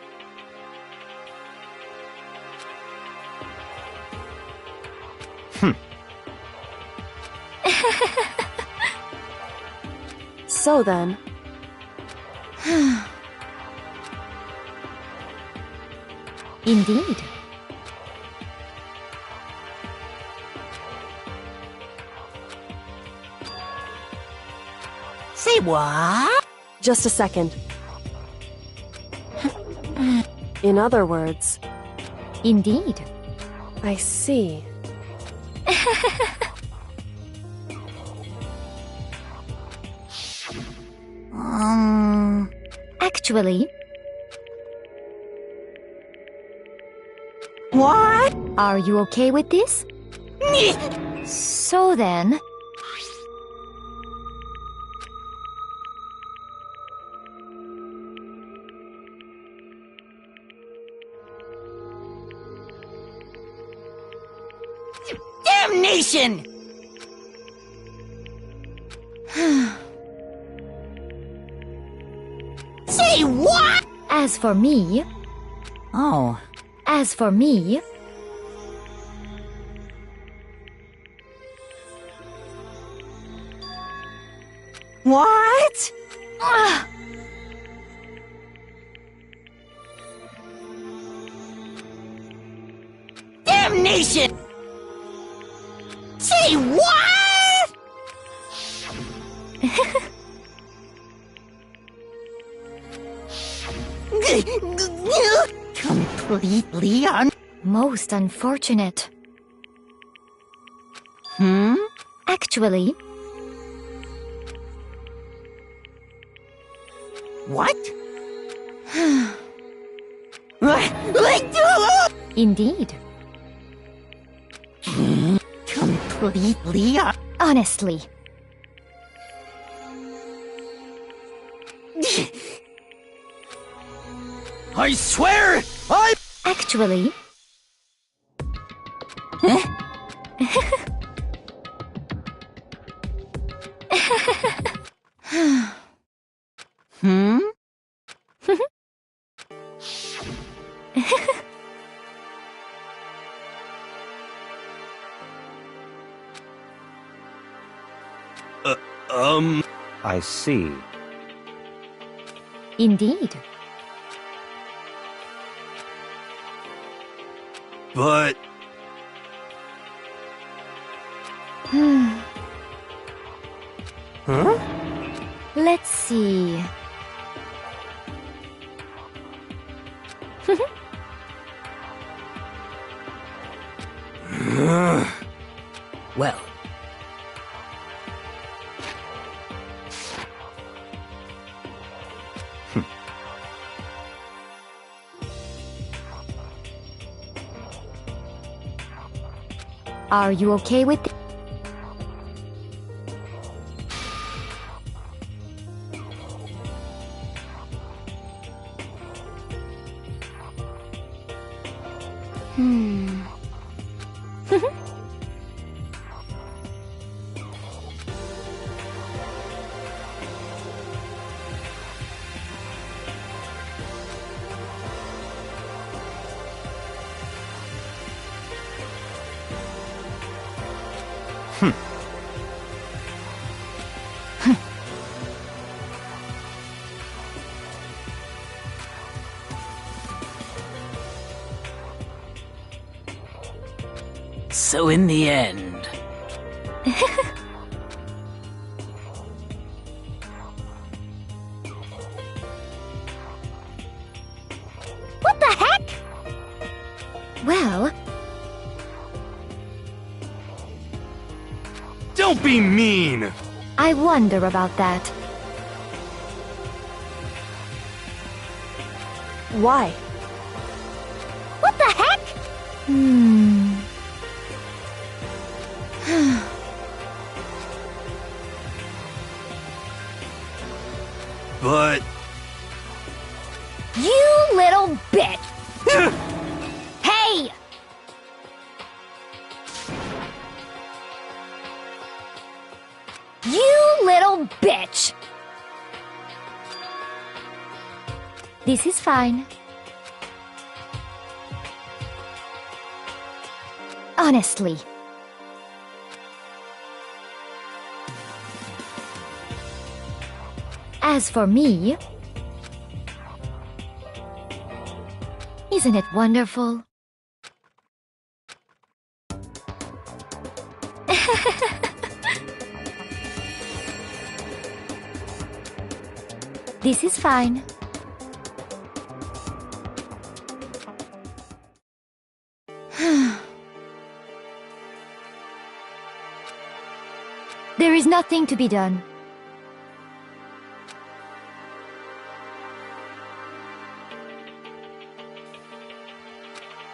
So then... Indeed. Say what? Just a second. In other words... Indeed. I see. Actually... What? Are you okay with this? So then... Damnation! Say what? As for me... Oh. As for me... What? Damnation! Say what? Completely Most unfortunate. Actually... What? Indeed. Completely Honestly. I swear, I... Actually... I see. Indeed. But... Huh? Let's see... Well. Are you okay with it? So in the end... What the heck? Well... Don't be mean! I wonder about that. Why? What the heck? But... You little bitch! Hey! You little bitch! This is fine. Honestly. As for me, isn't it wonderful? This is fine. There is nothing to be done.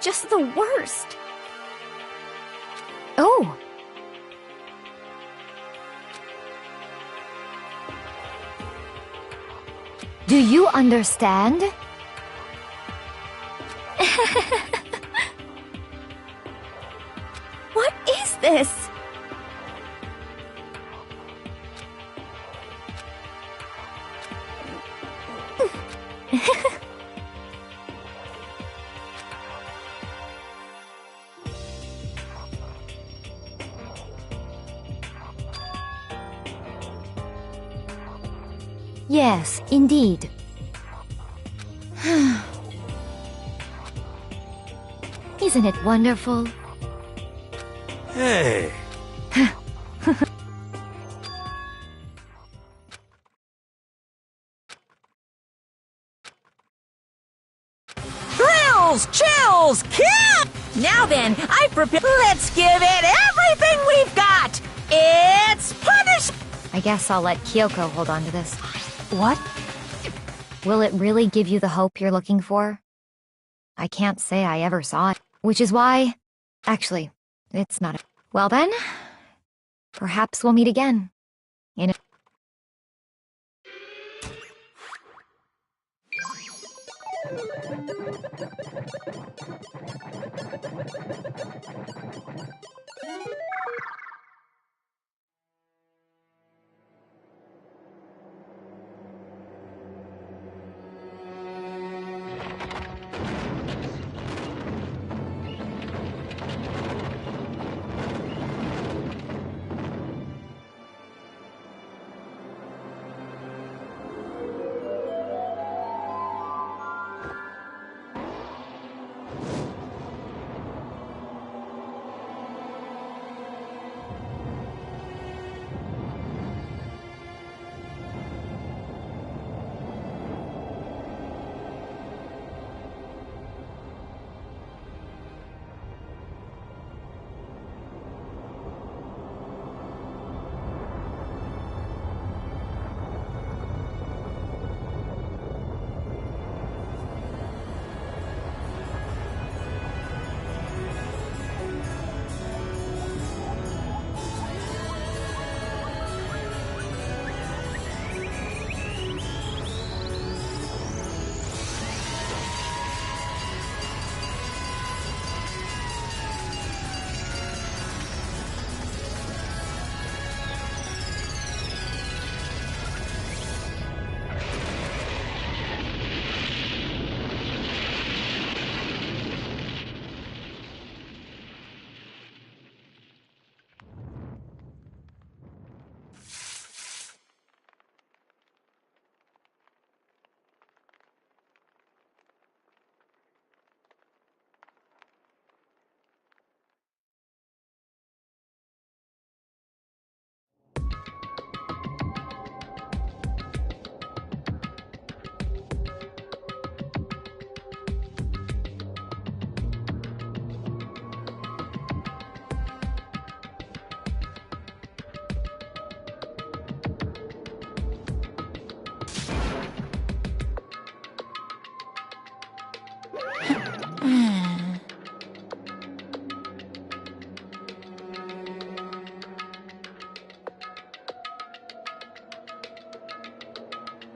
Just the worst. Oh! Do you understand? What is this? Yes, indeed. Isn't it wonderful? Hey. Thrills, chills, kill! Now then, I prepare. Let's give it everything we've got! It's punish! I guess I'll let Kyoko hold on to this. What? Will it really give you the hope you're looking for? I can't say I ever saw it, which is why... Actually, it's not a... Well then, perhaps we'll meet again. In a...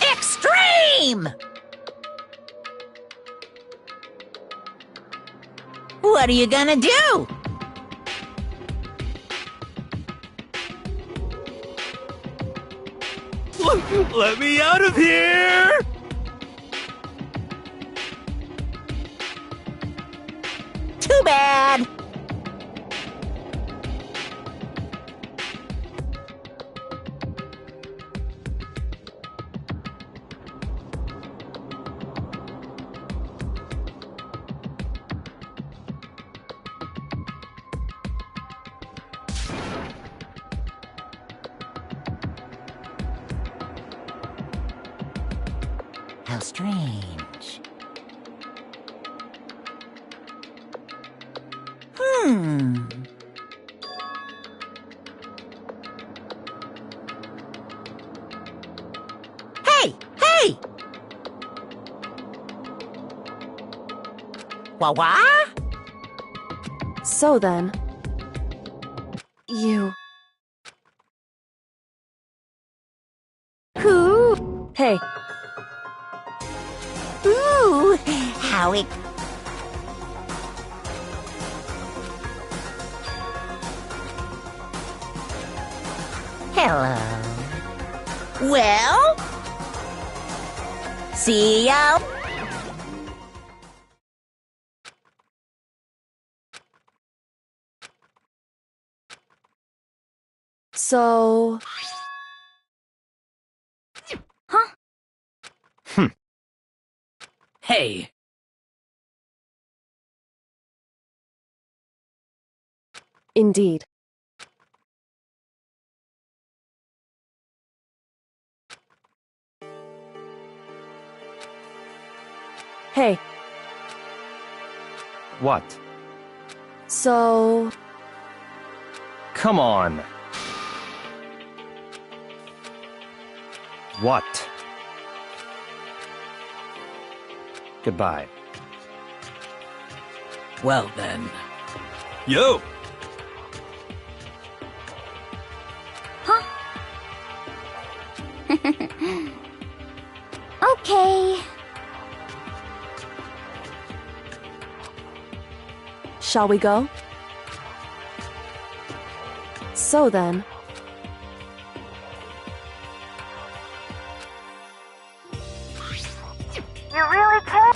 Extreme! What are you gonna do? Let me out of here! Too bad! How strange. Hey! Hey! Wah-wah? So then, you... Who? Hey, Ooh, how it... Hello. Well? See ya. so... Hey, Indeed. Hey, What? so... Come on. What? Goodbye. well then. Yo! Okay. Shall we go? So then, You really can?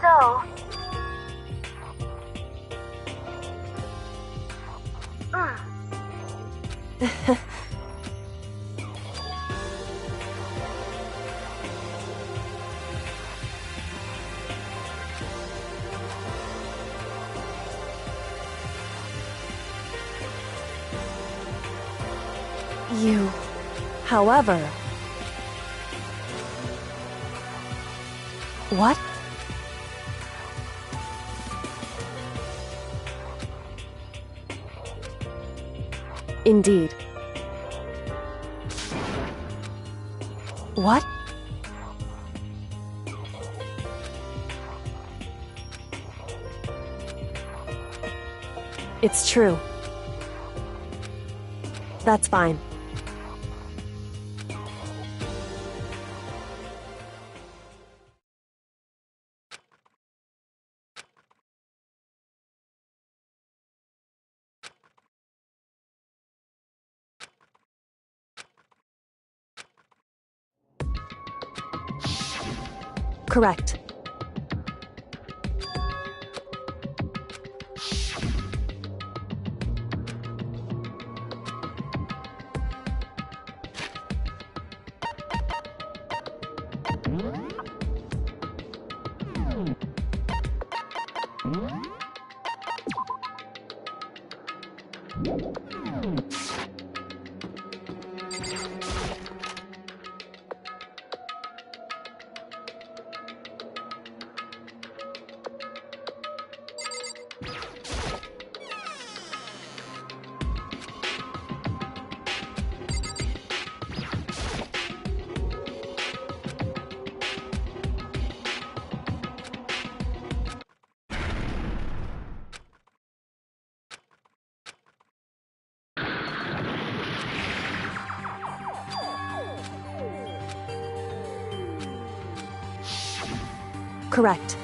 So... you... However... What? Indeed. What? It's true. That's fine. Correct. Correct.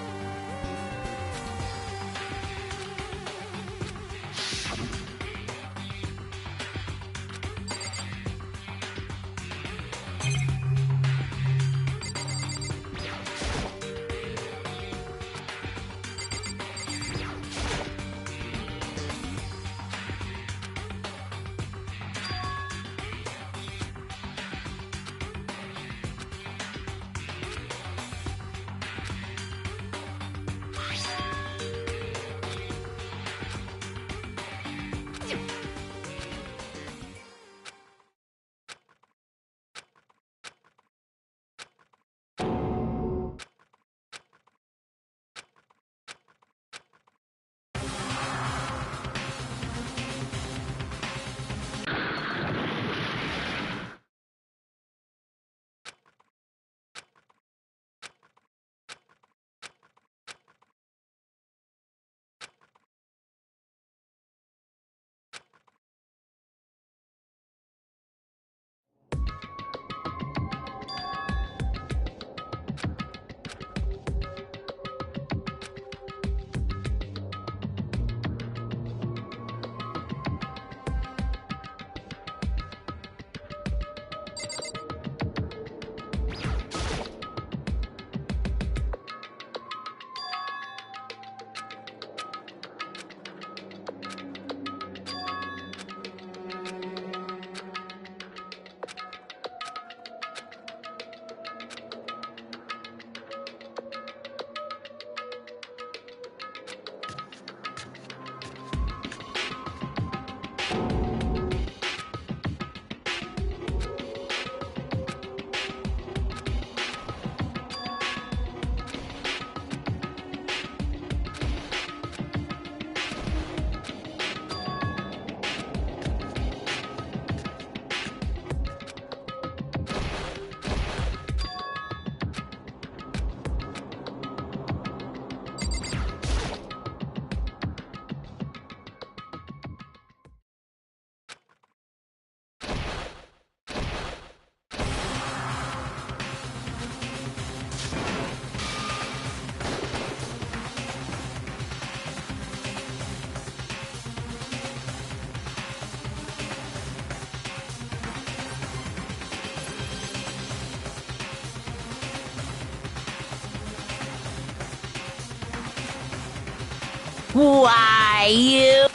Why, you...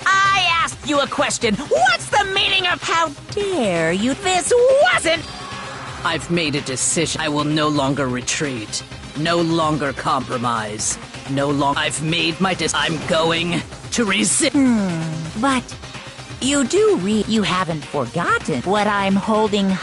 I asked you a question. What's the meaning of how dare you? This wasn't... I've made a decision. I will no longer retreat. No longer compromise. I've made my I'm going to resist. But you do you haven't forgotten what I'm holding.